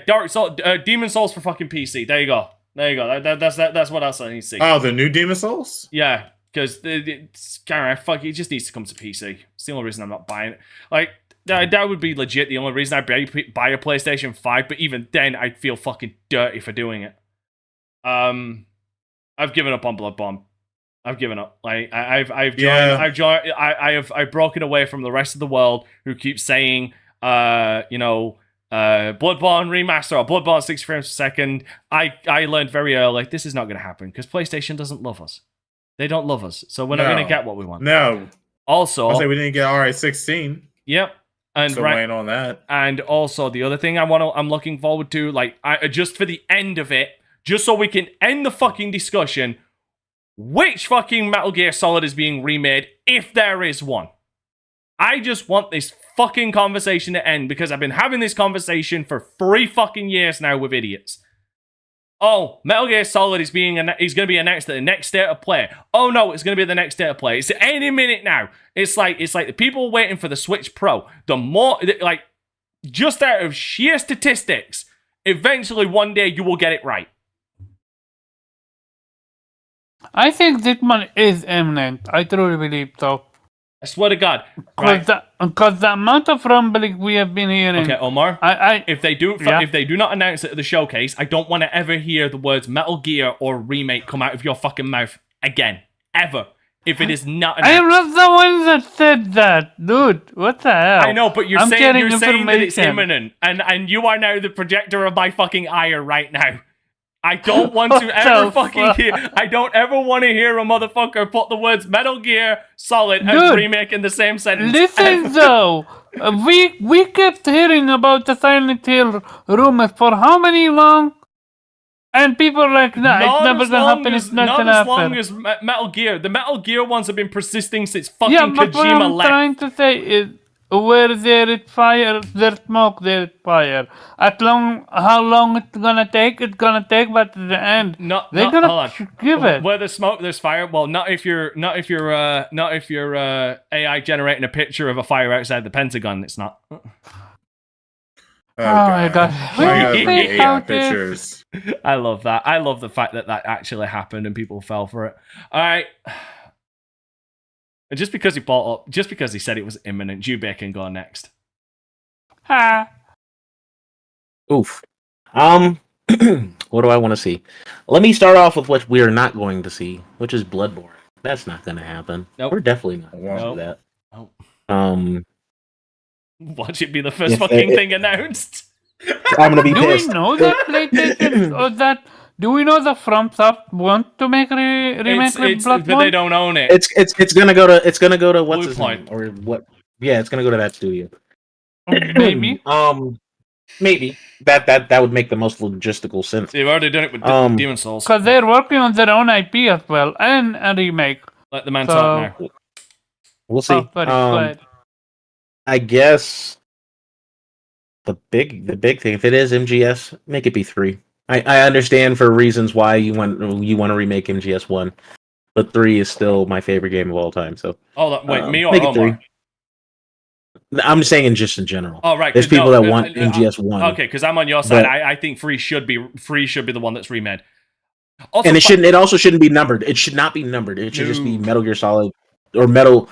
Demon Souls for fucking PC. There you go. That's what else I need to see. Oh, the new Demon Souls? Yeah, because it just needs to come to PC. It's the only reason I'm not buying it. Like, that would be legit the only reason I'd buy a PlayStation 5, but even then, I'd feel fucking dirty for doing it. I've given up on Bloodborne. I've given up. Like, I've broken away from the rest of the world who keeps saying, Bloodborne remaster or Bloodborne 60 frames per second. I learned very early this is not going to happen because PlayStation doesn't love us. They don't love us, so we're not going to get what we want. No. Also, I say we didn't get RA16. Yep. And so waiting on that. And also the other thing I'm looking forward to, like, just for the end of it, just so we can end the fucking discussion. Which fucking Metal Gear Solid is being remade, if there is one? I just want this fucking conversation to end because I've been having this conversation for 3 fucking years now with idiots. Oh, Metal Gear Solid is going to be announced at the next State of Play. Oh no, it's going to be the next State of Play. It's any minute now. It's like the people waiting for the Switch Pro. The more, like, just out of sheer statistics, eventually one day you will get it right. I think this one is imminent. I truly believe so. I swear to God. Because the amount of rumbling we have been hearing. Okay, Omar. If they do not announce it at the showcase, I don't want to ever hear the words Metal Gear or remake come out of your fucking mouth again, ever. If it is not announced. I am not the one that said that, dude. What the hell? I know, but you're saying that it's imminent, and you are now the projector of my fucking ire right now. I don't want to ever fucking hear. I don't ever want to hear a motherfucker put the words Metal Gear Solid and remake in the same sentence. Listen though, we kept hearing about the Silent Hill rumor for how many long? And people are like, nah, it's never gonna happen. It's not gonna happen. Not as long as Metal Gear. The Metal Gear ones have been persisting since fucking Kojima left. Kojima what I'm left. trying to say is, where there is fire, there's smoke, there's fire. How long it's gonna take, but at the end, they're gonna give it. Where there's smoke, there's fire. Well, not if you're AI generating a picture of a fire outside the Pentagon. It's not. Oh my God! AI pictures. I love that. I love the fact that actually happened and people fell for it. All right. And just because he said it was imminent, Jubei can go next. Ha. Oof. What do I want to see? Let me start off with what we are not going to see, which is Bloodborne. That's not going to happen. Nope. We're definitely not going to do that. Oh. Watch it be the first fucking thing announced. I'm gonna be Do we pissed. know that PlayStation or that? Do we know that FromSoft want to make remake with Bloodborne? But they don't own it. It's gonna go to what's Blue his Point. name or what? Yeah, it's gonna go to that studio. Maybe. Maybe that would make the most logistical sense. They've already done it with Demon Souls. Because they're working on their own IP as well and a remake. Let the man talk now. We'll see. Oh, sorry, go ahead. I guess the big thing, if it is MGS, make it be 3. I understand for reasons why you want to remake MGS 1, but 3 is still my favorite game of all time. So wait, me or make it Omar? 3. I'm just saying just in general. Oh right, there's people that want MGS 1. Okay, because I'm on your side. I think 3 should be the one that's remade. Also, and it also shouldn't be numbered. It should not be numbered. It should just be Metal Gear Solid or Metal.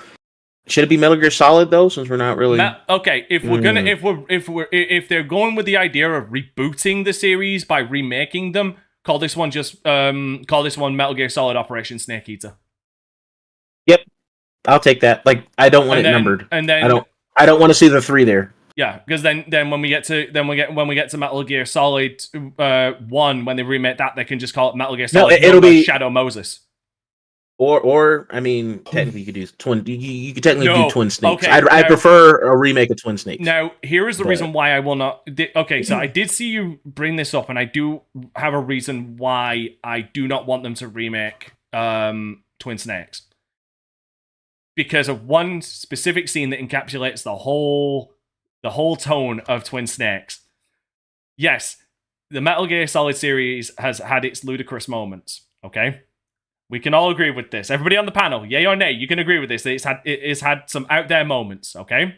Should it be Metal Gear Solid though? Since we're not really okay. If we're gonna if they're going with the idea of rebooting the series by remaking them, call this one Metal Gear Solid Operation Snake Eater. Yep, I'll take that. Like I don't want it numbered, and then I don't want to see the 3 there. Yeah, because then when we get to Metal Gear Solid 1, when they remake that, they can just call it Metal Gear Solid. No, it'll be Shadow Moses. Or I mean, technically you could do twin. You could technically do Twin Snakes. Okay, I prefer a remake of Twin Snakes. Now, here is the reason why I will not. Okay, so I did see you bring this up, and I do have a reason why I do not want them to remake Twin Snakes. Because of one specific scene that encapsulates the whole tone of Twin Snakes. Yes, the Metal Gear Solid series has had its ludicrous moments. Okay. We can all agree with this. Everybody on the panel, yay or nay, you can agree with this. It's had some out there moments, okay? Yep.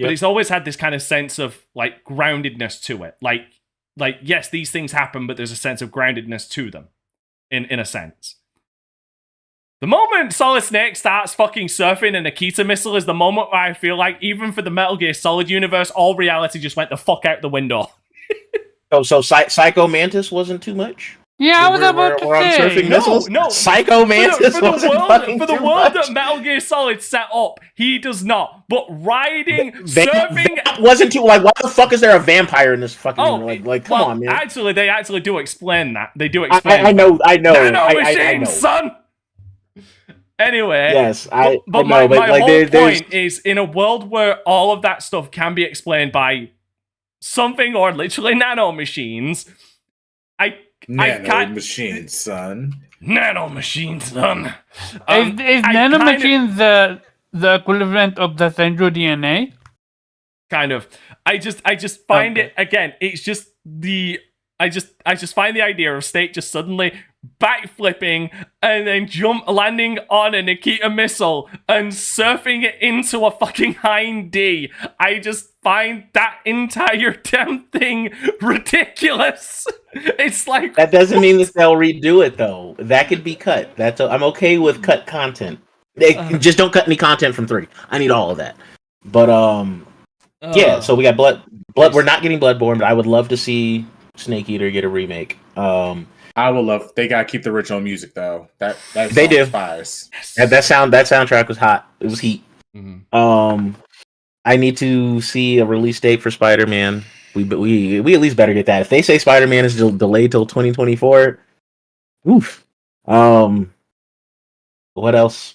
But it's always had this kind of sense of like groundedness to it. Like yes, these things happen, but there's a sense of groundedness to them, in a sense. The moment Solid Snake starts fucking surfing an Akita missile is the moment where I feel like even for the Metal Gear Solid universe, all reality just went the fuck out the window. So Psycho Mantis wasn't too much? Yeah, I was about to say. No. Psycho Mantis for the world that Metal Gear Solid set up, he does not. But surfing wasn't too like. Why the fuck is there a vampire in this fucking? Come on, man. Actually, they actually do explain that. They do explain. I know. Nano machine, son. Anyway, yes, my whole point is in a world where all of that stuff can be explained by something or literally nano machines. Nano machine, son. Nano machine, son. Is nano machine the equivalent of the Senju DNA? Kind of. I just find it again. It's just I just find the idea of Snake just suddenly backflipping and then landing on a Nikita missile and surfing it into a fucking hind D. I just find that entire damn thing ridiculous. It's like that doesn't mean that they'll redo it though. That could be cut. I'm okay with cut content. Just don't cut any content from 3. I need all of that. But yeah. So we got Blood. We're not getting Bloodborne, but I would love to see Snake Eater get a remake. I would love. They gotta keep the original music though. That they do. Fires. That soundtrack was hot. It was heat. Mm-hmm. I need to see a release date for Spider-Man. We at least better get that. If they say Spider-Man is delayed till 2024, oof. What else?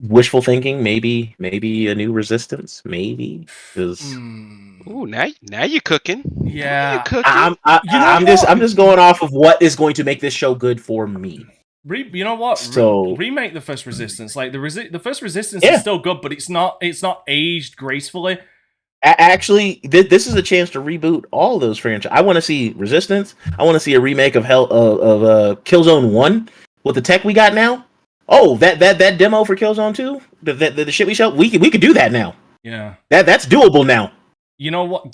Wishful thinking. Maybe a new Resistance. Maybe because. Ooh, now you're cooking. Yeah, you're cooking. I'm just going off of what is going to make this show good for me. You know what? So remake the first Resistance. Like the first Resistance is still good, but it's not aged gracefully. Actually, this is a chance to reboot all those franchises. I want to see Resistance. I want to see a remake of Killzone 1 with the tech we got now. Oh, that demo for Killzone 2, the shit we showed, we could do that now. Yeah, that's doable now. You know what?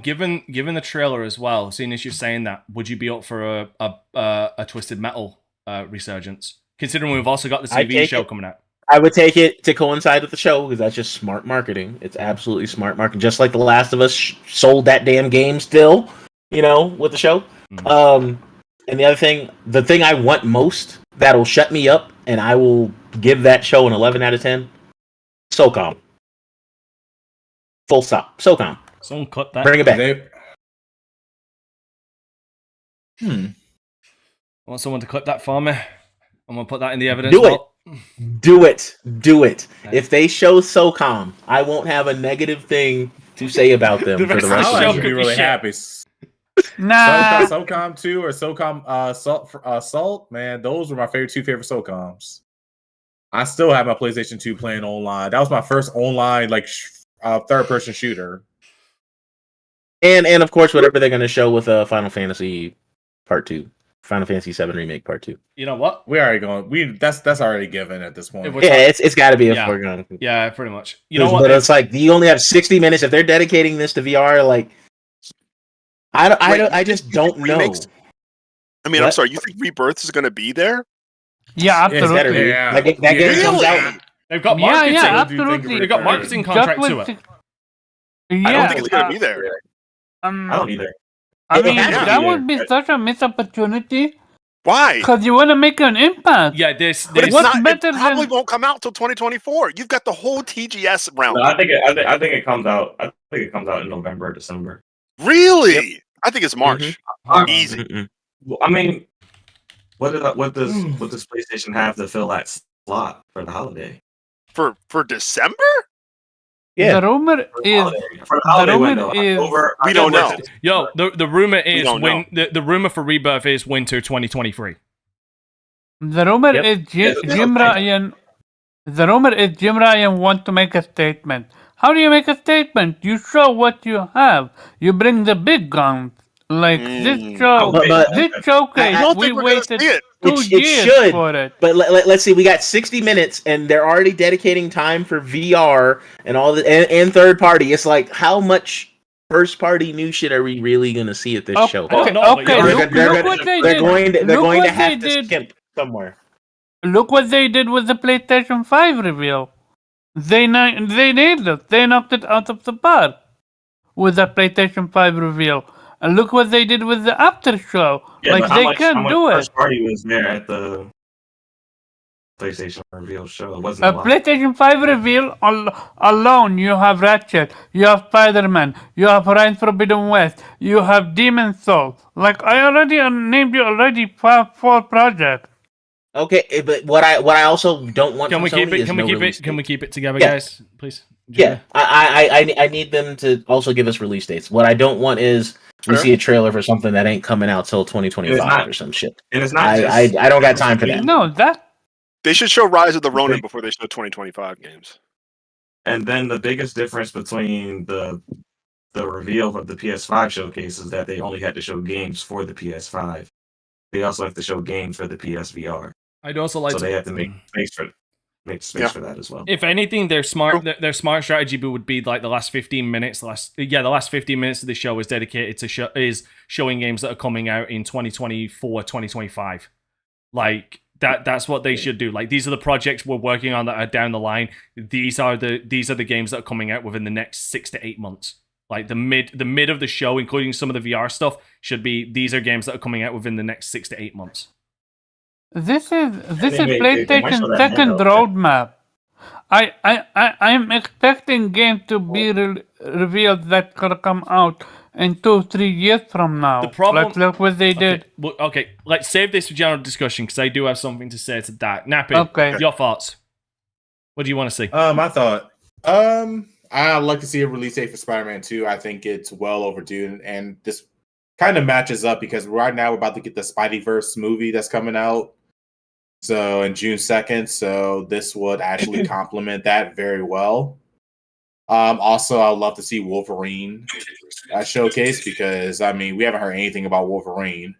Given the trailer as well, seeing as you're saying that, would you be up for a Twisted Metal resurgence? Considering we've also got the TV show coming out. I would take it to coincide with the show because that's just smart marketing. It's absolutely smart marketing. Just like The Last of Us sold that damn game still, with the show. Mm-hmm. And the thing I want most that'll shut me up and I will give that show an 11 out of 10. SOCOM. Full stop. SOCOM. Someone cut that. Bring it back. I want someone to cut that for me. I'm gonna put that in the evidence. Do it. vault. Do it. Do it. If they show SOCOM, I won't have a negative thing to say about them for the rest I'll of the actually be year. really happy. Nah. SOCOM 2 or SOCOM Assault, man, those were my two favorite SOCOMs. I still have my PlayStation 2 playing online. That was my first online third-person shooter. And of course, whatever they're going to show with Final Fantasy Part 2. Final Fantasy 7 Remake Part 2. You know what? We already going. That's already given at this point. It's got to be a foregone. Yeah, pretty much. You know what? But it's like you only have 60 minutes. If they're dedicating this to VR, like I just don't know. Remakes? I mean, I'm sorry. You think Rebirth is going to be there? Yeah, absolutely. Yeah. That game comes out. They've got marketing. absolutely. They've got marketing contract to it. Yeah, I don't think it's going to be there. I don't either. I mean, has to that be would be such a missed opportunity. Why? Because you want to make an impact. Yeah, But it's What's not. It better probably than- won't come out till 2024. You've got the whole TGS round. No, I think it comes out. I think it comes out in November or December. Really? I think it's March. Easy. Well, I mean, what does PlayStation have to fill that slot for the holiday? For December? Yeah. The rumor is For the holiday rumor window, is- October, We don't know. Yo, the rumor is don't know. the rumor for Rebirth is winter 2023. the rumor Yep. is Yes, Jim okay. Ryan. The rumor is Jim Ryan want to make a statement. How do you make a statement? You show what you have. You bring the big guns. Like this show, But- this showcase. I don't We think we're going to waited see it. 2 It years should. for it. But let's see. We got 60 minutes, and they're already dedicating time for VR and all the and third party. It's like how much first party new shit are we really going to see at this show? don't know, but Okay, yeah. look what they They're did. going to Look what have they to did. skip somewhere. Look what they did with the PlayStation 5 reveal. They nailed it. They knocked it out of the park with the PlayStation 5 reveal. And look what they did with the after show. Yeah, like but how they much can do it. first party was there at the PlayStation reveal show? It wasn't A a lot. PlayStation 5 reveal alone, you have Ratchet, you have Spider-Man, you have Horizon Forbidden West, you have Demon Souls. Like I already named you already 4 projects. Okay, but what I also don't want Can from we keep Sony it? is Can we no keep release it? Can we date. keep it together, Yeah. guys? Please. Yeah, I need them to also give us release dates. What I don't want is we see a trailer for something that ain't coming out till 2025 or some shit. And it's not. I don't got time for that. No, that They should show Rise of the Ronin before they show 2025 games. And then the biggest difference between the reveal of the PS5 showcase is that they only had to show games for the PS5. They also have to show games for the PSVR. I'd also like So to. they have to make space for that as well. If anything, their smart strategy would be like the last 15 minutes. The last 15 minutes of the show is dedicated to is showing games that are coming out in 2024, 2025. Like that's what they should do. Like these are the projects we're working on that are down the line. These are the games that are coming out within the next 6 to 8 months. Like the mid of the show, including some of the VR stuff, should be these are games that are coming out within the next 6 to 8 months. this is they might show PlayStation's that second handheld. roadmap. I'm expecting games to be revealed that could come out in 2-3 years from now. The problem- like look what they did. Okay, let's save this for general discussion because I do have something to say to that. Nappy, Okay. your thoughts. What do you want to see? My thought. I'd like to see a release date for Spider-Man 2. I think it's well overdue, and this kind of matches up because right now we're about to get the Spideyverse movie that's coming out. So in June 2nd, so this would actually complement that very well. Also, I'd love to see Wolverine showcase because I mean we haven't heard anything about Wolverine.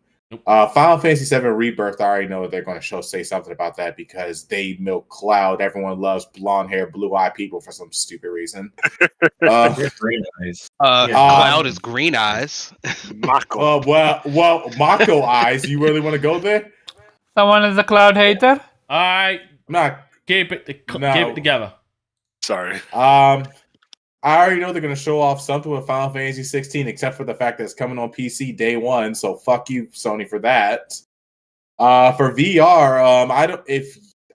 Final Fantasy VII Rebirth, I already know they're going to say something about that because they milk Cloud. Everyone loves blonde hair, blue eyed people for some stupid reason. Green eyes. Cloud is green eyes. Mako. Well, Mako eyes. You really want to go there? Someone is a Cloud hater. All right, Not. keep it together. Sorry. I already know they're going to show off something with Final Fantasy 16, except for the fact that it's coming on PC day one. So fuck you, Sony, for that. For VR,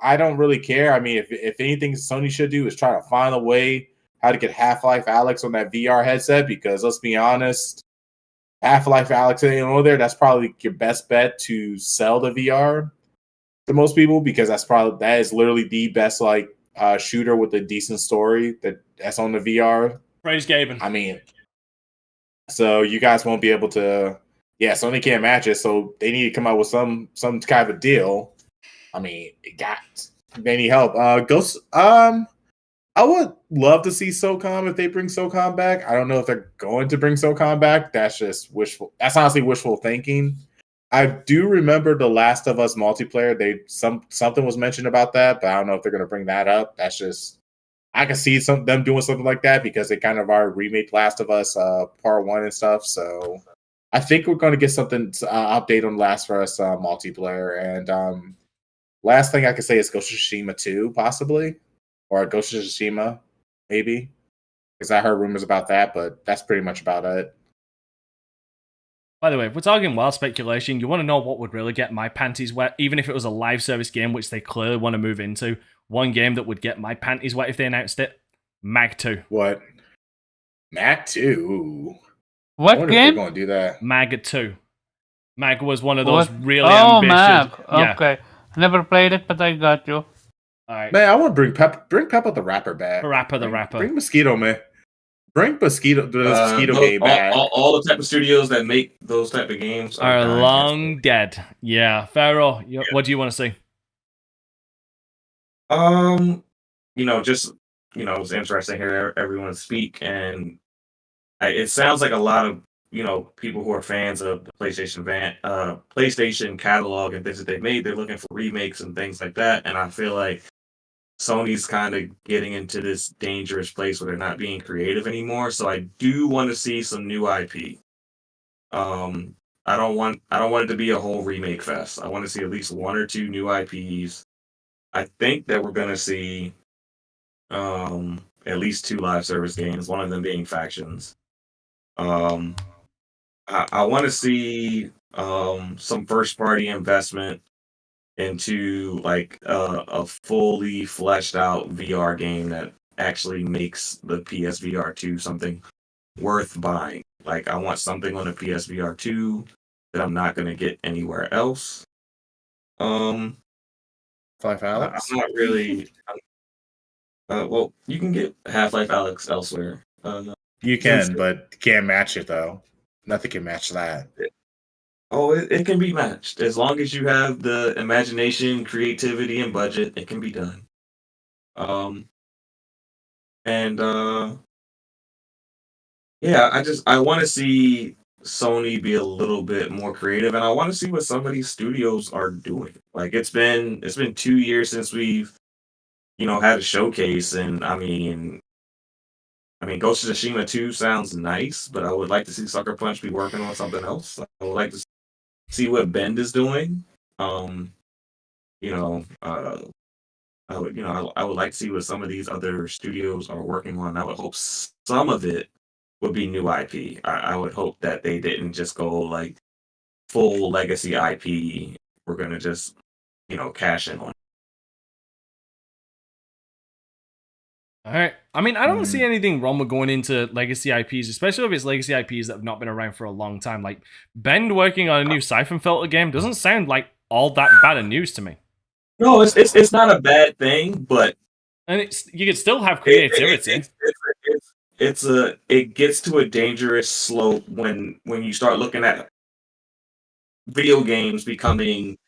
I don't really care. I mean, if anything Sony should do is try to find a way how to get Half-Life Alex on that VR headset, because let's be honest, Half-Life Alex ain't over there. That's probably your best bet to sell the VR to most people, because that is literally the best shooter with a decent story that's on the VR. Praise Gaben. I mean, so you guys won't be able to. Yeah, Sony can't match it, so they need to come out with some kind of a deal. I mean, they need help. Ghost. I would love to see SOCOM if they bring SOCOM back. I don't know if they're going to bring SOCOM back. That's just wishful. That's honestly wishful thinking. I do remember the Last of Us multiplayer. Something was mentioned about that, but I don't know if they're going to bring that up. That's just, I can see them doing something like that, because they kind of are remade Last of Us Part 1 and stuff. So I think we're going to get something update on Last of Us multiplayer. And last thing I could say is Ghost of Tsushima 2, possibly. Or Ghost of Tsushima, maybe. Because I heard rumors about that, but that's pretty much about it. By the way, if we're talking wild speculation, you want to know what would really get my panties wet, even if it was a live service game, which they clearly want to move into. One game that would get my panties wet if they announced it, Mag 2. What? Mag 2? What game? If they're going to do that. Mag 2. Mag was one of those really ambitious... Mag. Okay. I never played it, but I got you. All right. Man, I want to bring Peppa the Rapper back. The Rapper. Bring Mosquito, man. Bring Mosquito game back. All the type of studios that make those type of games are long dead. Yeah. Pharaoh, what do you want to see? It was interesting to hear everyone speak, and it sounds like a lot of people who are fans of the PlayStation catalog and things that they've made, they're looking for remakes and things like that. And I feel like Sony's kind of getting into this dangerous place where they're not being creative anymore. So I do want to see some new IP. I don't want it to be a whole remake fest. I want to see at least one or two new IPs. I think that we're gonna see at least 2 live service games, one of them being Factions. I want to see some first party investment into a fully fleshed out VR game that actually makes the PSVR 2 something worth buying. I want something on the PSVR 2 that I'm not going to get anywhere else. Half-Life Alex? I'm not really. Well, you can get Half-Life Alex elsewhere. You can, but you can't match it though. Nothing can match that. It can be matched as long as you have the imagination, creativity, and budget. It can be done. I want to see Sony be a little bit more creative, and I want to see what some of these studios are doing. It's been 2 years since we've had a showcase, and I mean, Ghost of Tsushima 2 sounds nice, but I would like to see Sucker Punch be working on something else. I would like to see what Bend is doing. I would like to see what some of these other studios are working on. I would hope some of it would be new IP. I would hope that they didn't just go full legacy IP. We're gonna just cash in on. All right. I mean, I don't see anything wrong with going into legacy IPs, especially if it's legacy IPs that have not been around for a long time. Like, Bend working on a new Siphon Filter game doesn't sound like all that bad of news to me. No, it's not a bad thing, but you can still have creativity. It gets to a dangerous slope when you start looking at video games becoming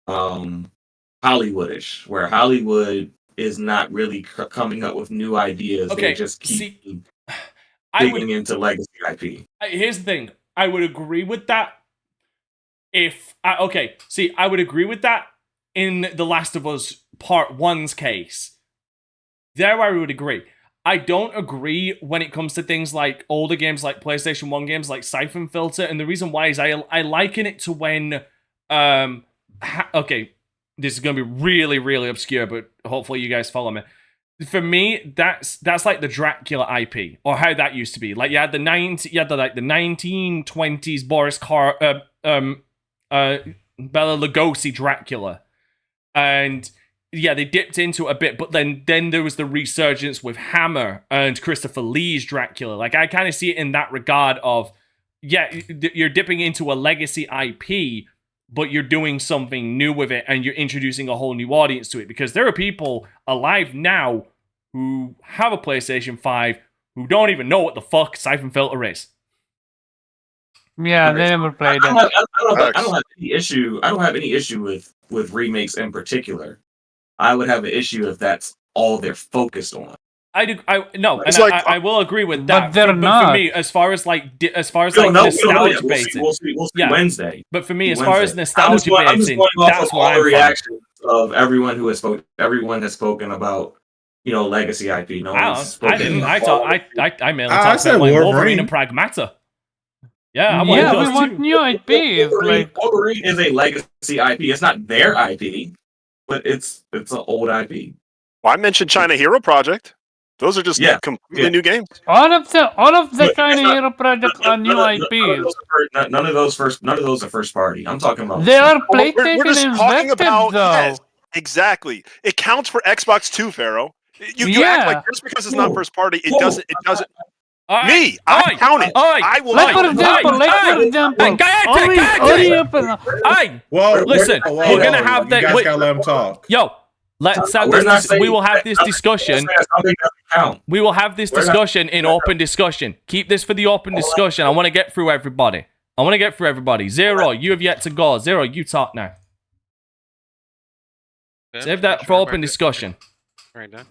Hollywoodish, where Hollywood is not really coming up with new ideas. Okay, they just keep digging into legacy IP. Here's the thing. I would agree with that. I would agree with that in The Last of Us Part 1's case. There I would agree. I don't agree when it comes to things like older games like PlayStation 1 games like Siphon Filter, and the reason why is I liken it to when this is going to be really, really obscure, but hopefully you guys follow me. For me, that's like the Dracula IP, or how that used to be. Like you had the 1920s Boris Bela Lugosi Dracula, and yeah, they dipped into it a bit, but then there was the resurgence with Hammer and Christopher Lee's Dracula. Like, I kind of see it in that regard of, yeah, you're dipping into a legacy IP, but you're doing something new with it, and you're introducing a whole new audience to it, because there are people alive now who have a PlayStation 5 who don't even know what the fuck Siphon Filter is. Yeah, they never played it. I don't have any issue. I don't have any issue with remakes in particular. I would have an issue if that's all they're focused on. I do. No, and It's like- I will agree with But that. they're But not. for me, as far as We don't know nostalgia yet. basis, We'll see Yeah. Wednesday. but for me, as Wednesday. far as nostalgia I'm just basing, going off that's of what all the I'm finding. reactions of everyone who has spoken. Everyone has spoken about legacy IP. No I one's spoken didn't. about I thought I mainly I talked said about like Wolverine Wolverine. and Pragmata. Yeah, I Yeah, wanted we those want two. new IPs. Like, Wolverine is a legacy IP. It's not their IP, but it's an old IP. Well, I mentioned China Hero Project. Those are just completely new games. all of the But China it's not- Hero projects are new IPs. None of those are first party. I'm talking about. They are We're PlayStation just talking invested, about though. yes, exactly. It counts for Xbox too, Pharaoh. You act like just because it's not first party, it doesn't. It doesn't. All right. Me, I count it. I will. Like, for count it. example, Well, listen, we're gonna have you that. guys wait, gotta let him talk. Yo, let's have We're not this. saying We will have that this something- discussion. something doesn't count. We will have this We're not- discussion in open discussion. Keep this for the open discussion. I want to get through everybody. Zero, you have yet to go. Zero, you talk now. Save that for open discussion. Right done.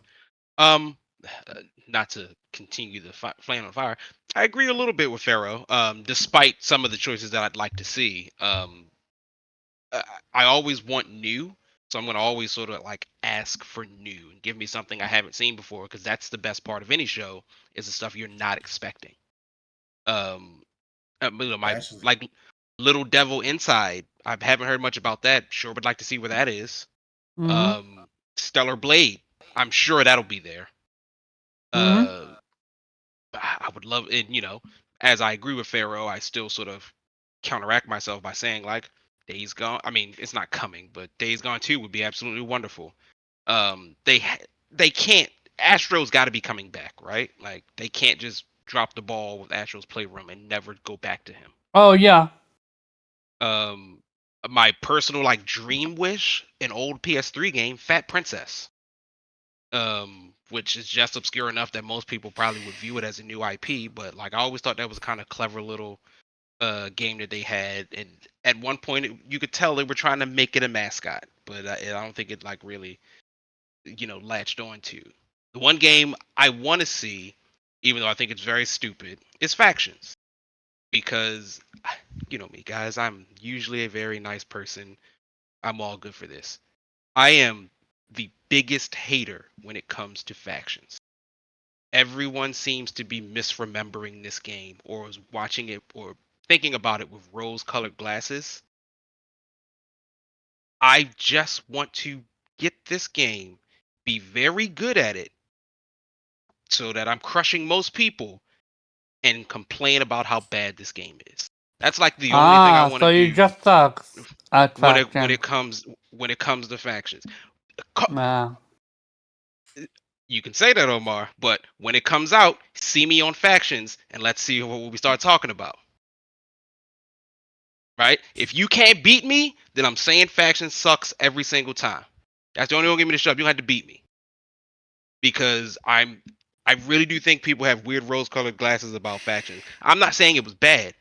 Not to continue the flame on fire. I agree a little bit with Pharaoh. Despite some of the choices that I'd like to see. I always want new, so I'm gonna always sort of like ask for new and give me something I haven't seen before, because that's the best part of any show, is the stuff you're not expecting. My like Little Devil Inside. I haven't heard much about that. Sure would like to see where that is. Stellar Blade. I'm sure that'll be there. I would love it, as I agree with Pharaoh, I still sort of counteract myself by saying like Days Gone. I mean, it's not coming, but Days Gone 2 would be absolutely wonderful. They can't. Astro's got to be coming back, right? Like, they can't just drop the ball with Astro's Playroom and never go back to him. Oh, yeah. My personal like dream wish, an old PS3 game, Fat Princess. Which is just obscure enough that most people probably would view it as a new IP, but like I always thought that was a kind of clever little game that they had, and at one point you could tell they were trying to make it a mascot, but I don't think it like really latched on to. The one game I want to see, even though I think it's very stupid, is Factions, because you know me, guys, I'm usually a very nice person. I'm all good for this. I am the biggest hater when it comes to Factions. Everyone seems to be misremembering this game, or is watching it or thinking about it with rose-colored glasses. I just want to get this game, be very good at it, so that I'm crushing most people, and complain about how bad this game is. That's like the only thing I want to so do. you just suck at when Faction. it comes to Factions. Nah. You can say that, Omar, but when it comes out, see me on Factions and let's see what we start talking about. Right? If you can't beat me, then I'm saying Factions sucks every single time. That's the only one give me the shove. You don't have to beat me. Because I really do think people have weird rose-colored glasses about Factions. I'm not saying it was bad.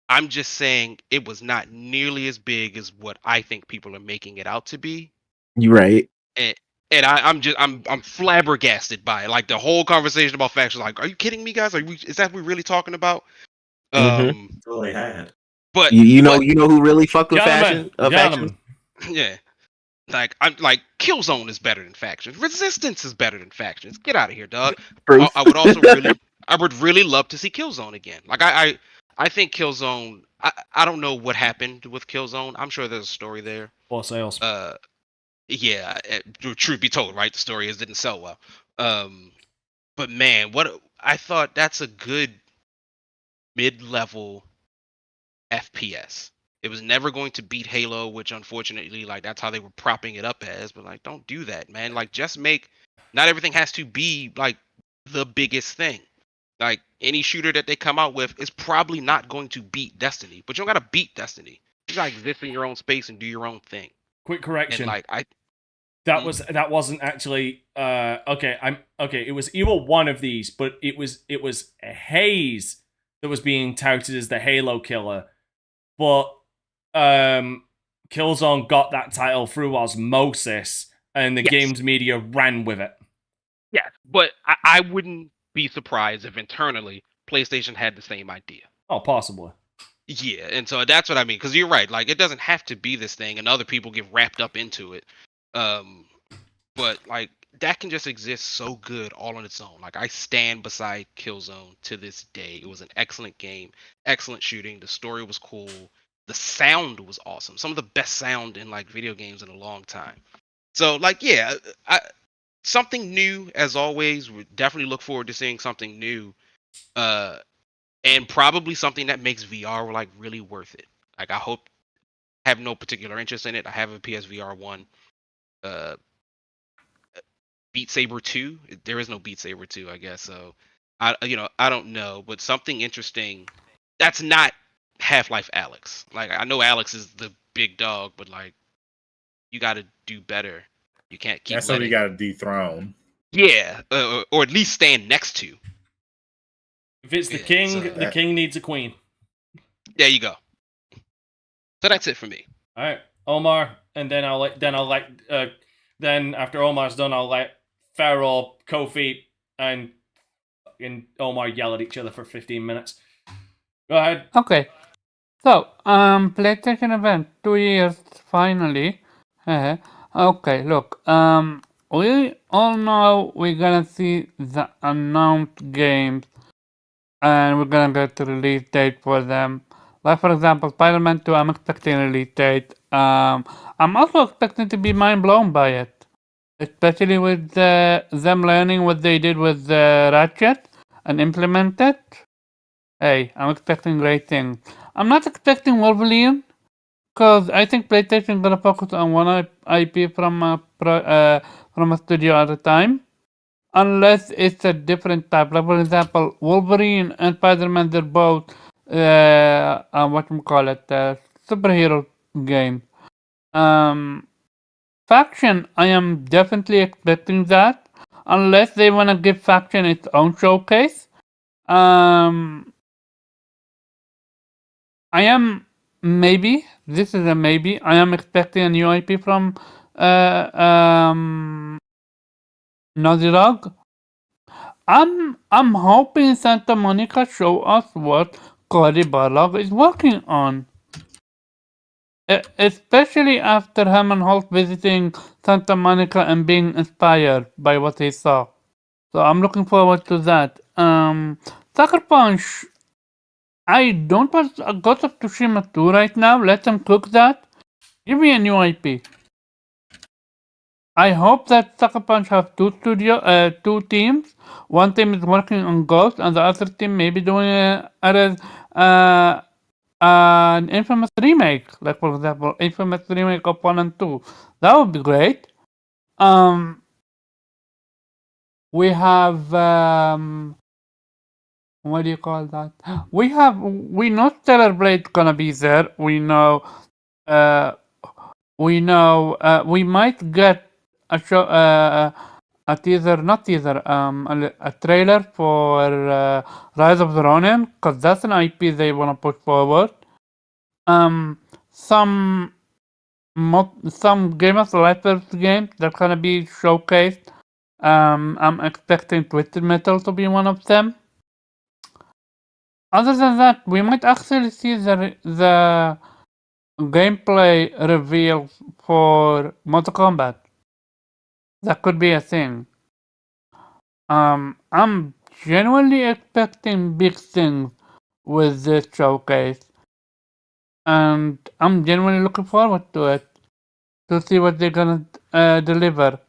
I'm just saying it was not nearly as big as what I think people are making it out to be. You're right. And I'm flabbergasted by it. Like the whole conversation about Factions. Like, are you kidding me, guys? Is that what we're really talking about? That's all they had. But you know who really fucked with Faction? Yeah. Like Killzone is better than Factions. Resistance is better than Factions. Get out of here, dog. I would also really love to see Killzone again. Like I think Killzone. I don't know what happened with Killzone. I'm sure there's a story there. Or sales. Yeah. Truth be told, right? The story is didn't sell well. But man, I thought that's a good mid-level FPS. It was never going to beat Halo, which unfortunately, like that's how they were propping it up as. But like, don't do that, man. Like, just make. Not everything has to be like the biggest thing. Like any shooter that they come out with is probably not going to beat Destiny, but you don't gotta beat Destiny. You gotta exist in your own space and do your own thing. Quick correction. And like that wasn't actually okay. It was either one of these, but it was Haze that was being touted as the Halo killer, but Killzone got that title through osmosis, and the games media ran with it. Yes, but I wouldn't be surprised if internally PlayStation had the same idea. Oh, possibly. Yeah, and so that's what I mean. Because you're right. Like, it doesn't have to be this thing, and other people get wrapped up into it. But like that can just exist so good all on its own. Like, I stand beside Killzone to this day. It was an excellent game, excellent shooting. The story was cool. The sound was awesome. Some of the best sound in like video games in a long time. So like, yeah, something new as always. We definitely look forward to seeing something new, and probably something that makes VR like really worth it. Like, I hope. Have no particular interest in it. I have a PSVR 1. Beat Saber 2. There is no Beat Saber 2, I guess. So I don't know, but something interesting. That's not Half-Life Alex. Like, I know Alex is the big dog, but like, you got to do better. You can't keep. That's what you got to dethrone. Yeah, or at least stand next to. If it's the king, the king needs a queen. There you go. So that's it for me. All right, Omar, and then then after Omar's done, I'll let Farrell, Kofi, and Omar yell at each other for 15 minutes. Go ahead. Okay. So, PlayStation event, 2 years finally. Okay, look, we all know we're gonna see the announced games, and we're gonna get the release date for them. Like, for example, Spider-Man 2, I'm expecting a release date. I'm also expecting to be mind blown by it, especially with them learning what they did with Ratchet and implement it. Hey, I'm expecting great things. I'm not expecting Wolverine, because I think PlayStation is gonna focus on one IP from a studio at a time, unless it's a different type. Like, for example, Wolverine and Spider-Man, they're both superhero game. Faction, I am definitely expecting that, unless they wanna give Faction its own showcase. I am maybe. This is a maybe. I am expecting a new IP from Naughty Dog. I'm hoping Santa Monica show us what Cory Barlog is working on. Especially after Hammond Holt visiting Santa Monica and being inspired by what he saw. So I'm looking forward to that. Sucker Punch. I don't want a Ghost of Tsushima 2 right now. Let them cook that. Give me a new IP. I hope that Sucker Punch have two teams. One team is working on Ghost, and the other team maybe doing an Infamous remake. Like, for example, Infamous remake of 1 and 2. That would be great. We have what do you call that? We know Stellar Blade gonna be there. We know we might get a show, a teaser, not teaser, a trailer for Rise of the Ronin, because that's an IP they wanna push forward. Some Game of Life games that's gonna be showcased. I'm expecting Twisted Metal to be one of them. Other than that, we might actually see the gameplay reveal for Mortal Kombat. That could be a thing. I'm genuinely expecting big things with this showcase, and I'm genuinely looking forward to it, to see what they're gonna deliver.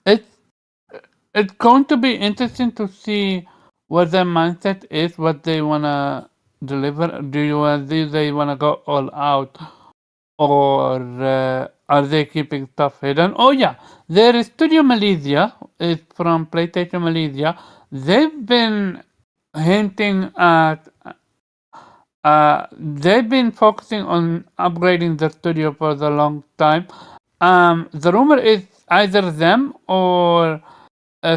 It's going to be interesting to see what their mindset is, what they wanna deliver? Do they want to go all out, or are they keeping stuff hidden? Oh yeah, there is Studio Malaysia. It's from PlayStation Malaysia. They've been hinting at. They've been focusing on upgrading the studio for the long time. The rumor is either them or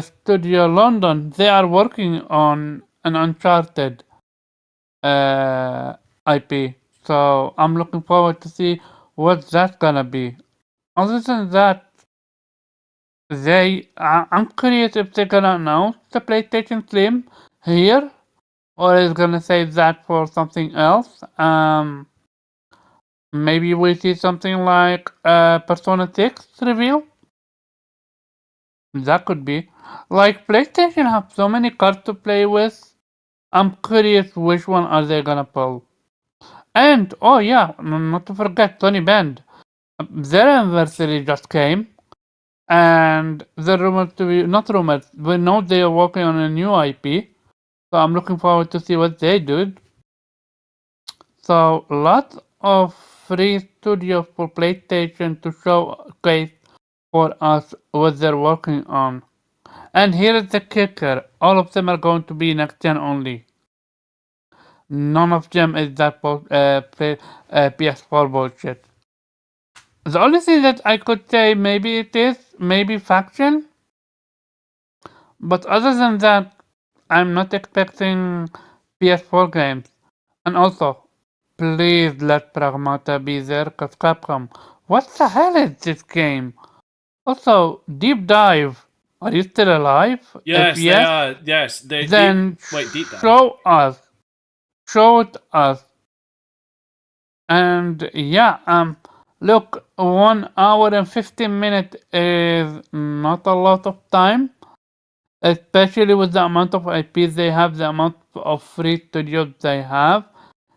Studio London. They are working on an Uncharted IP. So I'm looking forward to see what that's gonna be. Other than that, I'm curious if they're gonna announce the PlayStation Slim here, or is gonna save that for something else. Maybe we see something like Persona 6 reveal. That could be. Like PlayStation have so many cards to play with. I'm curious which one are they gonna pull. And oh yeah, not to forget Sony Band. Their anniversary just came, and the rumor to be not rumors. We know they are working on a new IP, so I'm looking forward to see what they do. So lots of free studios for PlayStation to showcase for us what they're working on. And here is the kicker: all of them are going to be next gen only. None of them is that PS4 bullshit. The only thing that I could say maybe it is, maybe Faction. But other than that, I'm not expecting PS4 games. And also, please let Pragmata be there, cause Capcom, what the hell is this game? Also, Deep Dive, are you still alive? Yes, If yes, they are. Yes, they. then Deep Dive. show it us. And yeah, look, 1 hour and 15 minutes is not a lot of time, especially with the amount of IPs they have, the amount of free studios they have,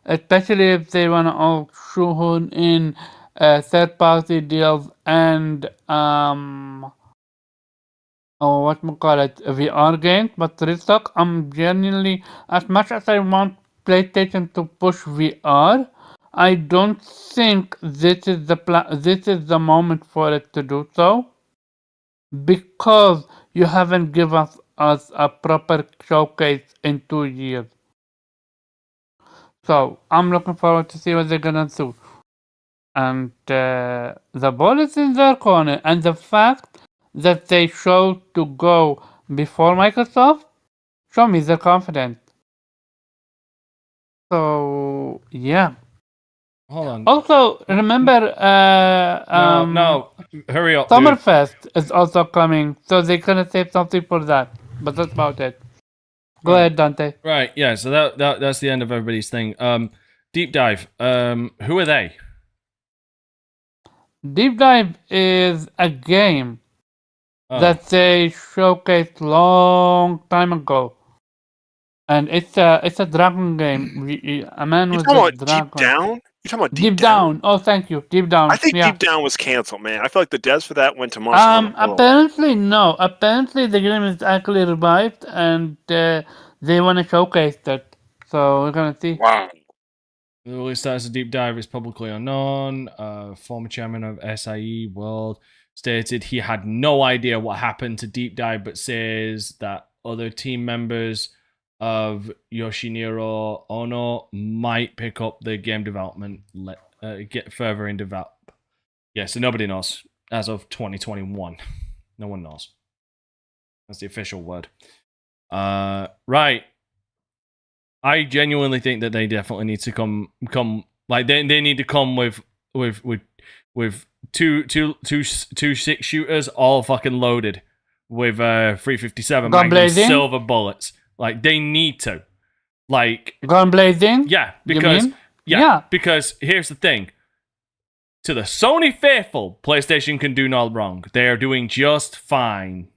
especially if they want to all shoehorn in third-party deals and VR games. But real talk, I'm genuinely, as much as I want PlayStation to push VR, I don't think this is the moment for it to do so, because you haven't given us a proper showcase in 2 years. So I'm looking forward to see what they're gonna do. And the ball is in their corner, and the fact that they chose to go before Microsoft show me they're confident. So yeah. Hold on. Also, remember, No, hurry up, dude. Summerfest is also coming, so they're gonna save something for that. But that's about it. Go ahead, Dante. Right, yeah. So that's the end of everybody's thing. Deep Dive. Who are they? Deep Dive is a game Oh. that they showcased long time ago, and it's a dragon game. A man You with talking a about dragon. Deep Down? You talking about Deep Down? Oh, thank you, Deep Down. I think yeah. Deep Down was canceled, man. I feel like the devs for that went to Monster Hunter World. Apparently no. Apparently the game is actually revived, and they want to showcase that. So we're gonna see. Wow. The early status of Deep Dive is publicly unknown. Former chairman of SIE World stated he had no idea what happened to Deep Dive, but says that other team members of Yoshiniro Ono might pick up the game development, get further in develop. Yeah, so nobody knows as of 2021. No one knows. That's the official word. Right. I genuinely think that they definitely need to come like they need to come with two 6-shooters all fucking loaded with 357 Magnum silver bullets. Like they need to. Like Gun blazing? Yeah, because because here's the thing. To the Sony faithful, PlayStation can do no wrong. They are doing just fine.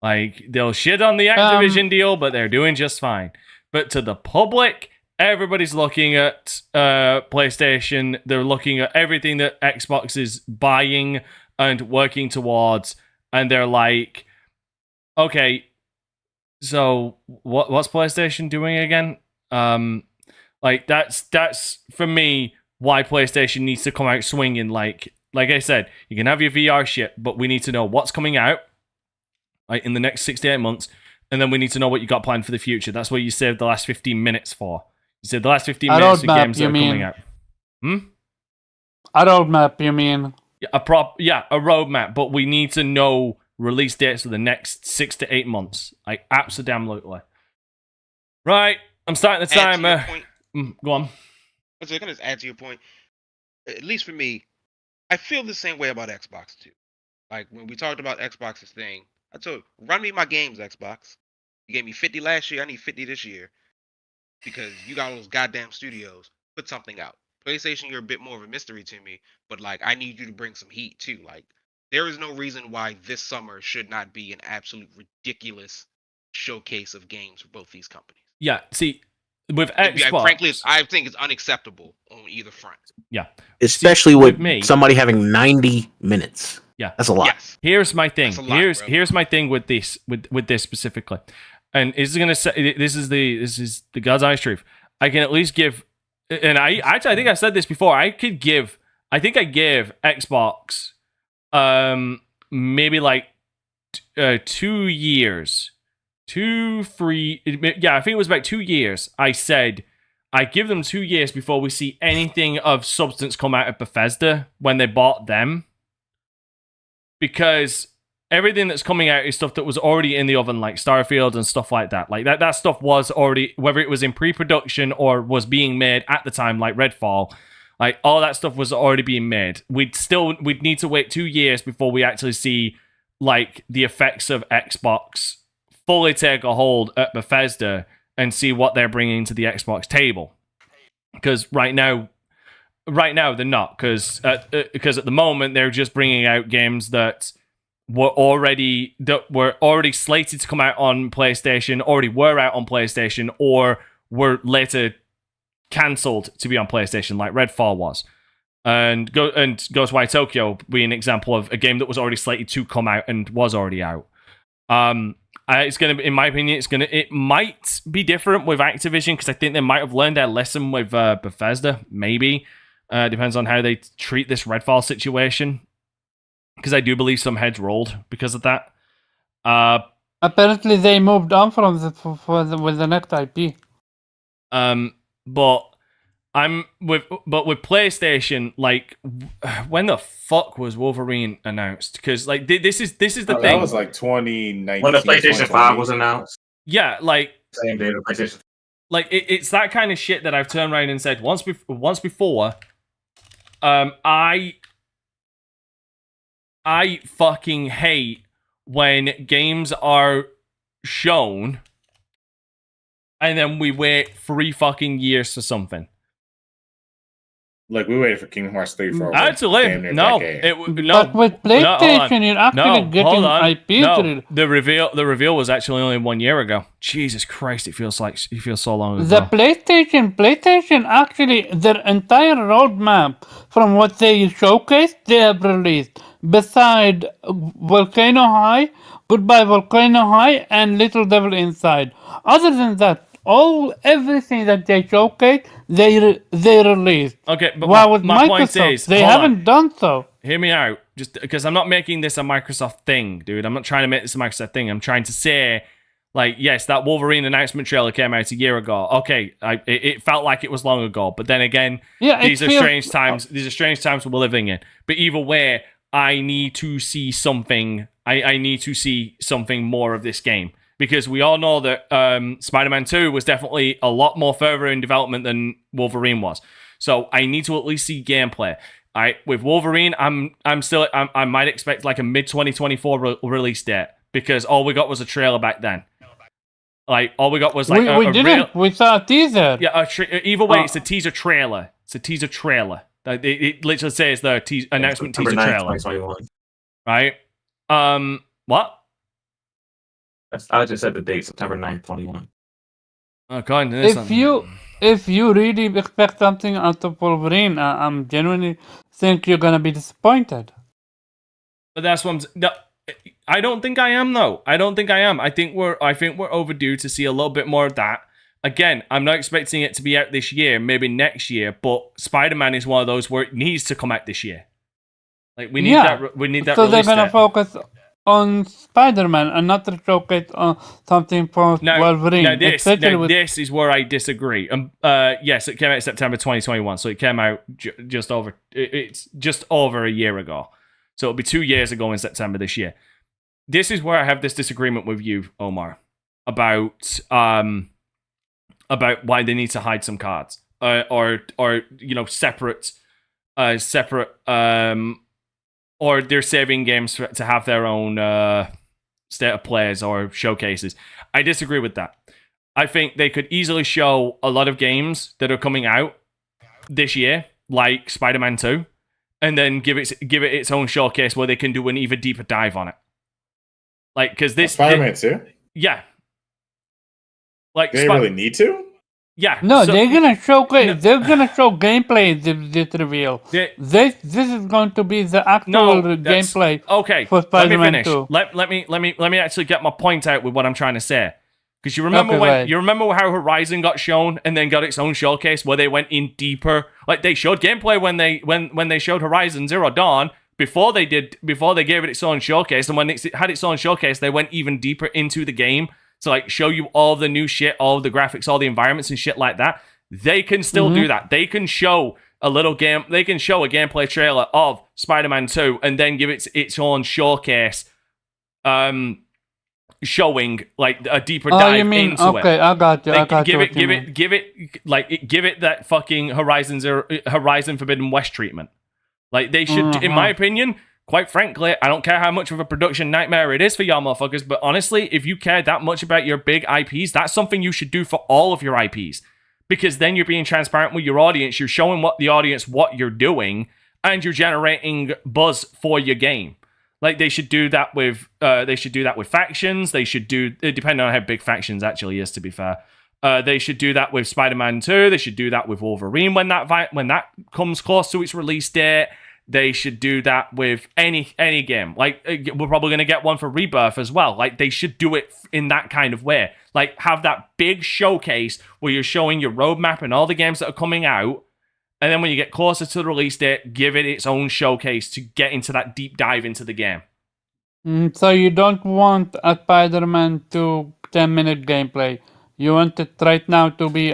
Like they'll shit on the Activision deal, but they're doing just fine. But to the public, everybody's looking at PlayStation. They're looking at everything that Xbox is buying and working towards, and they're like, okay, so what's PlayStation doing again? Like that's for me why PlayStation needs to come out swinging. Like I said, you can have your VR shit, but we need to know what's coming out like in the next 6 to 8 months, and then we need to know what you got planned for the future. That's what you saved the last 15 minutes for. You saved the last 15 minutes for games that are coming out. A roadmap, you mean? A roadmap, but we need to know release dates for the next 6 to 8 months. Like, absolutely. Right, I'm starting the timer. Go on. I was going to add to your point. At least for me, I feel the same way about Xbox too. Like when we talked about Xbox's thing, I told you, run me my games, Xbox. You gave me 50 last year, I need 50 this year. Because you got all those goddamn studios. Put something out. PlayStation, you're a bit more of a mystery to me, but like I need you to bring some heat too. Like there is no reason why this summer should not be an absolute ridiculous showcase of games for both these companies. Yeah, see, with Xbox, frankly, I think it's unacceptable on either front. Yeah, especially with me, somebody having 90 minutes. Yeah, that's a lot. Yes. Here's my thing. Lot, here's my thing with this specifically, and this is gonna say this is the God's honest truth. I can at least give. And I think I said this before. I think I gave Xbox, maybe like 2 years, 2, 3. Yeah, I think it was about 2 years. I said I give them 2 years before we see anything of substance come out of Bethesda when they bought them, because everything that's coming out is stuff that was already in the oven, like Starfield and stuff like that. Like that stuff was already, whether it was in pre-production or was being made at the time, like Redfall, like all that stuff was already being made. We'd need to wait 2 years before we actually see like the effects of Xbox fully take a hold at Bethesda and see what they're bringing to the Xbox table. Because right now they're not. Because at the moment they're just bringing out games that were already slated to come out on PlayStation, already were out on PlayStation, or were later cancelled to be on PlayStation, like Redfall was. And Ghostwire Tokyo being an example of a game that was already slated to come out and was already out. It's gonna be, in my opinion, it might be different with Activision, because I think they might have learned their lesson with Bethesda. Maybe depends on how they treat this Redfall situation. Because I do believe some heads rolled because of that. Apparently, they moved on from with the next IP. But with PlayStation, like, when the fuck was Wolverine announced? Because like this is the thing. That was like 2019. When the PlayStation 5 was announced. Yeah, like same day the PlayStation. Like it's that kind of shit that I've turned around and said once before. I fucking hate when games are shown and then we wait 3 fucking years for something. Like, we waited for Kingdom Hearts 3 for actually, no. But with PlayStation, you're actually getting IP. The reveal was actually only 1 year ago. Jesus Christ, it feels so long ago. The PlayStation actually, their entire roadmap from what they showcased, they have released. Beside Volcano High, Goodbye Volcano High, and Little Devil Inside. Other than that, everything that they showcased, they released. Okay, but while with my Microsoft, point is, they haven't done so. Hear me out, just because I'm not making this a Microsoft thing, dude. I'm not trying to make this a Microsoft thing. I'm trying to say, like, yes, that Wolverine announcement trailer came out a year ago. Okay, it felt like it was long ago, but then again, these are strange times. These are strange times we're living in. But either way, I need to see something. I need to see something more of this game. Because we all know that Spider-Man 2 was definitely a lot more further in development than Wolverine was. So I need to at least see gameplay. With Wolverine, I might expect like a mid-2024 release date. Because all we got was a trailer back then. Like, all we got was like we saw a teaser. Yeah, either way, it's a teaser trailer. It's a teaser trailer. It literally says the announcement teaser trailer. Right? What? I just said the date, September 9th, 21. Oh, God. If you really expect something out of Wolverine, I'm genuinely think you're gonna be disappointed. But that's what I don't think I am, though. I don't think I am. I think we're overdue to see a little bit more of that. Again, I'm not expecting it to be out this year, maybe next year, but Spider-Man is one of those where it needs to come out this year. Like we need that. We need that. So they're gonna date. focus on Spider-Man and not to showcase on something for Wolverine. Now this is where I disagree. Yes, it came out in September 2021, so it came out just over. It's just over a year ago, so it'll be 2 years ago in September this year. This is where I have this disagreement with you, Omar, about why they need to hide some cards, or separate, or they're saving games to have their own state of plays or showcases. I disagree with that. I think they could easily show a lot of games that are coming out this year, like Spider-Man 2, and then give it its own showcase where they can do an even deeper dive on it. Like, because this Spider-Man 2? Yeah. Like, they really need to? Yeah. No, they're gonna showcase. They're gonna show gameplay. This reveal. This is going to be the actual gameplay. Okay. For Spider-Man let me finish. 2. Let me actually get my point out with what I'm trying to say. Because you remember how Horizon got shown and then got its own showcase where they went in deeper. Like they showed gameplay when they showed Horizon Zero Dawn before they gave it its own showcase, and when it had its own showcase, they went even deeper into the game. To like show you all the new shit, all the graphics, all the environments and shit like that. They can still do that. They can show a little game. They can show a gameplay trailer of Spider-Man 2 and then give it its own showcase, showing like a deeper dive into it. Okay, I got you. Like, give it that fucking Horizon Forbidden West treatment. Like they should, in my opinion. Quite frankly, I don't care how much of a production nightmare it is for y'all motherfuckers, but honestly, if you care that much about your big IPs, that's something you should do for all of your IPs. Because then you're being transparent with your audience, you're showing what you're doing, and you're generating buzz for your game. Like they should do that with factions, they should do, depending on how big factions actually is, to be fair. They should do that with Spider-Man 2, they should do that with Wolverine when that comes close to its release date. They should do that with any game. Like, we're probably going to get one for Rebirth as well. Like, they should do it in that kind of way. Like, have that big showcase where you're showing your roadmap and all the games that are coming out. And then when you get closer to the release date, give it its own showcase to get into that deep dive into the game. So you don't want a Spider-Man 2 10-minute gameplay. You want it right now to be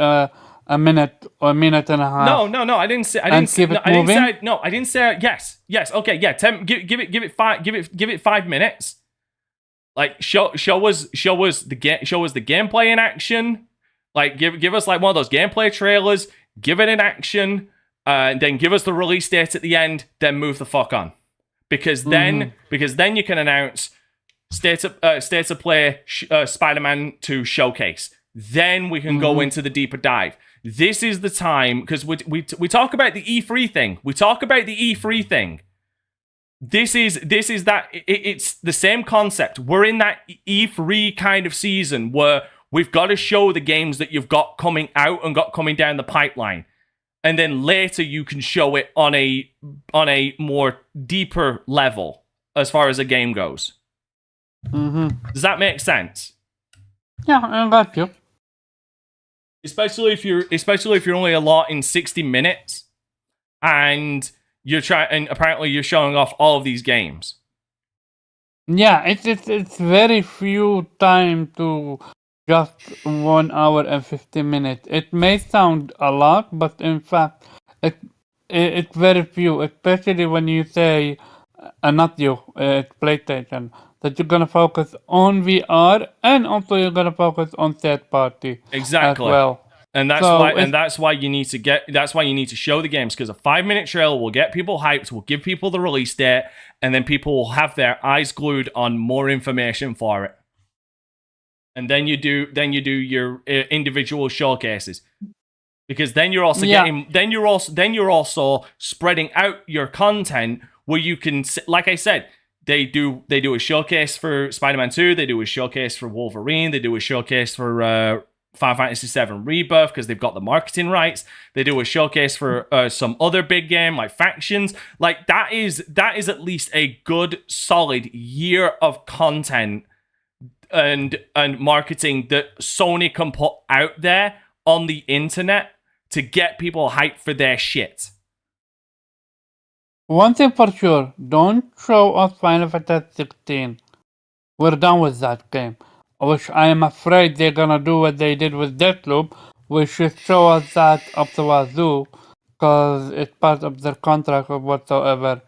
a minute or a minute and a half. No. I didn't say. I didn't say. Yes. Okay. Yeah. Give it 5 minutes. Like show us the gameplay in action. Like give us like one of those gameplay trailers. Give it in action. And then give us the release date at the end. Then move the fuck on. Because then you can announce state of play Spider-Man 2 showcase. Then we can go into the deeper dive. This is the time, because we talk about the E3 thing. This is that, it's the same concept. We're in that E3 kind of season where we've got to show the games that you've got coming out and got coming down the pipeline. And then later you can show it on a more deeper level as far as a game goes. Does that make sense? Yeah, I got you. Especially if you're only allotting 60 minutes and apparently you're showing off all of these games. Yeah, it's very few time to just 1 hour and 50 minutes. It may sound a lot, but in fact it's very few, especially when you say not you, PlayStation, that you're gonna focus on VR and also you're gonna focus on third party. Exactly. As well. And that's why you need to show the games, because a 5-minute trailer will get people hyped, will give people the release date, and then people will have their eyes glued on more information for it. And then you do your individual showcases, because then you're also you're also spreading out your content where you can, like I said, they do a showcase for Spider-Man 2, they do a showcase for Wolverine, they do a showcase for Final Fantasy VII Rebirth because they've got the marketing rights. They do a showcase for some other big game like Factions. Like that is at least a good solid year of content and marketing that Sony can put out there on the internet to get people hyped for their shit. One thing for sure, don't show us Final Fantasy 16. We're done with that game. Which I am afraid they're gonna do what they did with Deathloop, which is show us that up the wazoo, because it's part of their contract or whatsoever.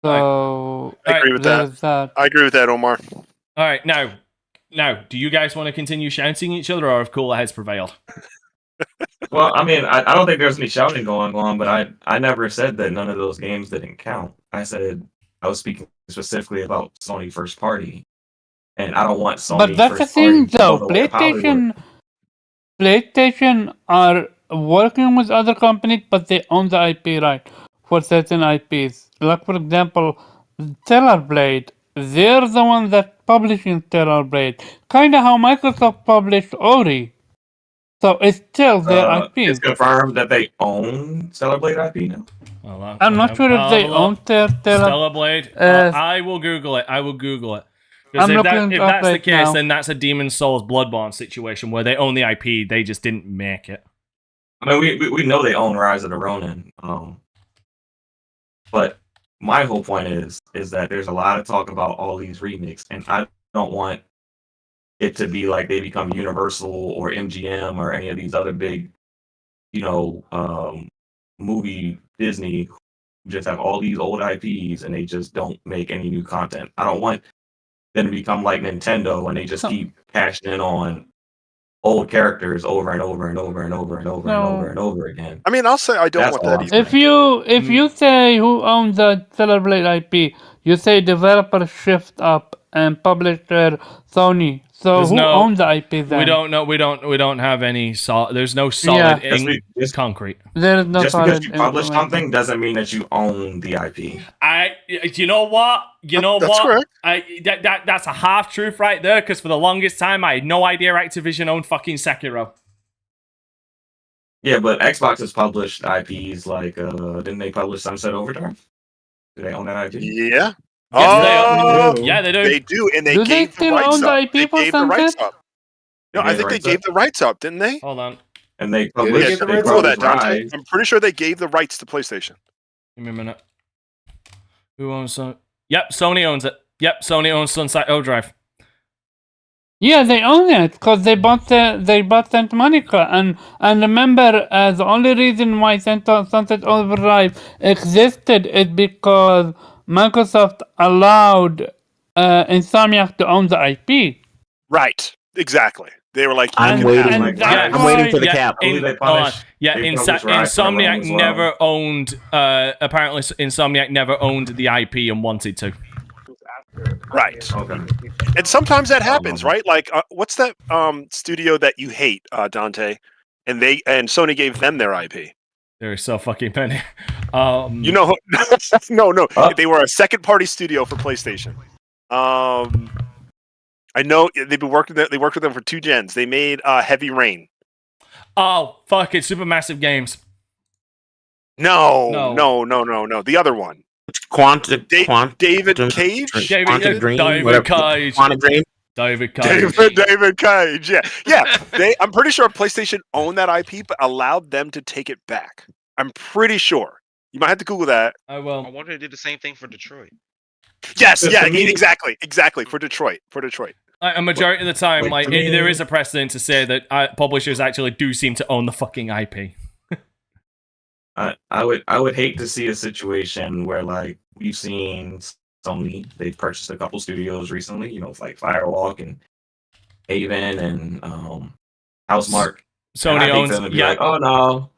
So I agree with there's that. I agree with that, Omar. All right, now, do you guys want to continue shouting at each other, or have cooler heads prevailed? Well, I mean, I don't think there's any shouting going on, but I never said that none of those games didn't count. I said I was speaking specifically about Sony first party, and I don't want Sony. But that's the first thing, party to though. go the way of Hollywood. PlayStation are working with other companies, but they own the IP right for certain IPs. Like, for example, Stellar Blade. They're the ones that publishing Stellar Blade. Kind of how Microsoft published Ori. So it's still their IP. It's confirmed that they own Stellar Blade IP now. I'm not sure if they own Stellar Blade. I will Google it. Because I'm if looking that's up the right case, now. then that's a Demon's Souls Bloodborne situation where they own the IP, they just didn't make it. I mean, we know they own Rise of the Ronin. But my whole point is that there's a lot of talk about all these remakes, and I don't want it to be like they become Universal or MGM or any of these other big, movie Disney who just have all these old IPs and they just don't make any new content. I don't want them to become like Nintendo and they just keep cashing in on old characters over and over and over and over and over and over and over again. I mean, I'll say I don't That's want all that I'm either. If you say who owns the Stellar Blade IP, you say developer Shift Up and publisher Sony. So There's who no- owns the IP then? We don't know. We don't have any there's no solid Just concrete. There's no Just solid because you publish information. something doesn't mean that you own the IP. You know what? That's correct. That's a half truth right there. Because for the longest time, I had no idea Activision owned fucking Sekiro. Yeah, but Xbox has published IPs like didn't they publish Sunset Overdrive? Do they own that IP? Yeah. Yes, they do. They do, and they Do they gave the still rights own the up. IP They for gave the rights Sunset? up. No, I think they gave the rights up, didn't they? Hold on. And they Yeah, published, the they rights Roll up? that, published Dante. Rise. I'm pretty sure they gave the rights to PlayStation. Give me a minute. Who owns Sony? Yep, Sony owns it. Yep, Sony owns Sunset Overdrive. Yeah, they own it because they bought Santa Monica, and remember, the only reason why Sunset Overdrive existed is because Microsoft allowed Insomniac to own the IP. Right. Exactly. They were like, I'm you waiting. can have And it. that's I'm waiting why- for the Yeah, cap. I believe they hold published- on. Yeah, they published Rise of the Insomniac Ronin as well. never owned. Apparently, Insomniac never owned the IP and wanted to. Right. Okay. And sometimes that happens, right? Like, what's that studio that you hate, Dante? And Sony gave them their IP. There is so fucking many. You know, no, they were a second party studio for PlayStation. I know they've been working. They worked with them for 2 gens. They made Heavy Rain. Oh fuck it, Supermassive Games. No. The other one. David David Quantum- Cage. Quantum Dream, David whatever. Cage. Quantum Dream. David Cage. David Cage. Yeah. I'm pretty sure PlayStation owned that IP, but allowed them to take it back. I'm pretty sure. You might have to Google that. I I will. wonder if they did the same thing for Detroit. Yes, To yeah, me- exactly. For Detroit. A majority of the time, Like, like to me- there is a precedent to say that publishers actually do seem to own the fucking IP. I would hate to see a situation where like we've seen Sony, they've purchased a couple studios recently, like Firewalk and Haven and Housemark. Sony And I hate owns. them to be Yeah. like, oh no.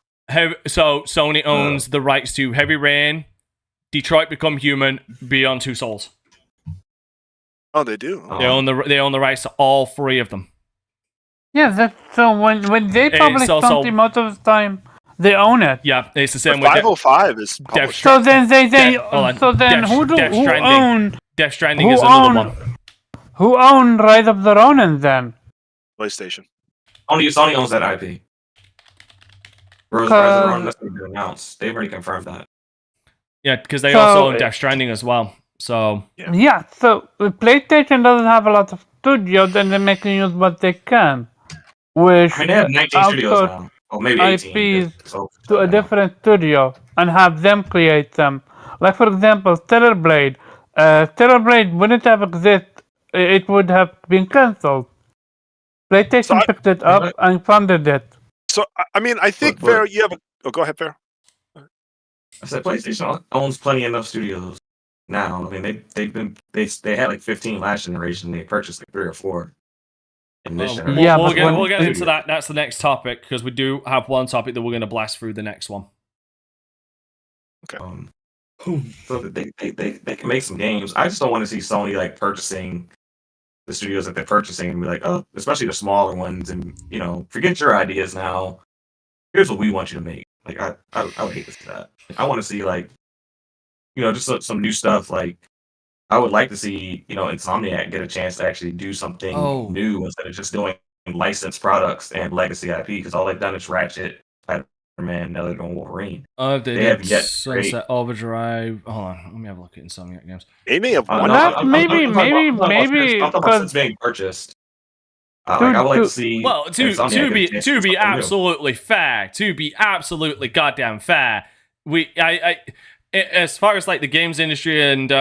So Sony owns the rights to Heavy Rain, Detroit Become Human, Beyond Two Souls. Oh, they do. They own the rights to all 3 of them. Yeah, that's so when they It's publish also- something, most of the time they own it. Yeah, it's the But same with 505 is published. So then hold on. so then Death- who Death who Stranding. own Death Stranding who is another own one. who own Rise of the Ronin then? PlayStation. Only Sony owns that IP. Rise of the Ronin, that's been announced. They've already confirmed that. Yeah, because they So- also own Death Stranding as well. So Yeah, so PlayStation doesn't have a lot of studios, and they're making use what they can. Which I mean, they have 19 studios outsource now. Or maybe 18. IPs to a different studio and have them create them. Like, for example, Stellar Blade. Stellar Blade wouldn't have existed, it would have been cancelled. PlayStation picked it up and funded it. So I mean, I think Fair, you have a. Oh, go ahead, Fair. I said PlayStation owns plenty enough studios now. I mean, they had like 15 last generation. They purchased like 3 or 4 in this generation. Yeah, we'll get into that. That's the next topic because we do have one topic that we're going to blast through the next one. Okay. So they can make some games. I just don't want to see Sony like purchasing the studios that they're purchasing and be like, oh, especially the smaller ones, and forget your ideas now. Here's what we want you to make. Like I would hate to see that. I want to see like, just some new stuff. Like I would like to see Insomniac get a chance to actually do something new instead of just doing licensed products and legacy IP, because all they've done is Ratchet, Spider-Man, now they're doing Wolverine. They have yet Sunset Overdrive. Hold on, let me have a look at Insomniac games. They may have one. Maybe because it's being purchased. Like I would like to see. Well, to be absolutely fair, to be absolutely goddamn fair, as far as like the games industry and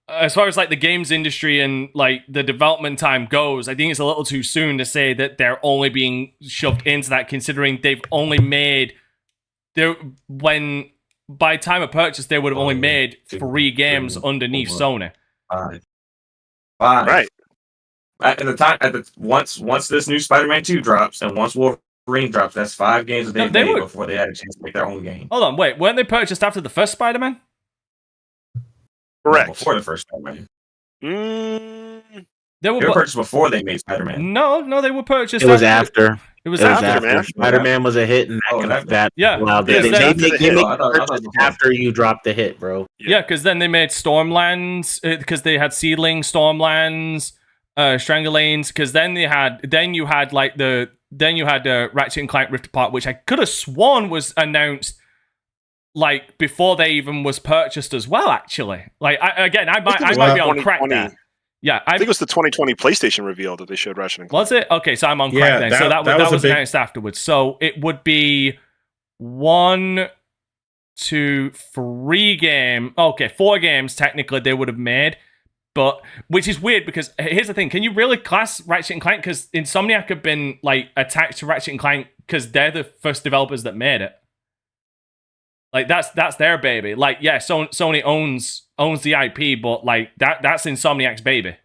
as far as like the games industry and like the development time goes, I think it's a little too soon to say that they're only being shoved into that, considering they've only made when by time of purchase they would have only made 3 games underneath Sony. 5. Right. Once this new Spider-Man 2 drops and once Wolverine drops, that's 5 games that they made before they had a chance to make their own game. Hold on, wait, weren't they purchased after the first Spider-Man? Correct. Before the first Spider-Man. They were purchased before they made Spider-Man. No, they were purchased. It was after. It was after. man. Spider-Man was a hit, and that allowed Yeah, they make I after you drop the hit, bro. Yeah, because then they made Stormlands, because they had Seedling, Stormlands, Strangulanes, because then you had Ratchet and Clank Rift Apart, which I could have sworn was announced like before they even was purchased as well. Actually, like I might be on crack there. Yeah, I think it was the 2020 PlayStation reveal that they showed Ratchet and Clank. Was it? Okay, so I'm on crack then. So that was announced afterwards. So it would be 1, 2, 3 game. Okay, 4 games technically they would have made. But which is weird because here's the thing: can you really class Ratchet and Clank? Because Insomniac have been like attached to Ratchet and Clank because they're the first developers that made it. Like that's their baby. Like yeah, Sony owns the IP, but like that's Insomniac's baby.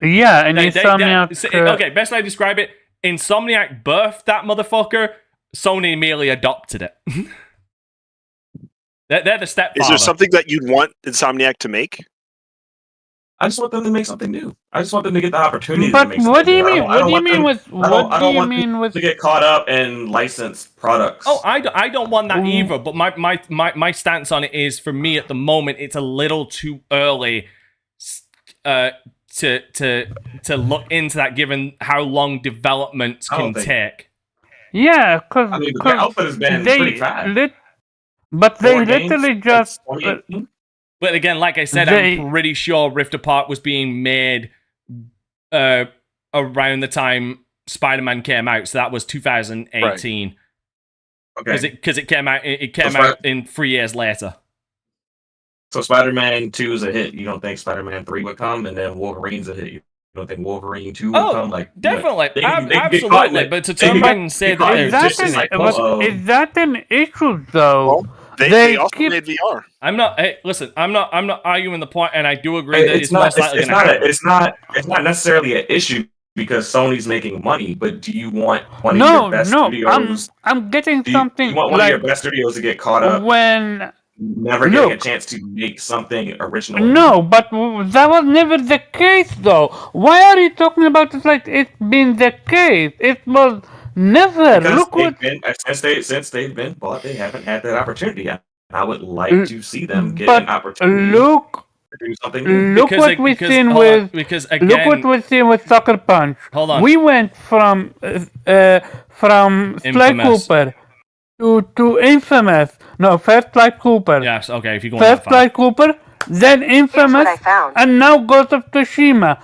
Yeah, and Insomniac. Okay, best way to describe it: Insomniac birthed that motherfucker. Sony merely adopted it. they're the stepfather. Is there something that you'd want Insomniac to make? I just want them to make something new. I just want them to get the opportunity but to make something what do you new. mean? What do you mean with to get caught up in licensed products? Oh, I don't want that either. But my stance on it is, for me at the moment, it's a little too early to look into that, given how long development can take. Yeah, because the output has been pretty fast. But they literally just. But again, like I said, I'm pretty sure Rift Apart was being made around the time Spider-Man came out, so that was 2018. Right. Okay, because it came out in 3 years later. So Spider-Man 2 is a hit. You don't think Spider-Man 3 would come, and then Wolverine's a hit. You don't think Wolverine 2 would come? Like definitely, they absolutely. But to turn around and say that is that an issue though? Well, they also made VR. I'm not. Hey, listen. I'm not arguing the point, and I do agree that it's most likely going to happen. It's not necessarily an issue because Sony's making money. But do you want one of your best studios? I'm getting something. You want one of your best studios to get caught up when never getting a chance to make something original? No, but that was never the case, though. Why are you talking about it like it's been the case? It was. Never. Because since they've been bought, they haven't had that opportunity yet. I would like to see them get an opportunity to do something new. Look what we've seen with Sucker Punch. Hold on. We went from Sly Cooper to Infamous. No, first Sly Cooper. Yes, okay. If you go first Sly Cooper, then Infamous, and now Ghost of Tsushima.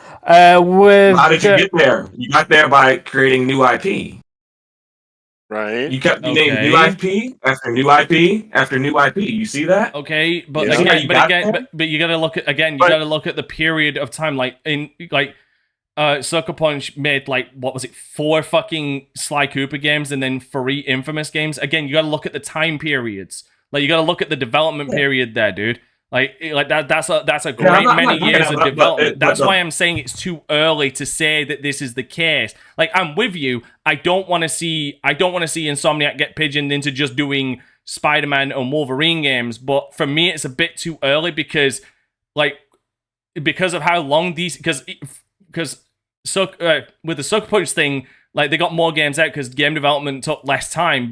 With How did you get there? You got there by creating new IP. Right. You kept getting new IP after new IP after new IP. You see that? Okay, but Yeah. again, but you gotta look at gotta look at the period of time. Sucker Punch made what was it, 4 fucking Sly Cooper games and then 3 Infamous games. Again, you gotta look at the time periods. You gotta look at the development period there, dude. That's a great many years of development. That's why I'm saying it's too early to say that this is the case. I'm with you. I don't want to see Insomniac get pigeoned into just doing Spider-Man and Wolverine games. But for me, it's a bit too early because of how long these with the Sucker Punch thing, they got more games out because game development took less time,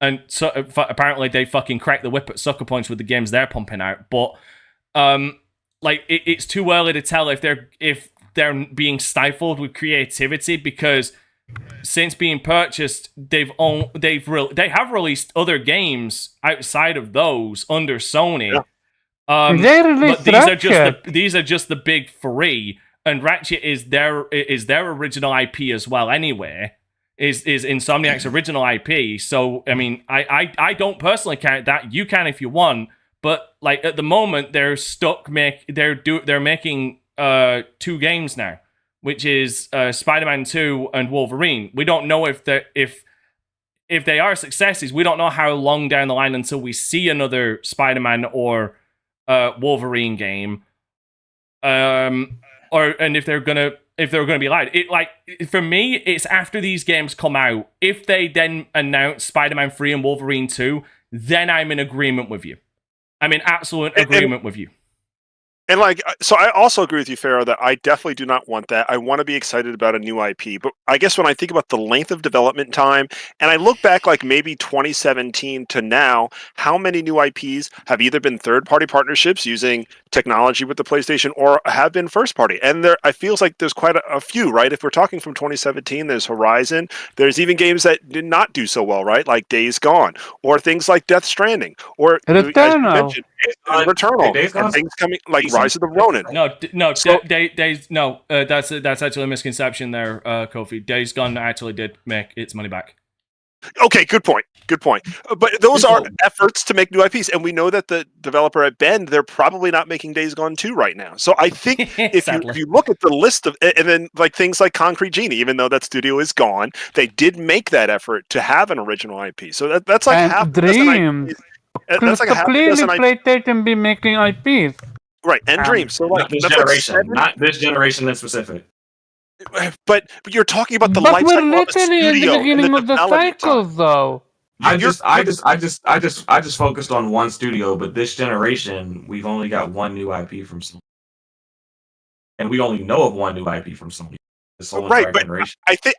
and so apparently they fucking cracked the whip at Sucker Punch with the games they're pumping out. But it's too early to tell if they're being stifled with creativity, because since being purchased, they have released other games outside of those under Sony. Yeah. But these are just the big 3, and Ratchet is their original IP as well. Anyway. Is Insomniac's original IP. So I mean, I don't personally count that. You can if you want, but at the moment they're stuck. They're making 2 games now, which is Spider-Man 2 and Wolverine. We don't know if they are successes. We don't know how long down the line until we see another Spider-Man or Wolverine game, and if they're gonna be allowed. For me, it's after these games come out. If they then announce Spider-Man 3 and Wolverine 2, then I'm in agreement with you. I'm in absolute agreement with you. And so I also agree with you, Pharaoh, that I definitely do not want that. I want to be excited about a new IP. But I guess when I think about the length of development time, and I look back maybe 2017 to now, how many new IPs have either been third-party partnerships using technology with the PlayStation or have been first-party? And I feels like there's quite a few, right? If we're talking from 2017, there's Horizon. There's even games that did not do so well, right? Like Days Gone, or things like Death Stranding, or Returnal. Returnal, and things coming like Rise of the Ronin. That's actually a misconception there, Kofi. Days Gone actually did make its money back. Okay, good point. But those are efforts to make new IPs, and we know that the developer at Bend, they're probably not making Days Gone 2 right now. So I think if you look at the list of, and then things like Concrete Genie, even though that studio is gone, they did make that effort to have an original IP. So that's like and half Dream. That's like clearly PlayStation be making IPs. Right, and Dream. So not this generation, not this generation in specific. But you're talking about the life cycle of a studio in the beginning of the cycles, though. I just focused on one studio, but this generation we've only got one new IP from Sony, and we only know of one new IP from Sony. Right, but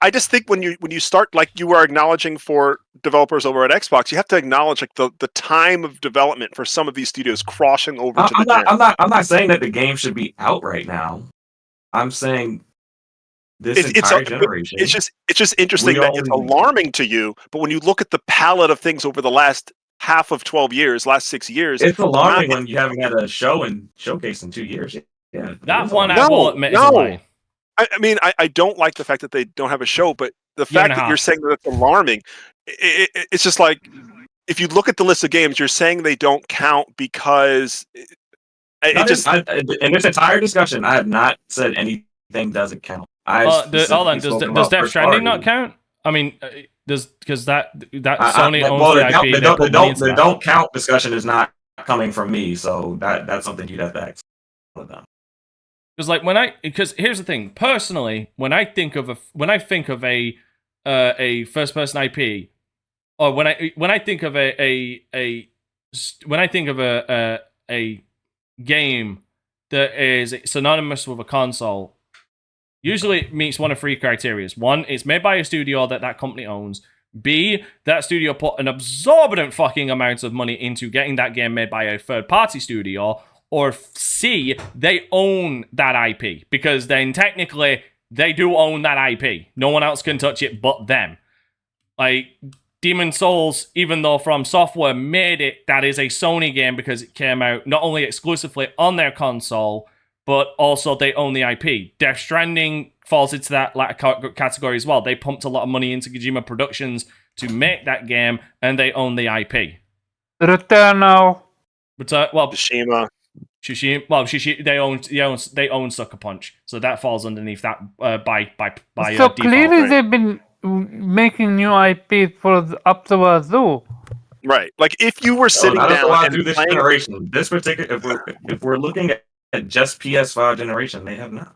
I just think when you start, like you were acknowledging for developers over at Xbox, you have to acknowledge the time of development for some of these studios crossing over to the gen. I'm not saying that the game should be out right now. I'm saying this entire generation. It's just interesting that it's alarming to you, but when you look at the palette of things over the last half of 12 years, last 6 years, it's alarming when you haven't had a show and showcase in 2 years. Yeah, that one I will admit is a lie. I mean, I don't like the fact that they don't have a show, but the fact that you're saying that it's alarming, it's just like, if you look at the list of games, you're saying they don't count because in this entire discussion, I have not said anything doesn't count. Hold on, does Death Stranding not count? I mean, because that Sony owns the IP. The don't count discussion is not coming from me, so that's something you'd have to ask them. Because here's the thing. Personally, when I think of a first person IP, or when I think of a game that is synonymous with a console, usually it meets one of 3 criteria. 1, it's made by a studio that company owns. B, that studio put an exorbitant fucking amount of money into getting that game made by a third party studio. Or C, they own that IP, because then technically they do own that IP. No one else can touch it but them. Demon Souls, even though From Software made it, that is a Sony game because it came out not only exclusively on their console, but also they own the IP. Death Stranding falls into that category as well. They pumped a lot of money into Kojima Productions to make that game, and they own the IP. Returnal. Well, Tsushima. They own Sucker Punch, so that falls underneath that by So default. clearly they've been making new IP for up the wazoo. Right. Like if you were sitting down and this playing... generation, this particular, if we're looking at just PS5 generation, they have not.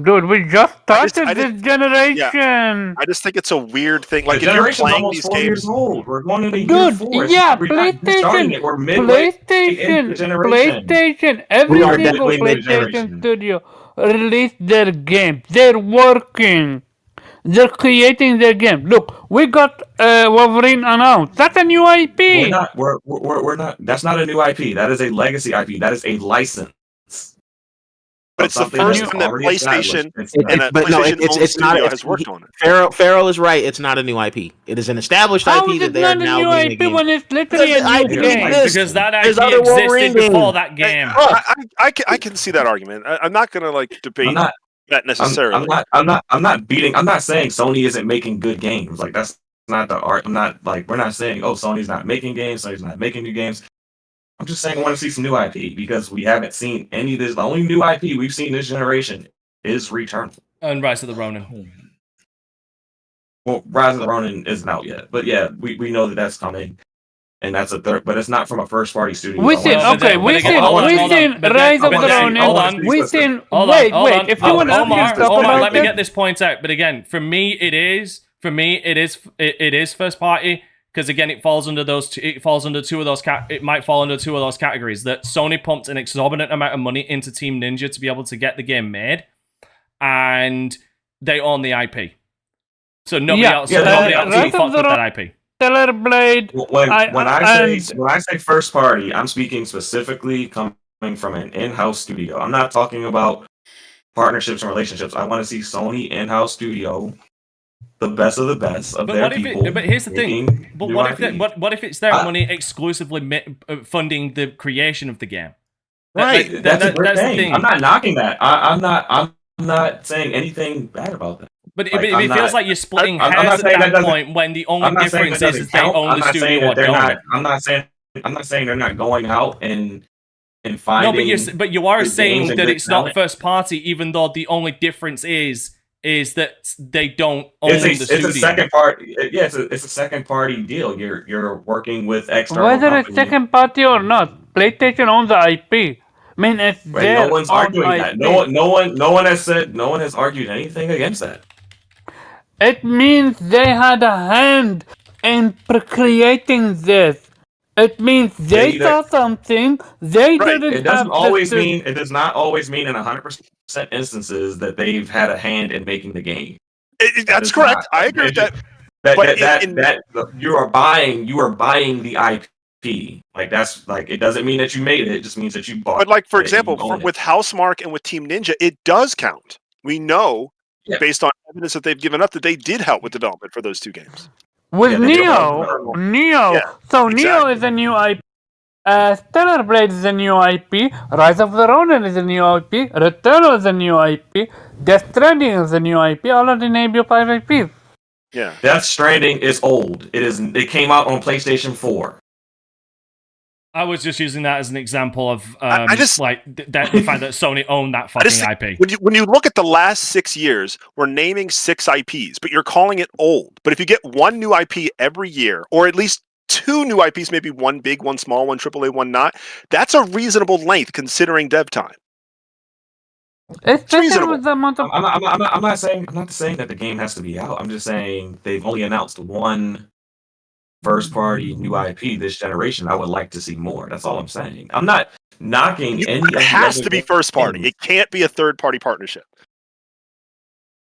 Dude, we just started this generation. Yeah, I just think it's a weird thing. Like the if you're generation's playing almost these 4 years games, old. We're going into Dude, year 4. yeah, We're not just starting it. We're midway into the generation. PlayStation, every single PlayStation studio released their game. They're working. They're creating their game. Look, we got Wolverine announced. That's a new IP. We're not. That's not a new IP. That is a legacy IP. That is a license. but it's the first time that PlayStation and a but no, PlayStation-owned it's not. studio has worked on it. Farrell is right. It's not a new IP. It is an established How IP is that it they are not a now new doing IP when it's literally a IP new game? exists. Because that There's IP other existed Wolverine before games. that game. I can see that argument. I'm not going to like debate that necessarily. I'm not beating. I'm not saying Sony isn't making good games. Like that's not the art. I'm not like we're not saying Sony's not making games. Sony's not making new games. I'm just saying I want to see some new IP because we haven't seen any of this. The only new IP we've seen this generation is Returnal and Rise of the Ronin. Well, Rise of the Ronin isn't out yet, but yeah, we know that that's coming, and that's a third. But it's not from a first party studio. We've seen Rise of the Ronin. We've seen. Wait. If you want to Omar, let me get this point out. But again, for me, it is first party. Because again, it falls under those. It falls under two of those. It might fall under two of those categories. That Sony pumped an exorbitant amount of money into Team Ninja to be able to get the game made, and they own the IP. So nobody else can fuck with that IP. Stellar Blade. When I say first party, I'm speaking specifically coming from an in-house studio. I'm not talking about partnerships and relationships. I want to see Sony in-house studio. The best of the best of their people. But here's the thing. But what if it's their money exclusively funding the creation of the game? Right. That's the thing. I'm not knocking that. I'm not saying anything bad about that. But it feels like you're splitting hairs at that point when the only difference is they own the studio or don't. I'm not saying they're not going out and finding. No, but you are saying that it's not first party, even though the only difference is that they don't own the studio. It's a second party. Yeah, it's a second party deal. You're working with external. Whether it's second party or not, PlayStation owns the IP. I mean, it's no one's arguing that. No one has argued anything against that. It means they had a hand in creating this. It means they saw something they didn't. It doesn't always mean. It does not always mean in 100% instances that they've had a hand in making the game. That's correct. I agree with that. That you are buying the IP. Like that's like it doesn't mean that you made it. It just means that you bought. But like for example, with Housemarque and with Team Ninja, it does count. We know based on evidence that they've given up that they did help with development for those two games. With Neo. Yeah, so exactly. Neo is a new IP. Stellar Blade is a new IP. Rise of the Ronin is a new IP. Returnal is a new IP. Death Stranding is a new IP. All of the Nabio 5 IPs. Yeah. Death Stranding is old. It came out on PlayStation 4. I was just using that as an example of the fact that Sony owned that fucking IP. When you look at the last 6 years, we're naming 6 IPs, but you're calling it old. But if you get one new IP every year, or at least 2 new IPs, maybe one big, one small, one AAA, one not, that's a reasonable length considering dev time. It's reasonable. With the amount of... I'm not saying that the game has to be out. I'm just saying they've only announced one first party new IP this generation. I would like to see more. That's all I'm saying. I'm not knocking any. It has to be first party. It can't be a third party partnership.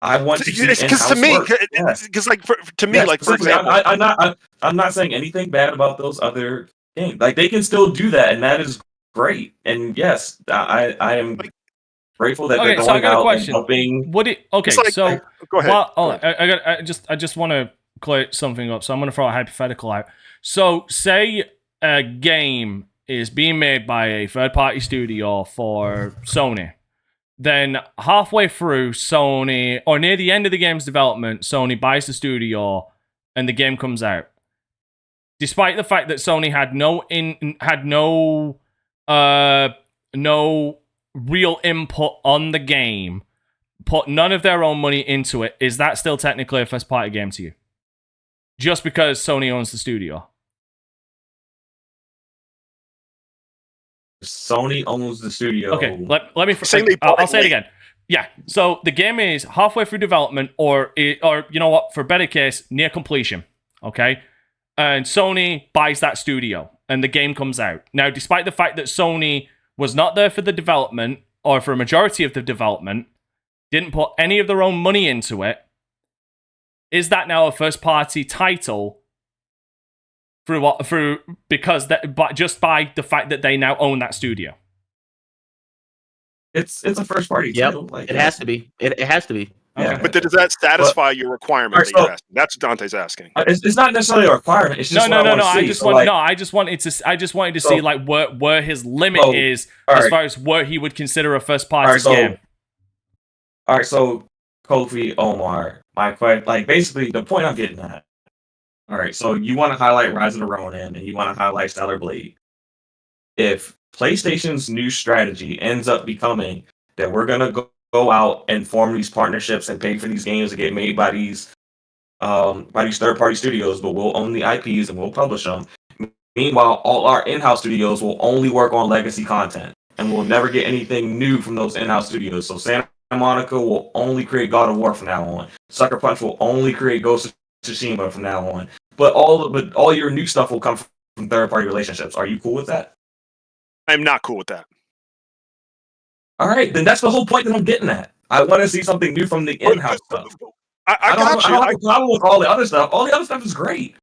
I want to see because to me, because like to me, like for example, I'm not saying anything bad about those other games. Like they can still do that, and that is great. And yes, I am grateful that they're going out and helping. Would it? Okay, so go ahead. Well, I just want to clear something up. So I'm going to throw a hypothetical out. So say a game is being made by a third-party studio for Sony. Then halfway through, Sony, or near the end of the game's development, Sony buys the studio and the game comes out. Despite the fact that Sony had no real input on the game, put none of their own money into it, is that still technically a first-party game to you? Just because Sony owns the studio? Sony owns the studio. Okay, let me. I'll say it again. Yeah, so the game is halfway through development, or you know what, for better case, near completion. Okay, and Sony buys that studio, and the game comes out. Now, despite the fact that Sony was not there for the development, or for a majority of the development, didn't put any of their own money into it, is that now a first-party title? Just by the fact that they now own that studio. It's a first party. Yep, title, like, it has to be. It has to be. Yeah. But does that satisfy your requirement that you're asking? That's what Dante's asking. It's not necessarily a requirement. It's just no. I just wanted to see like where his limit is as far as what he would consider a first party game. All right, so Kofi, Omar, my question, like basically the point I'm getting at. All right, so you want to highlight Rise of the Ronin and you want to highlight Stellar Blade. If PlayStation's new strategy ends up becoming that we're gonna go out and form these partnerships and pay for these games to get made by these third-party studios, but we'll own the IPs and we'll publish them. Meanwhile, all our in-house studios will only work on legacy content, and we'll never get anything new from those in-house studios. So Santa Monica will only create God of War from now on. Sucker Punch will only create Ghost of Tsushima from now on. But all your new stuff will come from third-party relationships. Are you cool with that? I'm not cool with that. All right, then that's the whole point that I'm getting at. I want to see something new from the in-house stuff. I got you. I don't have a problem with all the other stuff. All the other stuff is great.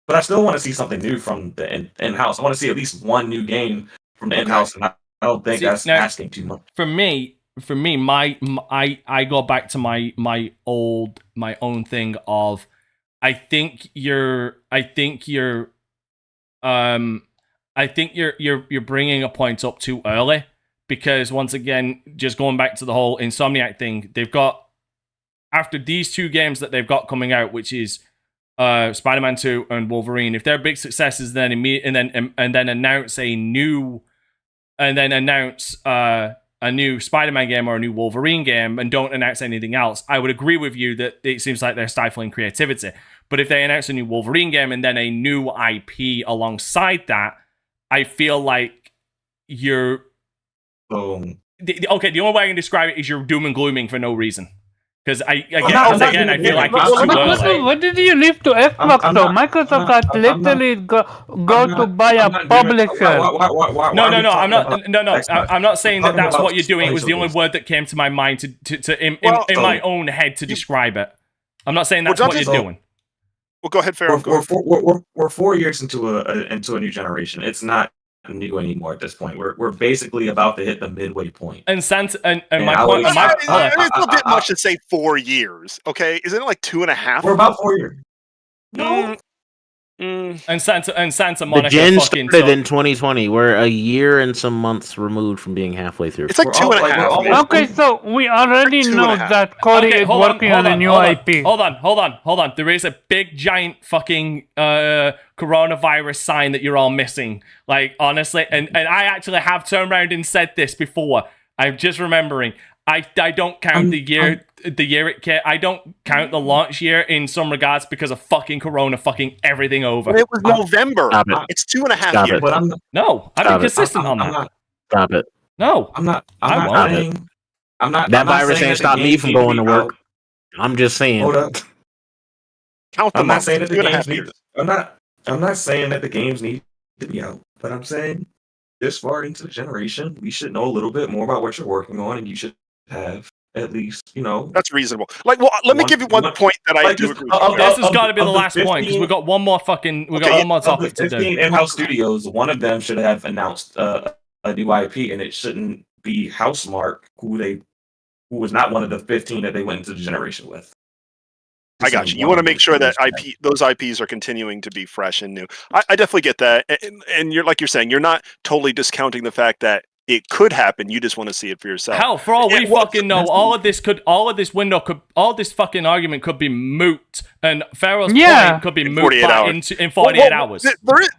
But I still want to see something new from the in-house. I want to see at least one new game from the in-house, and I don't think that's asking too much. For me, I go back to my own thing of I think you're bringing a point up too early, because once again, just going back to the whole Insomniac thing, they've got, after these two games that they've got coming out, which is Spider-Man 2 and Wolverine, if they're big successes, then announce a new Spider-Man game or a new Wolverine game, and don't announce anything else, I would agree with you that it seems like they're stifling creativity. But if they announce a new Wolverine game and then a new IP alongside that, I feel like you're... Boom. The only way I can describe it is you're doom and glooming for no reason. Because I feel like it's too early. What did you leave to Xbox though? Microsoft had literally go to buy a publisher. No. I'm not saying that that's what you're doing. It was the only word that came to my mind in my own head to describe it. I'm not saying that's what you're doing. Well, go ahead, Pharaoh. We're 4 years into a new generation. It's not new anymore at this point. We're basically about to hit the midway point. And Santa and my point. It's not that much to say 4 years. Okay, isn't it like 2.5? We're about 4 years. No. And Santa Monica. The gen started in 2020. We're a year and some months removed from being halfway through. It's like 2.5. Okay, so we already know that Cody is working on a new IP. Hold on. There is a big giant fucking coronavirus sign that you're all missing. Like, honestly, and I actually have turned around and said this before. I'm just remembering. I don't count the year it came. I don't count the launch year in some regards because of fucking Corona fucking everything over. But it was November. It's 2.5 years. But I've been consistent on that. Stop it. No, I'm not saying. That virus ain't stopped me from going to work. I'm just saying. Hold up. I'm not saying that the games need. I'm not saying that the games need to be out, but I'm saying this far into the generation, we should know a little bit more about what you're working on, and you should have at least, that's reasonable. Like, well, let me give you one point that I do agree with. This has got to be the last point, because we got one more topic to do. 15 in-house studios, one of them should have announced a new IP, and it shouldn't be Housemarque, who was not one of the 15 that they went into the generation with. I got you. You want to make sure that those IPs are continuing to be fresh and new. I definitely get that, and you're like you're saying, you're not totally discounting the fact that it could happen. You just want to see it for yourself. Hell, for all we fucking know, all of this fucking argument could be moot, and Pharaoh's point could be moot in 48 hours.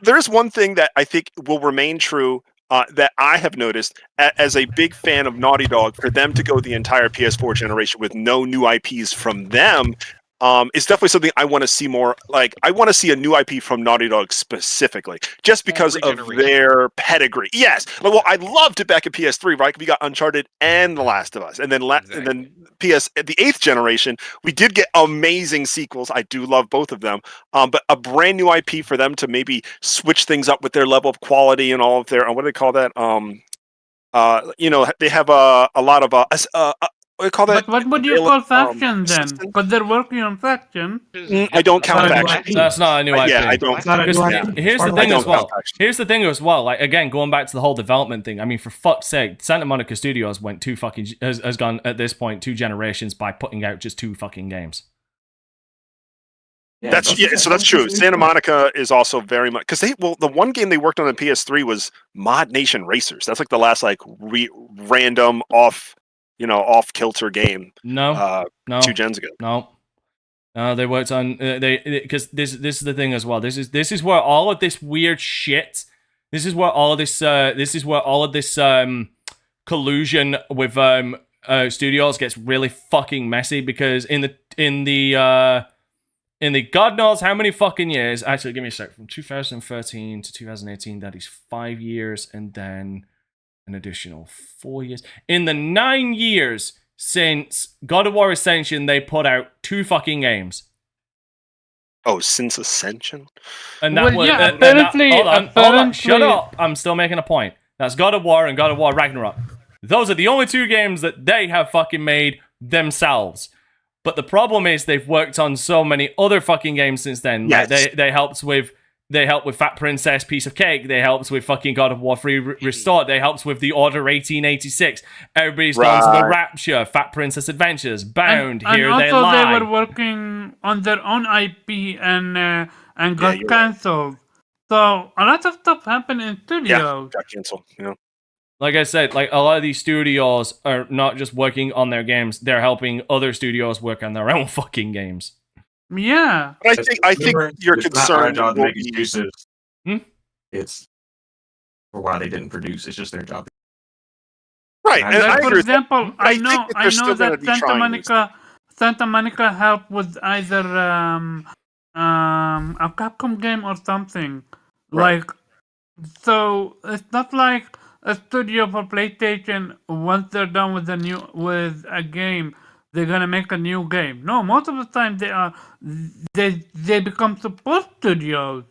There is one thing that I think will remain true. That I have noticed as a big fan of Naughty Dog, for them to go the entire PS4 generation with no new IPs from them, is definitely something I want to see more. Like, I want to see a new IP from Naughty Dog specifically, just because of their pedigree. Yes, well, I loved it back at PS3, right? We got Uncharted and The Last of Us, and then and then the 8th generation, we did get amazing sequels. I do love both of them, but a brand new IP for them to maybe switch things up with their level of quality and all of their what do they call that? They have a lot of what do you call that? But what would you call faction then? Because they're working on faction. I don't count faction. That's not a new IP. Yeah, I don't. Here's the thing as well. Here's the thing as well. Like, again, going back to the whole development thing. I mean, for fuck's sake, Santa Monica Studios has gone at this point 2 generations by putting out just 2 fucking games. So that's true. Santa Monica is also very much because the one game they worked on PS3 was Mod Nation Racers. That's like the last random off kilter game. No, 2 gens ago. No, they worked on because this is the thing as well. This is where all of this weird shit. This is where all of this collusion with studios gets really fucking messy, because in the God knows how many fucking years. Actually, give me a sec. From 2013 to 2018, that is 5 years, and then an additional 4 years. In the 9 years since God of War Ascension, they put out 2 fucking games. Oh, since Ascension? And that apparently, hold on, shut up. I'm still making a point. That's God of War and God of War Ragnarok. Those are the only 2 games that they have fucking made themselves. But the problem is they've worked on so many other fucking games since then. Yes. Like they helped with Fat Princess Piece of Cake. They helped with fucking God of War 3 Restored. They helped with The Order 1886. Everybody's gone to the Rapture, Fat Princess Adventures, Bound, Here They Lie. And also they were working on their own IP and got cancelled. So a lot of stuff happened in studios. Yeah, got canceled. Like I said, like a lot of these studios are not just working on their games; they're helping other studios work on their own fucking games. Yeah, but I think you're concerned. Job to make excuses. It's for why they didn't produce. It's just their job. Right. And for example, I know that Santa Monica helped with either a Capcom game or something. Right. Like, so it's not like a studio for PlayStation, once they're done with a game, they're gonna make a new game. No, most of the time they become support studios.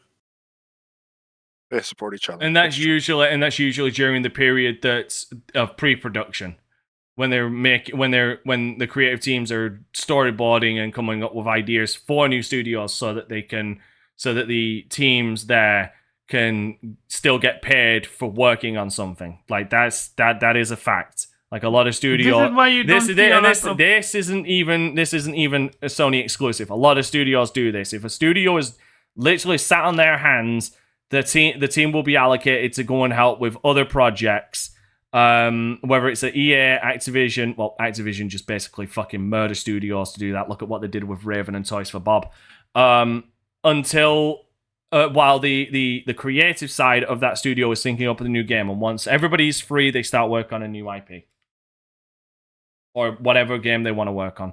They support each other, and that's usually during the period that's of pre-production, when the creative teams are storyboarding and coming up with ideas for new studios, so that the teams there can still get paid for working on something. Like that is a fact. Like a lot of studios. This is why you don't see this isn't even a Sony exclusive. A lot of studios do this. If a studio is literally sat on their hands, the team will be allocated to go and help with other projects. Whether it's at EA, Activision. Well, Activision just basically fucking murder studios to do that. Look at what they did with Raven and Toys for Bob. While the creative side of that studio is syncing up with a new game, and once everybody's free, they start work on a new IP or whatever game they want to work on.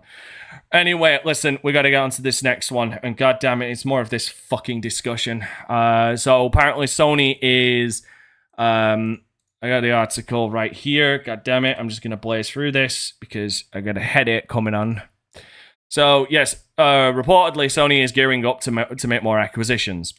Anyway, listen, we got to get on to this next one, and god damn it, it's more of this fucking discussion. So apparently Sony is I got the article right here. God damn it, I'm just gonna blaze through this because I got a headache coming on. So yes, reportedly Sony is gearing up to make more acquisitions.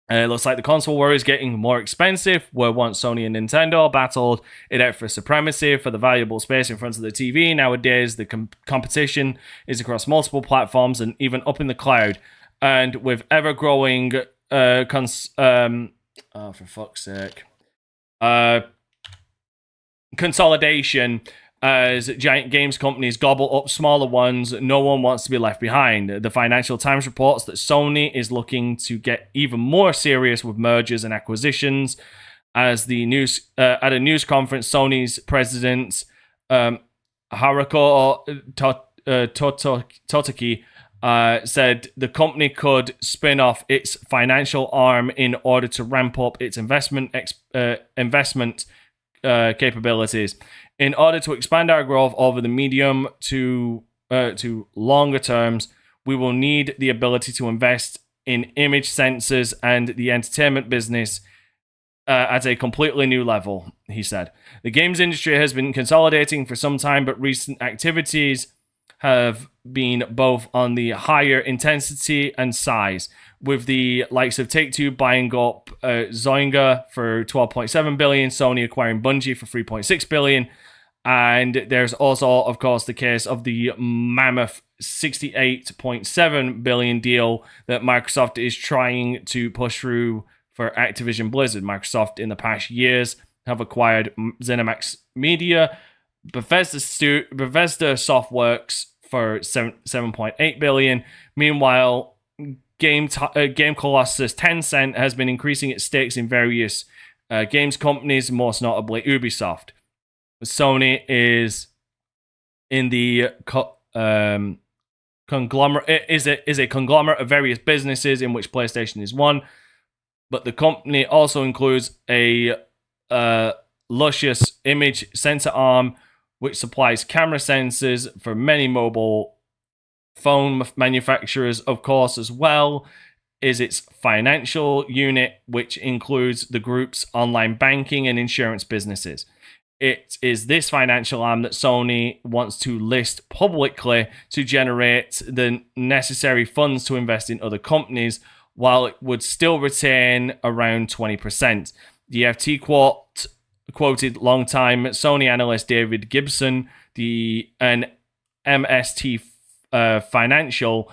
It looks like the console war is getting more expensive, where once Sony and Nintendo battled it out for supremacy for the valuable space in front of the TV. Nowadays, the competition is across multiple platforms and even up in the cloud. And with ever-growing consolidation, As giant games companies gobble up smaller ones, no one wants to be left behind. The Financial Times reports that Sony is looking to get even more serious with mergers and acquisitions. As the news at a news conference, Sony's president Haruko Totaki said the company could spin off its financial arm in order to ramp up its investment capabilities. In order to expand our growth over the medium to longer terms, we will need the ability to invest in image sensors and the entertainment business at a completely new level, he said. The games industry has been consolidating for some time, but recent activities have been both on the higher intensity and size, with the likes of Take-Two buying up Zynga for $12.7 billion, Sony acquiring Bungie for $3.6 billion, and there's also, of course, the case of the mammoth $68.7 billion deal that Microsoft is trying to push through for Activision Blizzard. Microsoft in the past years have acquired ZeniMax Media, Bethesda Softworks for $7.8 billion. Meanwhile, game colossus Tencent has been increasing its stakes in various games companies, most notably Ubisoft. Sony is in the conglomerate is a conglomerate of various businesses, in which PlayStation is one, but the company also includes a luscious image sensor arm, which supplies camera sensors for many mobile phone manufacturers. Of course, as well is its financial unit, which includes the group's online banking and insurance businesses. It is this financial arm that Sony wants to list publicly to generate the necessary funds to invest in other companies, while it would still retain around 20%. The FT quoted longtime Sony analyst David Gibson, an MST Financial,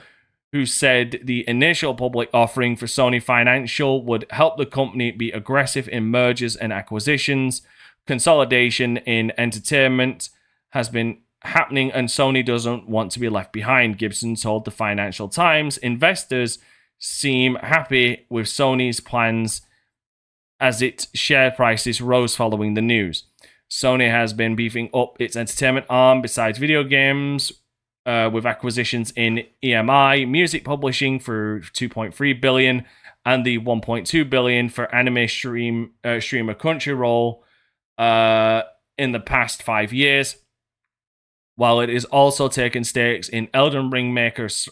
who said the initial public offering for Sony Financial would help the company be aggressive in mergers and acquisitions. Consolidation in entertainment has been happening, and Sony doesn't want to be left behind, Gibson told the Financial Times. Investors seem happy with Sony's plans as its share prices rose following the news. Sony has been beefing up its entertainment arm besides video games, with acquisitions in EMI, music publishing for $2.3 billion, and the $1.2 billion for anime streamer Crunchyroll in the past 5 years, while it is also taken stakes in Elden Ring makers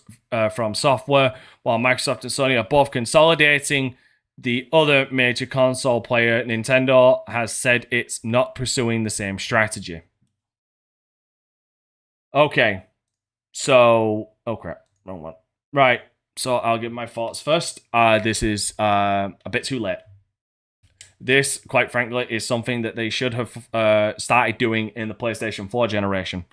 From Software. While Microsoft and Sony are both consolidating, the other major console player, Nintendo, has said it's not pursuing the same strategy. Okay, so... oh crap, wrong one. Right, so I'll give my thoughts first. This is a bit too late. This, quite frankly, is something that they should have started doing in the PlayStation 4 generation.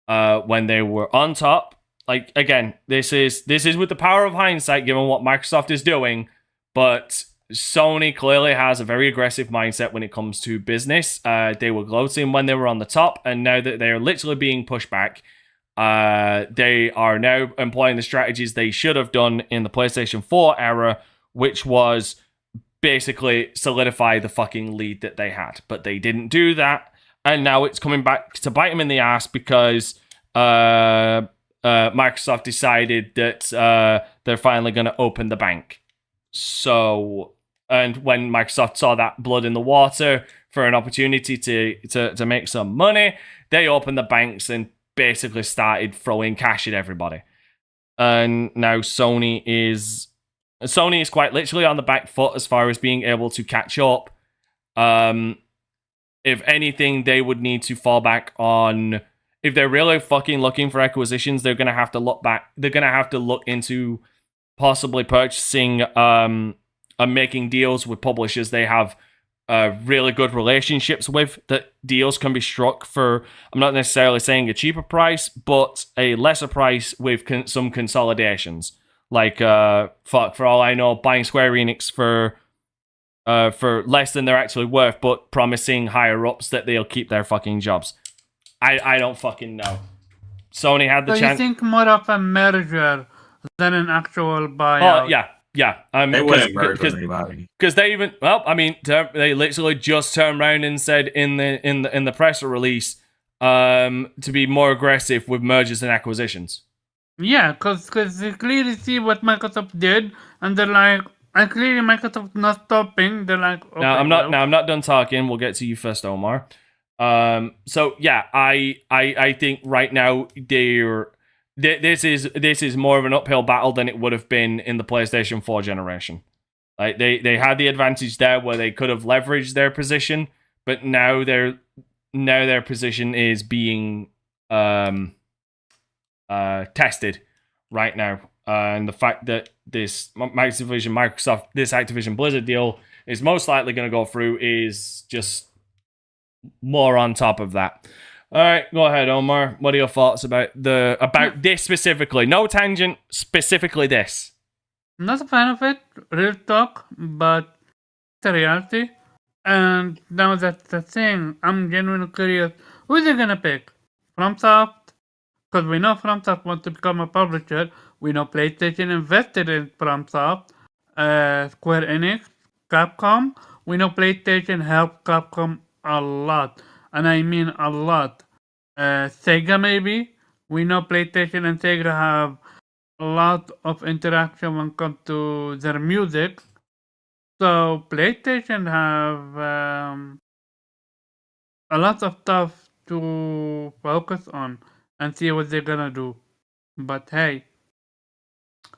When they were on top. Like, again, this is with the power of hindsight, given what Microsoft is doing, but Sony clearly has a very aggressive mindset when it comes to business. They were gloating when they were on the top, and now that they are literally being pushed back, they are now employing the strategies they should have done in the PlayStation 4 era, which was basically solidify the fucking lead that they had. But they didn't do that, and now it's coming back to bite them in the ass because Microsoft decided that they're finally going to open the bank. So, and when Microsoft saw that blood in the water for an opportunity to make some money, they opened the banks and basically started throwing cash at everybody. And now Sony is quite literally on the back foot as far as being able to catch up. If anything, they would need to fall back on... if they're really fucking looking for acquisitions, they're going to have to look back. They're going to have to look into possibly purchasing and making deals with publishers they have really good relationships with, that deals can be struck for, I'm not necessarily saying a cheaper price, but a lesser price with some consolidations. Like, for all I know, buying Square Enix for less than they're actually worth, but promising higher ups that they'll keep their fucking jobs. I don't fucking know. Sony had the So you chance. think more of a merger than an actual buyout? Oh yeah. They wouldn't merge with anybody. Because they even they literally just turned around and said in the press release to be more aggressive with mergers and acquisitions. Yeah, because they clearly see what Microsoft did, and they're like, and clearly Microsoft not stopping. They're like, okay, I'm not done talking. We'll get to you first, Omar. So yeah, I think right now this is more of an uphill battle than it would have been in the PlayStation 4 generation. Like they had the advantage there where they could have leveraged their position, but now their position is being tested right now. And the fact that this Activision Blizzard deal is most likely going to go through is just more on top of that. All right, go ahead, Omar. What are your thoughts about this specifically? No tangent, specifically this. I'm not a fan of it, real talk, but it's a reality. And now that's the thing. I'm genuinely curious. Who they gonna pick? FromSoft? Because we know FromSoft wants to become a publisher. We know PlayStation invested in FromSoft. Square Enix, Capcom. We know PlayStation helped Capcom a lot. And I mean a lot. Sega maybe. We know PlayStation and Sega have a lot of interaction when it comes to their music. So PlayStation have a lot of stuff to focus on and see what they're gonna do. But hey,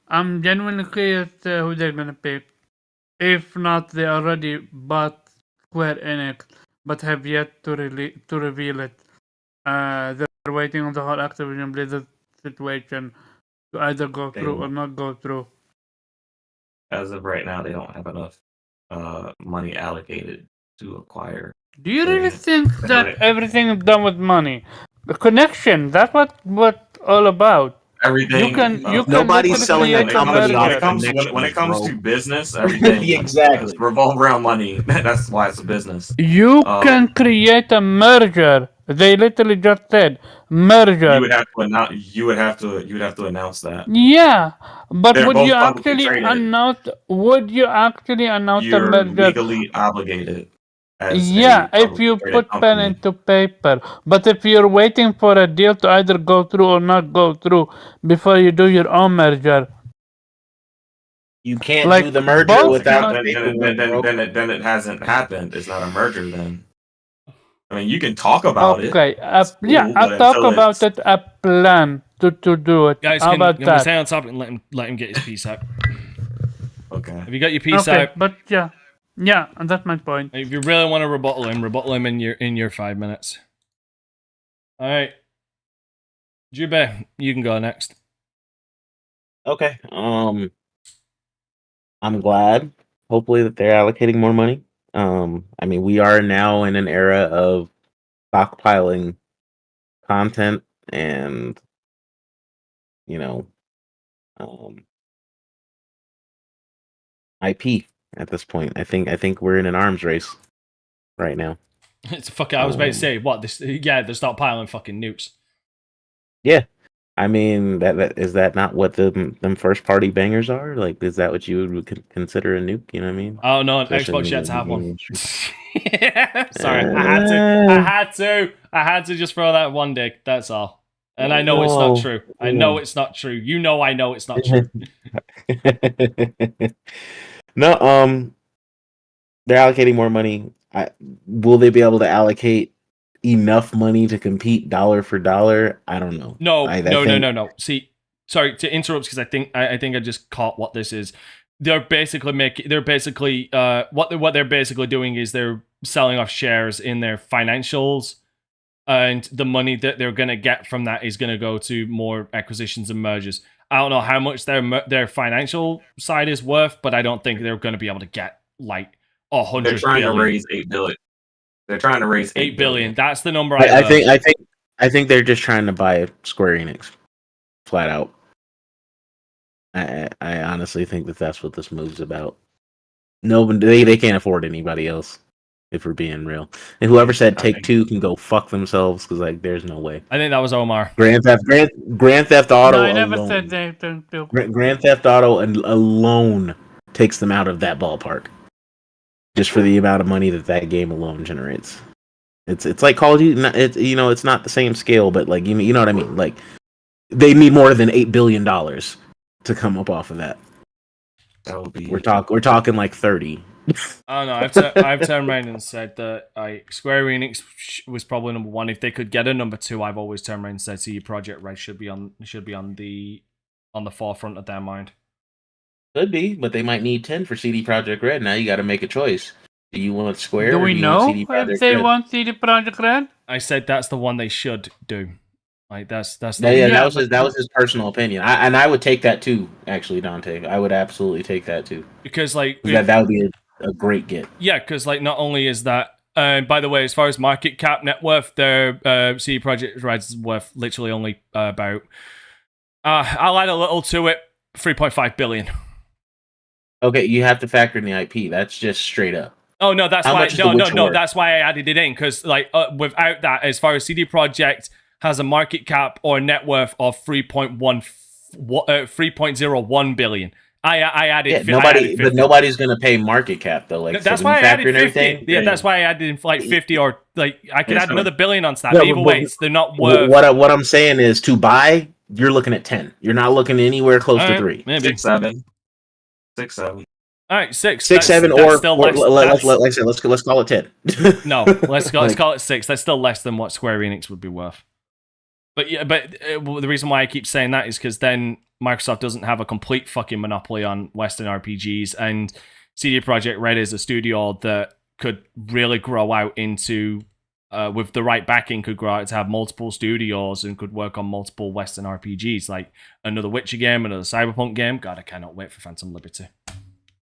I'm genuinely curious who they're gonna pick. If not, they already bought Square Enix, but have yet to reveal it. They're waiting on the whole Activision Blizzard situation to either go through or not go through. As of right now, they don't have enough money allocated to acquire. Do you really think that everything is done with money? The connection, that's what all about. Everything. You can Nobody's literally selling a create company When off it comes connections, to bro. business, everything Exactly. revolve around money. That's why it's a business. You can create a merger. They literally just said merger. You would have to announce. You would have to announce that. Yeah, but They're would both you publicly actually traded. announce? Would you actually announce a You're merger? legally obligated. As Yeah, a if you publicly put traded pen company. into paper. But if you're waiting for a deal to either go through or not go through before you do your own merger, You can't like do the merger both without not- the paperwork, bro. Then it hasn't happened. It's not a merger then. I mean, you can talk about it. Okay, yeah, but I'll talk until about it's- it. A plan to do it. Guys, How about can we that? stay on topic and let him get his piece out? Okay. Have you got your piece Okay, out? but yeah, and that's my point. If you really want to rebuttal him in your 5 minutes. All right, Jube, you can go next. Okay. I'm glad, hopefully, that they're allocating more money. I mean, we are now in an era of stockpiling content and, IP at this point. I think we're in an arms race right now. It's fucking. I was about to say what this. Yeah, they're stockpiling fucking nukes. Yeah. I mean, that is that not what them first party bangers are? Like, is that what you would consider a nuke? You know what I mean? Oh no, Especially Xbox yet to have one. industry. Yeah, sorry, I had to just throw that one dick. That's all. And I know it's not true. I know it's not true. You know, I know it's not true. No, they're allocating more money. Will they be able to allocate enough money to compete dollar for dollar? I don't know. No. See, sorry to interrupt because I think I just caught what this is. They're basically what they're basically doing is they're selling off shares in their financials, and the money that they're gonna get from that is gonna go to more acquisitions and mergers. I don't know how much their financial side is worth, but I don't think they're gonna be able to get like 100 They're trying billion. to raise $8 billion. They're trying to raise $8 billion. That's the number. I think they're just trying to buy Square Enix, flat out. I honestly think that's what this move's about. No, they can't afford anybody else. If we're being real, and whoever said I Take think- Two can go fuck themselves because like there's no way. I think that was Omar. Grand Theft Auto No, I never alone. said they don't do. Grand Theft Auto alone takes them out of that ballpark, just for the amount of money that game alone generates. It's like Call of Duty. It's not the same scale, but like you know what I mean. Like they need more than $8 billion to come up off of that. That would be. We're talking like 30. Oh no, I've turned around and said that Square Enix was probably number one. If they could get a number two, I've always turned around and said CD Projekt Red should be on the forefront of their mind. Could be, but they might need 10 for CD Projekt Red. Now you got to make a choice. Do you want Square? Do or we do you want know CD Projekt if they Red? want CD Projekt Red? I said that's the one they should do. Like that's the Yeah, Yeah, that was his personal opinion. I would take that too. Actually, Dante, I would absolutely take that too. because like That would be a great get. yeah, because like not only is that, by the way, as far as market cap net worth, their CD Projekt Red's worth literally only about. I'll add a little to it, 3.5 billion. Okay, you have to factor in the IP. That's just straight up. Oh no, that's How why much is The Witcher worth? that's why I added it in because like without that, as far as CD Projekt has a market cap or net worth of 3.01 billion. I added. Yeah, I added 50. but nobody's gonna pay market cap though. Like That's so when why you I factor added in 50. everything. Yeah, that's why I added in like 50 or like I could Yeah, add so- another billion on that. Yeah, But either but- way, they're not worth. What I'm saying is to buy, you're looking at 10. You're not looking anywhere close to Alright, 3. maybe 6, 7. 6, 7. all right, 6, 6, 7, that's or still like less. I said, let's call it 10. No, let's Like- call it 6. That's still less than what Square Enix would be worth. But yeah, the reason why I keep saying that is because then Microsoft doesn't have a complete fucking monopoly on Western RPGs, and CD Projekt Red is a studio that could really grow out into, with the right backing, could grow out to have multiple studios and could work on multiple Western RPGs, like another Witcher game, another Cyberpunk game. God, I cannot wait for Phantom Liberty.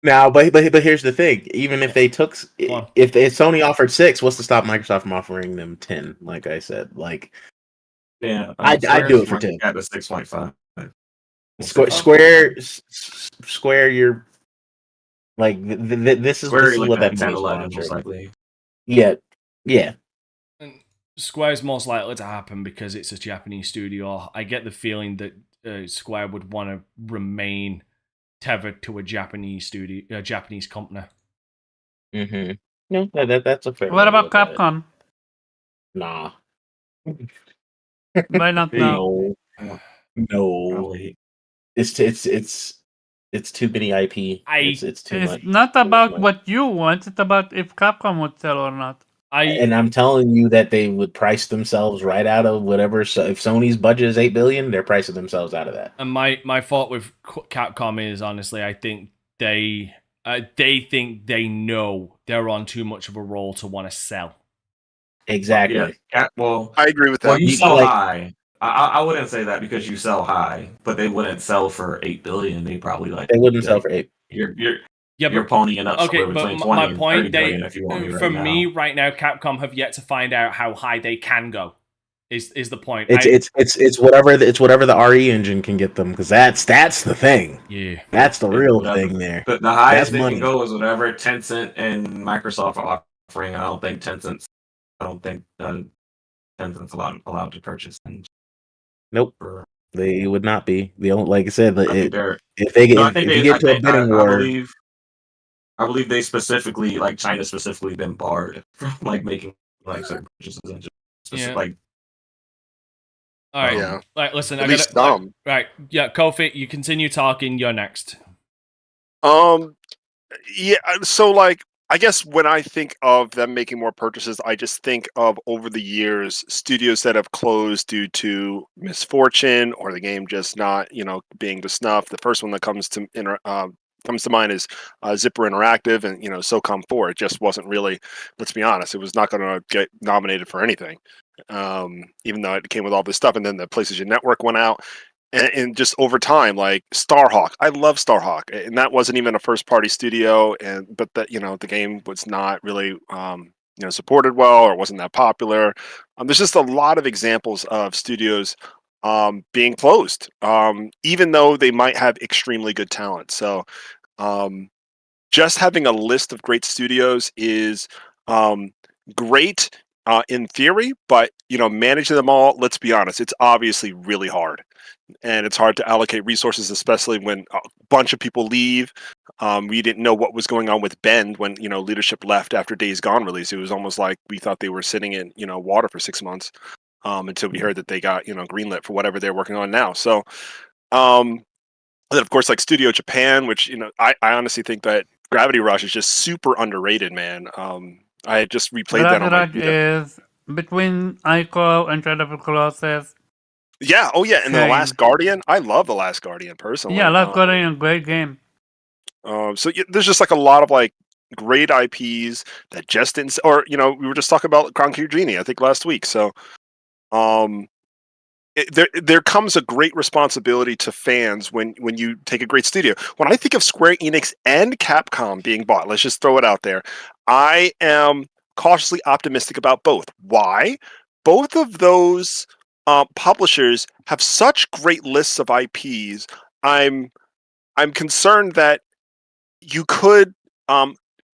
Now, but here's the thing. Even if they took, on. if Sony offered 6, what's to stop Microsoft from offering them 10? Like I said, like Yeah, I'd do it for 10. At the 6.5. Square, you're like this is Square, what that 10, money's 11, going most for. likely. Yeah. And Square's most likely to happen because it's a Japanese studio. I get the feeling that Square would want to remain tethered to a Japanese studio, a Japanese company. Mm-hmm. No, that's a fair. What way to about look at it. Capcom? Nah. Why not now? No. Probably. It's too many IP. It's too It's much. not about what you want. It's about if Capcom would sell or not. And I'm telling you that they would price themselves right out of whatever. So if Sony's budget is $8 billion, they're pricing themselves out of that. And my thought with Capcom is honestly, I think they think they know they're on too much of a roll to want to sell. Exactly. Yeah. Well, I agree with that. well, you You- sell like- high. I wouldn't say that because you sell high, but they wouldn't sell for $8 billion. They probably like They wouldn't sell for 8. You're Yeah, you're ponying up okay, somewhere but between 20 my and point, 30 billion if you want me right for now. me right now, Capcom have yet to find out how high they can go. Is the point? It's whatever the RE engine can get them, because that's the thing. Yeah, That's the real Whatever. thing there. The highest That's they money. can go is whatever Tencent and Microsoft are offering. I don't think Tencent's allowed to purchase things. Nope, For, they would not be. They don't, like I said, I think they're. if they get No, I if think you they, get to a bidding war, I believe they specifically, like China specifically, been barred from like making like certain purchases and just specific, Yeah. like all right. Yeah. All right, listen, At least some. Right, yeah, Kofi, you continue talking. You're next. Yeah. So, like, I guess when I think of them making more purchases, I just think of over the years studios that have closed due to misfortune or the game just not, being to snuff. The first one that comes to mind is Zipper Interactive, and SOCOM 4. It just wasn't really. Let's be honest, it was not going to get nominated for anything, even though it came with all this stuff. And then the PlayStation Network went out. And just over time, like Starhawk, I love Starhawk, and that wasn't even a first-party studio, but that the game was not really supported well or wasn't that popular. There's just a lot of examples of studios being closed, even though they might have extremely good talent. So just having a list of great studios is great in theory, but managing them all, let's be honest, it's obviously really hard. And it's hard to allocate resources, especially when a bunch of people leave. We didn't know what was going on with Bend when leadership left after Days Gone release. It was almost like we thought they were sitting in water for 6 months until we heard that they got greenlit for whatever they're working on now. So, then of course, like Studio Japan, which I honestly think that Gravity Rush is just super underrated, man. I had just replayed that on my Ragnarok is between Ico and Shadow of the Colossus. Yeah. Oh, yeah. And The Same. Last Guardian. I love The Last Guardian personally. Yeah, Last Guardian, a great game. So there's just like a lot of like great IPs that just didn't, or we were just talking about Concrete Genie, I think last week. So, there comes a great responsibility to fans when you take a great studio. When I think of Square Enix and Capcom being bought, let's just throw it out there. I am cautiously optimistic about both. Why? Both of those publishers have such great lists of IPs. I'm concerned that you could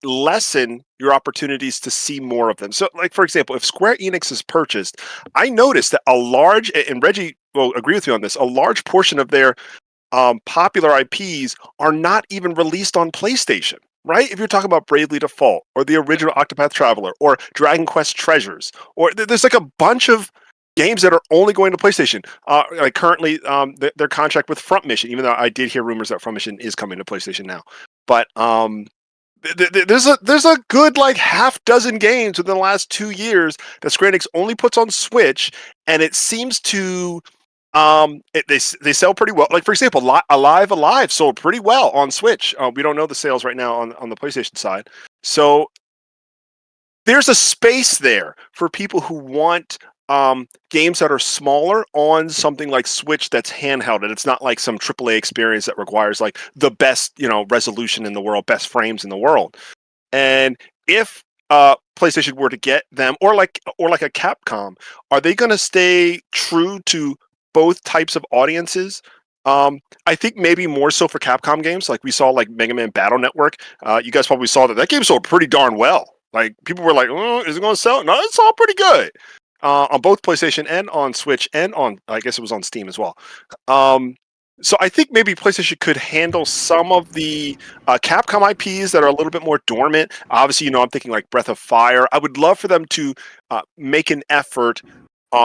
lessen your opportunities to see more of them. So, like for example, if Square Enix is purchased, I noticed that a large, and Reggie will agree with me on this, a large portion of their popular IPs are not even released on PlayStation. Right? If you're talking about Bravely Default or the original Octopath Traveler or Dragon Quest Treasures, or there's like a bunch of games that are only going to PlayStation. Like currently, their contract with Front Mission, even though I did hear rumors that Front Mission is coming to PlayStation now. But there's a good like half dozen games within the last 2 years that Square Enix only puts on Switch, and it seems to they sell pretty well. Like for example, Alive sold pretty well on Switch. We don't know the sales right now on the PlayStation side. So there's a space there for people who want games that are smaller on something like Switch that's handheld, and it's not like some AAA experience that requires like the best resolution in the world, best frames in the world. And if PlayStation were to get them, or like a Capcom, are they going to stay true to both types of audiences? I think maybe more so for Capcom games, like we saw like Mega Man Battle Network. You guys probably saw that game sold pretty darn well. Like people were like, "Oh, is it going to sell?" No, it sold pretty good on both PlayStation and on Switch, and on I guess it was on Steam as well. So I think maybe PlayStation could handle some of the Capcom IPs that are a little bit more dormant. Obviously, I'm thinking like Breath of Fire. I would love for them to make an effort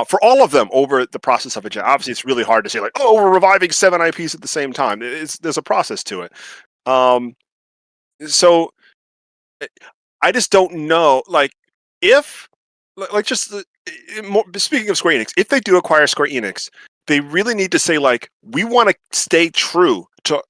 for all of them over the process of a gen. Obviously, it's really hard to say like, oh, we're reviving 7 IPs at the same time. There's a process to it. So I just don't know, like if like just speaking of Square Enix, if they do acquire Square Enix, they really need to say like, we want to stay true to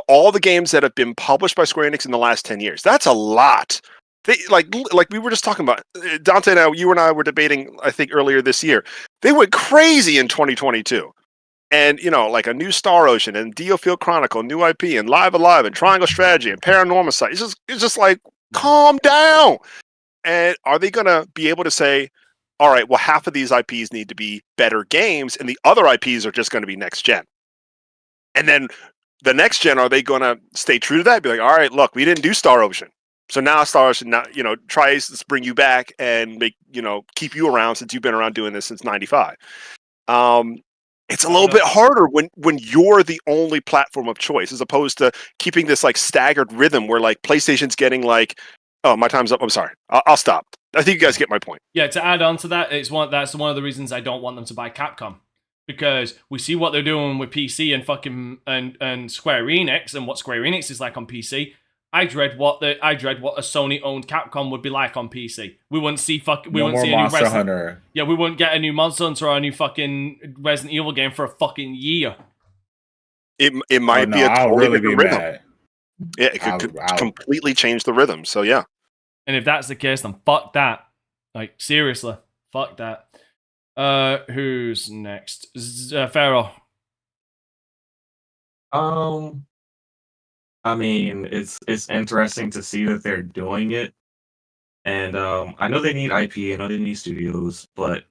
all the games that have been published by Square Enix in the last 10 years. That's a lot. They like we were just talking about, Dante and you and I were debating, I think earlier this year. They went crazy in 2022. And like a new Star Ocean and Diofield Chronicle, new IP, and Live Alive and Triangle Strategy and Paranormal Sight. It's just like, calm down. And are they gonna be able to say, all right, well, half of these IPs need to be better games, and the other IPs are just going to be next gen? And then the next gen, are they going to stay true to that? Be like, all right, look, we didn't do Star Ocean, so now Star Ocean, tries to bring you back and make keep you around, since you've been around doing this since '95. It's a little bit harder when you're the only platform of choice, as opposed to keeping this like staggered rhythm where like PlayStation's getting like, oh, my time's up. I'm sorry. I'll stop. I think you guys get my point. Yeah, to add on to that, that's one of the reasons I don't want them to buy Capcom, because we see what they're doing with PC and fucking and Square Enix, and what Square Enix is like on PC. I dread what a Sony owned Capcom would be like on PC. We wouldn't see a new Monster Hunter. Yeah, we wouldn't get a new Monster Hunter or a new fucking Resident Evil game for a fucking year. It might be a totally different rhythm. Mad. Yeah, it could completely change the rhythm. So yeah. And if that's the case, then fuck that. Like, seriously, fuck that. Who's next? Pharaoh. I mean, it's interesting to see that they're doing it, and I know they need IP, I know they need studios, but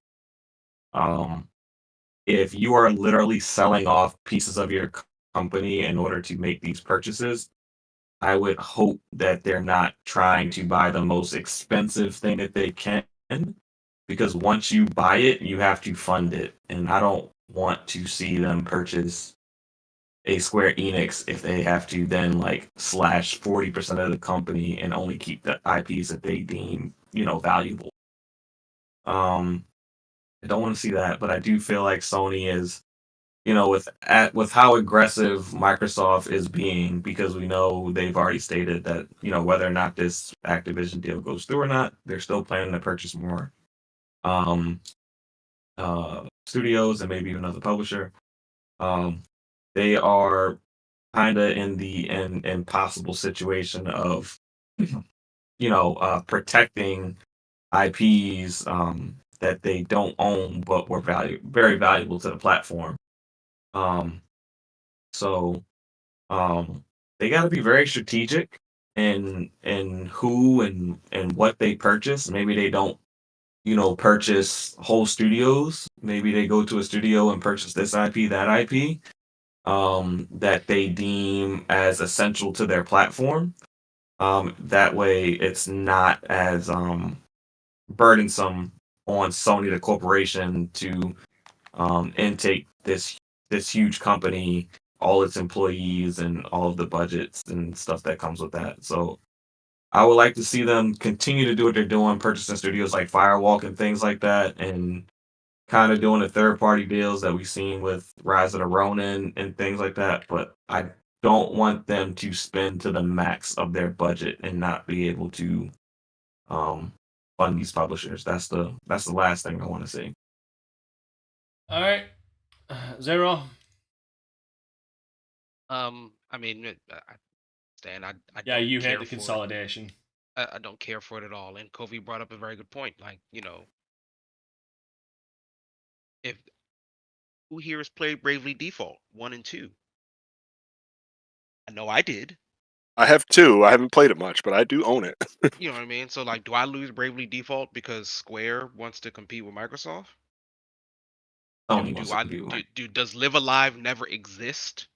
if you are literally selling off pieces of your company in order to make these purchases, I would hope that they're not trying to buy the most expensive thing that they can, because once you buy it, you have to fund it. And I don't want to see them purchase a Square Enix if they have to then like slash 40% of the company and only keep the IPs that they deem, valuable. I don't want to see that, but I do feel like Sony is, with how aggressive Microsoft is being, because we know they've already stated that, whether or not this Activision deal goes through or not, they're still planning to purchase more um studios and maybe even another publisher. They are kind of in the impossible situation of protecting IPs that they don't own but were very valuable to the platform. Um, so they got to be very strategic in who and what they purchase. Maybe they don't, purchase whole studios. Maybe they go to a studio and purchase this IP, that IP, that they deem as essential to their platform. That way, it's not as burdensome on Sony, the corporation, to intake this huge company, all its employees, and all of the budgets and stuff that comes with that. So I would like to see them continue to do what they're doing, purchasing studios like Firewalk and things like that, and kind of doing the third party deals that we've seen with Rise of the Ronin and things like that. But I don't want them to spend to the max of their budget and not be able to fund these publishers. That's the last thing I want to see. All right, Zero. I mean, I understand. I Yeah, don't you hate care the for it. consolidation. I don't care for it at all. And Kofi brought up a very good point. Like, if who here has played Bravely Default 1 and 2? I know I did. I have 2. I haven't played it much, but I do own it. You know what I mean? So like, do I lose Bravely Default because Square wants to compete with Microsoft? Sony wants to compete with Does Live Alive never exist?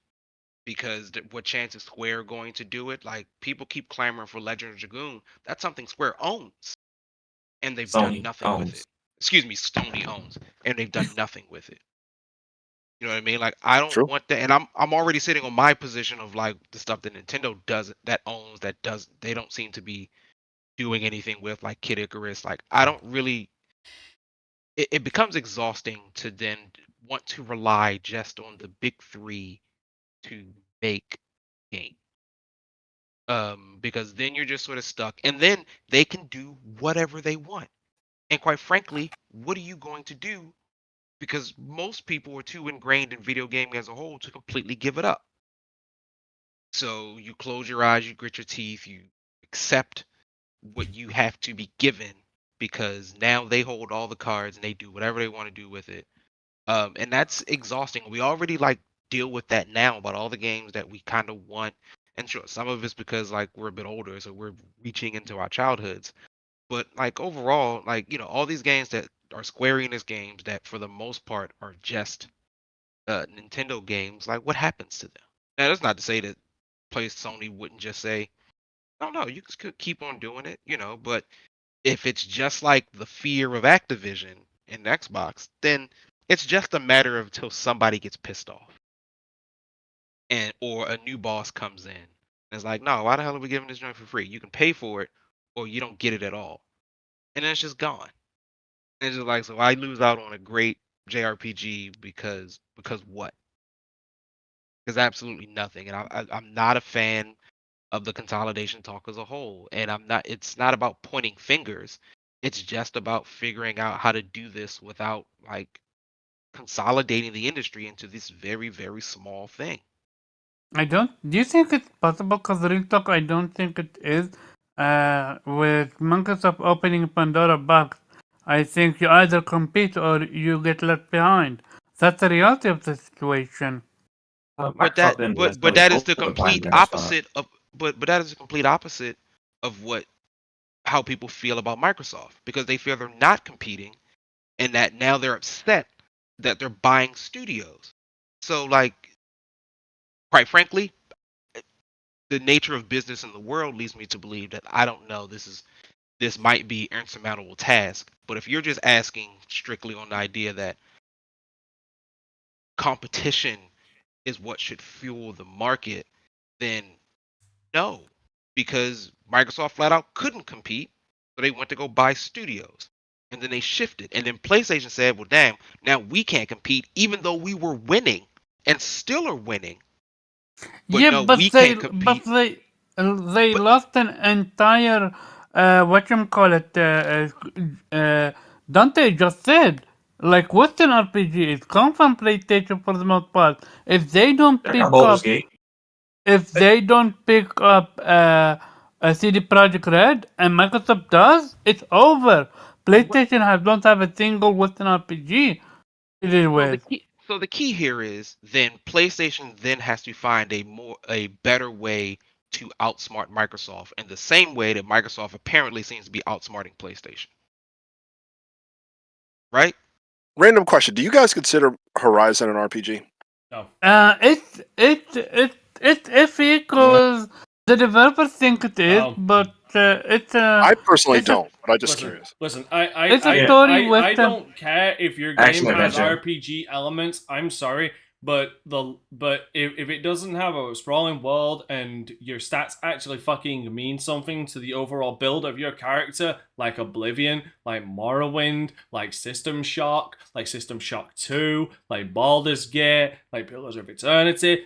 Because what chance is Square going to do it? Like, people keep clamoring for Legend of Dragoon. That's something Square owns, and they've done Sony nothing with owns. it. Excuse me, Sony owns, and they've done nothing with it. You know what I mean? Like, I don't True. want that, and I'm already sitting on my position of like the stuff that Nintendo owns, they don't seem to be doing anything with, like Kid Icarus. Like, I don't really. It becomes exhausting to then want to rely just on the big three to make games. Because then you're just sort of stuck, and then they can do whatever they want. And quite frankly, what are you going to do? Because most people are too ingrained in video gaming as a whole to completely give it up. So you close your eyes, you grit your teeth, you accept what you have to be given, because now they hold all the cards and they do whatever they want to do with it. And that's exhausting. We already like deal with that now about all the games that we kind of want. And sure, some of it's because like we're a bit older, so we're reaching into our childhoods. But like overall, like all these games that are Square Enix games that for the most part are just Nintendo games, like what happens to them? Now that's not to say that Sony wouldn't just say, no, you could keep on doing it, but if it's just like the fear of Activision and Xbox, then it's just a matter of until somebody gets pissed off or a new boss comes in and it's like, no, why the hell are we giving this joint for free? You can pay for it or you don't get it at all. And then it's just gone. And it's just like, so I lose out on a great JRPG because what? Because absolutely nothing. And I'm not a fan of the consolidation talk as a whole. And it's not about pointing fingers. It's just about figuring out how to do this without like consolidating the industry into this very, very small thing. Do you think it's possible? Because real talk, I don't think it is. With Microsoft opening Pandora box, I think you either compete or you get left behind. That's the reality of the situation. But that is the complete opposite of that is the complete opposite of how people feel about Microsoft, because they feel they're not competing and that now they're upset that they're buying studios. So like, quite frankly, the nature of business in the world leads me to believe that I don't know. This might be an insurmountable task. But if you're just asking strictly on the idea that competition is what should fuel the market, then no, because Microsoft flat out couldn't compete, so they went to go buy studios, and then they shifted, and then PlayStation said, "Well, damn, now we can't compete, even though we were winning and still are winning." But Yeah, no, but we they can't compete. they But lost an entire what you call it. Dante just said, like Western RPGs come from PlayStation for the most part. If they don't I pick got Baldur's up, Gate. if they don't pick up a CD Projekt Red and Microsoft does, it's over. PlayStation don't have a single Western RPG to deal well, the with. key, so the key here is then PlayStation then has to find a better way to outsmart Microsoft in the same way that Microsoft apparently seems to be outsmarting PlayStation, right? Random question: do you guys consider Horizon an RPG? No. It's iffy because the developers think it is, Oh. but it's a I personally it's a don't, but I'm just Listen, curious. listen. it's a story with I don't care if your game Action has adventure. RPG elements. I'm sorry, but if it doesn't have a sprawling world and your stats actually fucking mean something to the overall build of your character, like Oblivion, like Morrowind, like System Shock, like System Shock 2, like Baldur's Gate, like Pillars of Eternity,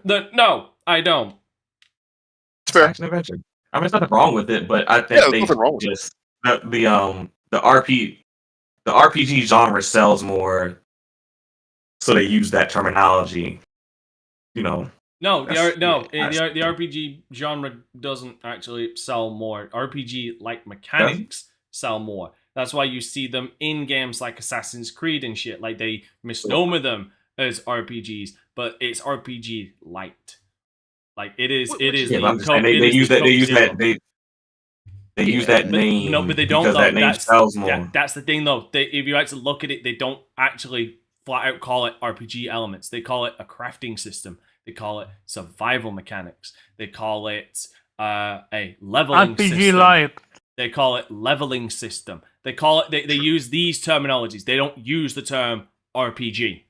then no, I don't. It's fair. Action adventure. I mean, there's nothing wrong with it, but I think Yeah, there's they nothing wrong with it. just the RPG genre sells more, so they use that terminology. You know, No, That's- the RPG genre doesn't actually sell more. RPG like mechanics sell more. That's why you see them in games like Assassin's Creed and shit. Like they misnomer them as RPGs, but it's RPG light. Like it is. Which It is- is. yeah, the but I'm just saying Coke- it they is use the that. They Coke use Zero. that. They use that name. No, but they don't. because Though. that name sells more. That's the thing, though. If you actually look at it, they don't actually flat out call it RPG elements. They call it a crafting system. They call it survival mechanics. They call it a leveling RPG system. like. They call it leveling system. They call it. They use these terminologies. They don't use the term RPG.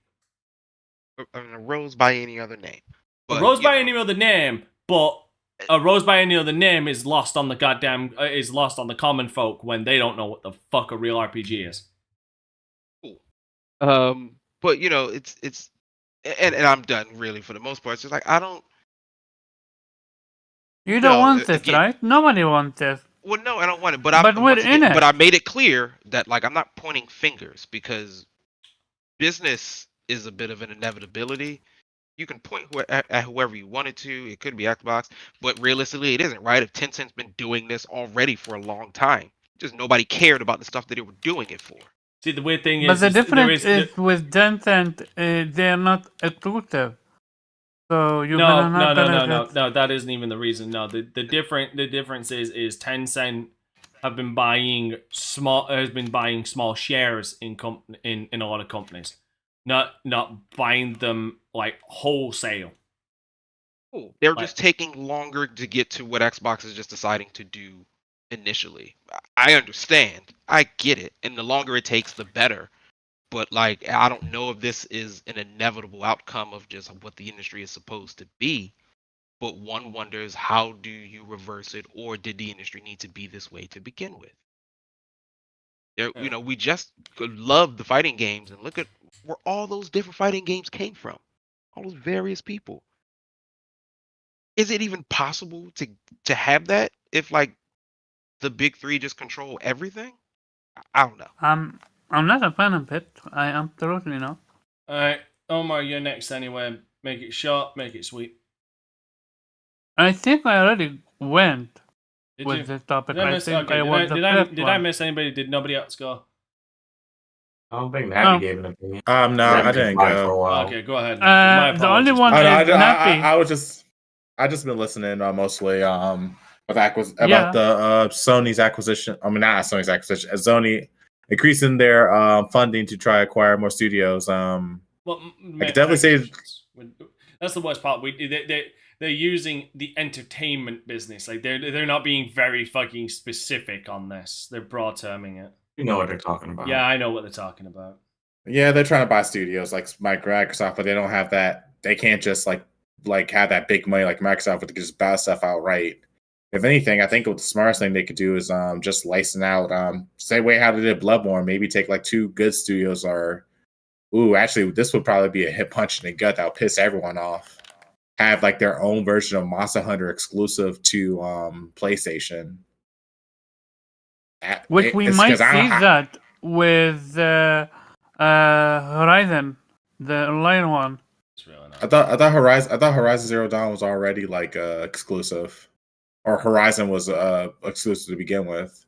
I mean, arose by any other name. But, Arose you by know, any other name, but a rose by any other name is lost on the common folk when they don't know what the fuck a real RPG is. but you know, it's and I'm done really for the most part. It's just like I don't. You don't No, want this, again- right? Nobody wants this. Well, no, I don't want it. But But we're in it. But I made it clear that like I'm not pointing fingers because business is a bit of an inevitability. You can point at whoever you wanted to. It could be Xbox, but realistically, it isn't, right? If Tencent's been doing this already for a long time, just nobody cared about the stuff that they were doing it for. See, the weird thing But is, the is difference is with Tencent, they're not exclusive. So you're no, that isn't even the reason. No, the difference is Tencent have been buying small shares in a lot of companies, not buying them like wholesale. They're just taking longer to get to what Xbox is just deciding to do initially. I understand. I get it. And the longer it takes, the better. But like, I don't know if this is an inevitable outcome of just what the industry is supposed to be. But one wonders, how do you reverse it, or did the industry need to be this way to begin with? There, you know, we just love the fighting games, and look at where all those different fighting games came from. All those various people. Is it even possible to have that if like the big three just control everything? I don't know. I'm not a fan of it. I absolutely not. Alright, Omar, you're next anyway. Make it short, make it sweet. I think I already went Did with you? this topic. Did I I miss, think okay, I was the fifth did I one. miss anybody? Did nobody else go? I don't think Nappy gave an opinion. No, Nappy's I been didn't quiet for a go. while. Okay, go ahead. The only one Oh, no, is Nappy. I just been listening mostly with Yeah. about the Sony's acquisition. I mean, not Sony's acquisition. Sony increasing their funding to try to acquire more studios. Well, I could definitely say that's the worst part. they're using the entertainment business. Like they're not being very fucking specific on this. They're broad terming it. You know what they're talking about. Yeah, I know what they're talking about. Yeah, they're trying to buy studios like Microsoft, but they don't have that. They can't just like have that big money like Microsoft would just buy stuff outright. If anything, I think what the smartest thing they could do is just license out same way how they did Bloodborne. Maybe take like 2 good studios or actually this would probably be a hit punch in the gut that would piss everyone off. Have like their own version of Monster Hunter exclusive to PlayStation. Which we might see that with Horizon, the online one. It's really not. I thought Horizon Zero Dawn was already like exclusive, or Horizon was exclusive to begin with.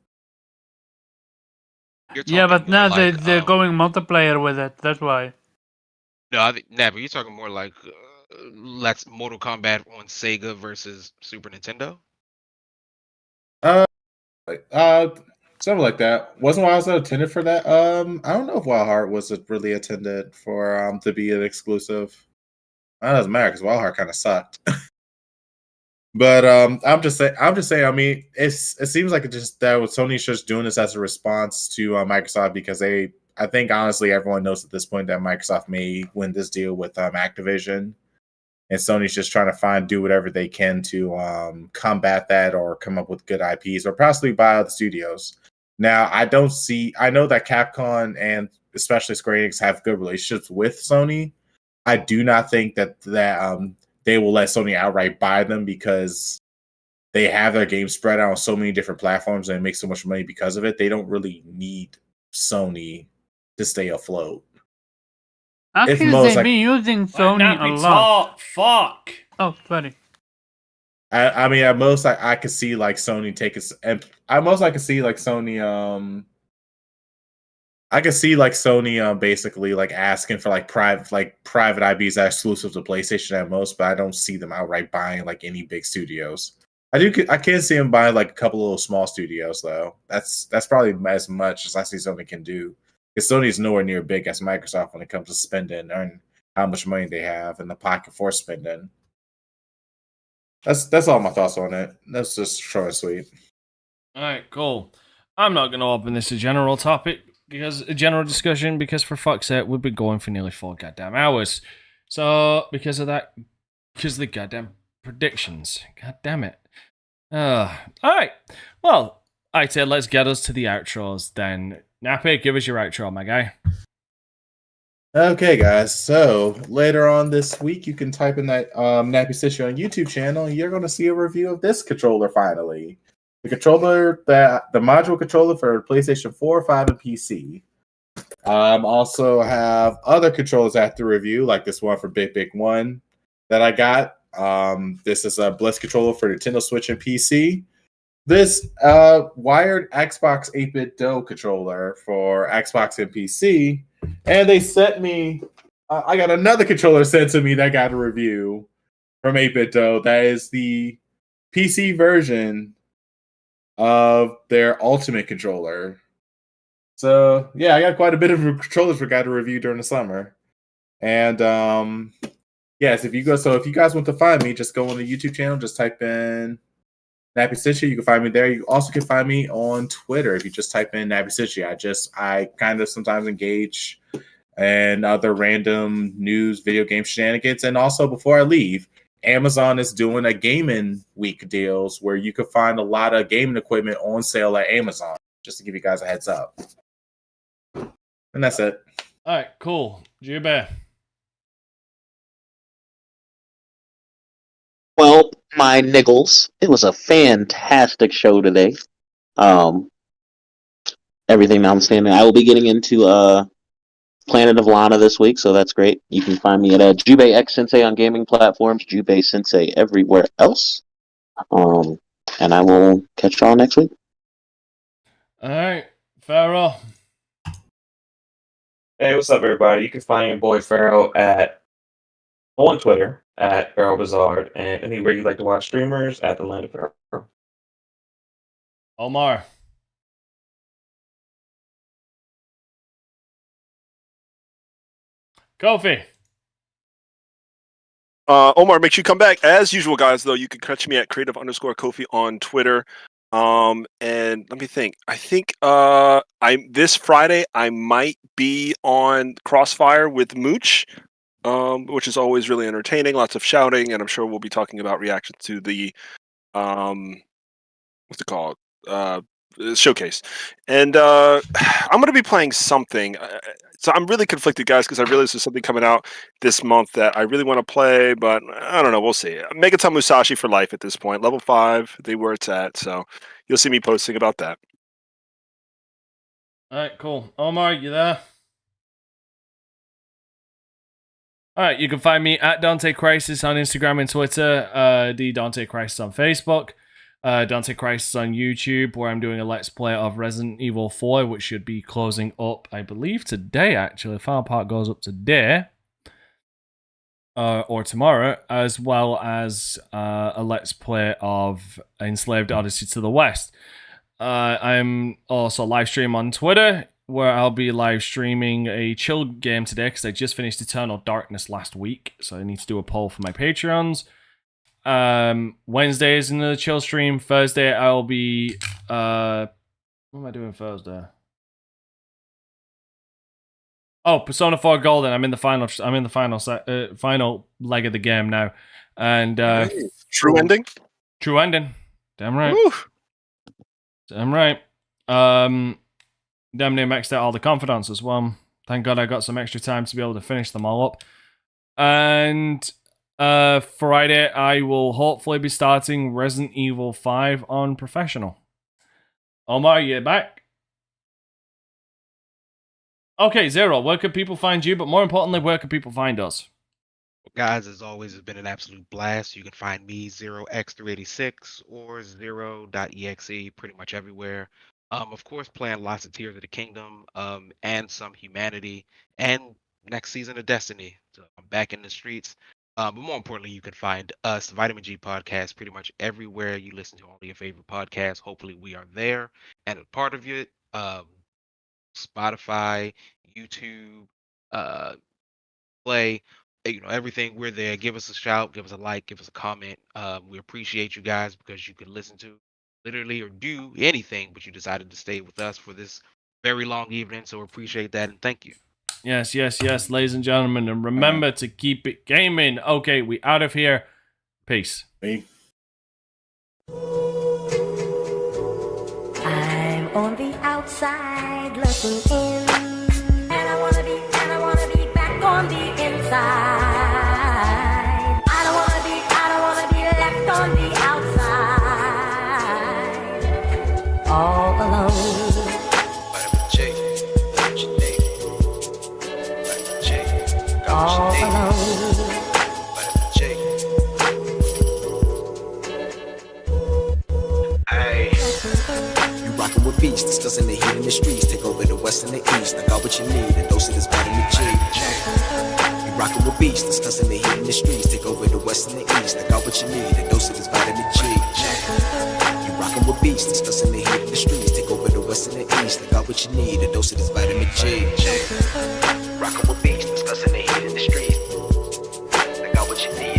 Yeah, but now they're going multiplayer with it. That's why. No, I think but you're talking more like let's Mortal Kombat on Sega versus Super Nintendo. Something like that. Wasn't Wildheart attended for that? I don't know if Wildheart was really attended for to be an exclusive. That doesn't matter because Wildheart kind of sucked. But I'm just saying. I mean, it seems like Sony's just doing this as a response to Microsoft because I think honestly everyone knows at this point that Microsoft may win this deal with Activision, and Sony's just trying to do whatever they can to combat that or come up with good IPs or possibly buy other studios. Now, I know that Capcom and especially Square Enix have good relationships with Sony. I do not think that they will let Sony outright buy them because they have their games spread out on so many different platforms and make so much money because of it. They don't really need Sony to stay afloat. Actually, they've been using Sony a lot. Fuck. Oh, sorry. I mean, at most, I could see like Sony take it, and at most I could see like Sony. I could see like Sony basically like asking for like private IPs that are exclusive to PlayStation at most, but I don't see them outright buying like any big studios. I can see them buying like a couple little small studios though. That's probably as much as I see Sony can do. Because Sony is nowhere near big as Microsoft when it comes to spending and how much money they have in the pocket for spending. That's all my thoughts on it. That's just short and sweet. All right, cool. I'm not going to open this a general topic because a general discussion because for fuck's sake, we've been going for nearly 4 goddamn hours. So because of the goddamn predictions, god damn it. All right. Well, I said let's get us to the outros then. Nappy, give us your outro, my guy. Okay, guys. So later on this week, you can type in that Nappy Stitcher on YouTube channel, and you're going to see a review of this controller finally. The module controller for PlayStation 4, 5, and PC. Also have other controllers I have to review, like this one for Big Big One that I got. This is a Bliss controller for Nintendo Switch and PC. This wired Xbox 8-bit Do controller for Xbox and PC. And they sent me, I got another controller sent to me that got a review from 8-bit Do. That is the PC version of their Ultimate controller. So, yeah, I got quite a bit of controllers we got to review during the summer. And, yes, if you guys want to find me, just go on the YouTube channel, just type in Nappy Stitcher. You can find me there. You also can find me on Twitter if you just type in Nappy Stitcher. I kind of sometimes engage in other random news, video game shenanigans. And also, before I leave, Amazon is doing a gaming week deals where you can find a lot of gaming equipment on sale at Amazon, just to give you guys a heads up. And that's it. All right, cool. Jube. Well, my niggles, it was a fantastic show today. Everything notwithstanding, I will be getting into Planet of Lana this week, so that's great. You can find me at Jube X Sensei on gaming platforms, Jube Sensei everywhere else. And I will catch y'all next week. All right, Pharaoh. Hey, what's up, everybody? You can find your boy Pharaoh on Twitter at Pharaoh Bizarre, and anywhere you like to watch streamers at the Land of Pharaoh. Omar. Kofi. Omar, make sure you come back. As usual, guys, though, you can catch me at creative_Kofi on Twitter. And let me think. I think this Friday I might be on Crossfire with Mooch, which is always really entertaining, lots of shouting, and I'm sure we'll be talking about reactions to the what's it called? Showcase. And I'm gonna be playing something. So I'm really conflicted, guys, because I realize there's something coming out this month that I really want to play, but I don't know. We'll see. Megaton Musashi for life at this point. Level 5, they where it's at. So you'll see me posting about that. All right, cool. Omar, you there? All right, you can find me at Dante Crisis on Instagram and Twitter, the Dante Crisis on Facebook, Dante Crisis on YouTube, where I'm doing a Let's Play of Resident Evil 4, which should be closing up, I believe, today, actually. The final part goes up today, or tomorrow, as well as a Let's Play of Enslaved Odyssey to the West. I'm also live stream on Twitter, where I'll be live streaming a chill game today, because I just finished Eternal Darkness last week, so I need to do a poll for my Patreons. Wednesday is another chill stream. Thursday I'll be what am I doing Thursday? Oh, Persona 4 Golden. I'm in the final final leg of the game now. And True ending? True ending. Damn right. Woo. Damn right. Damn near maxed out all the confidants as well. Thank God I got some extra time to be able to finish them all up. And Friday, I will hopefully be starting Resident Evil 5 on Professional. Omar, you back? Okay, Zero, where can people find you? But more importantly, where can people find us? Well, guys, as always, it's been an absolute blast. You can find me 0x386 or 0.exe pretty much everywhere. Of course, playing lots of Tears of the Kingdom, and some Humanity, and next season of Destiny. So I'm back in the streets. But more importantly, you can find us, the Vitamin G Podcast, pretty much everywhere you listen to all of your favorite podcasts. Hopefully, we are there and a part of it. Spotify, YouTube, Play, everything. We're there. Give us a shout, give us a like, give us a comment. We appreciate you guys because you can listen to literally or do anything, but you decided to stay with us for this very long evening. So appreciate that and thank you. Yes, ladies and gentlemen, and remember to keep it gaming. Okay, we out of here. Peace. Me. I'm on the outside looking in, and I wanna be back on the inside. I don't wanna be left on the outside, all alone. All alone. You rockin' with beats, discussing the heat in the streets. Take over the west and the east. I got what you need, a dose of this vitamin G. You rockin' with beats, discussing the heat in the streets. Take over the west and the east. I got what you need, a dose of this vitamin G. You rockin' with beats, discussing the heat in the streets. Take over the west and the east. I got what you need, a dose of this vitamin G. Rockin' with beats, discussing the heat in the streets. I got what you need.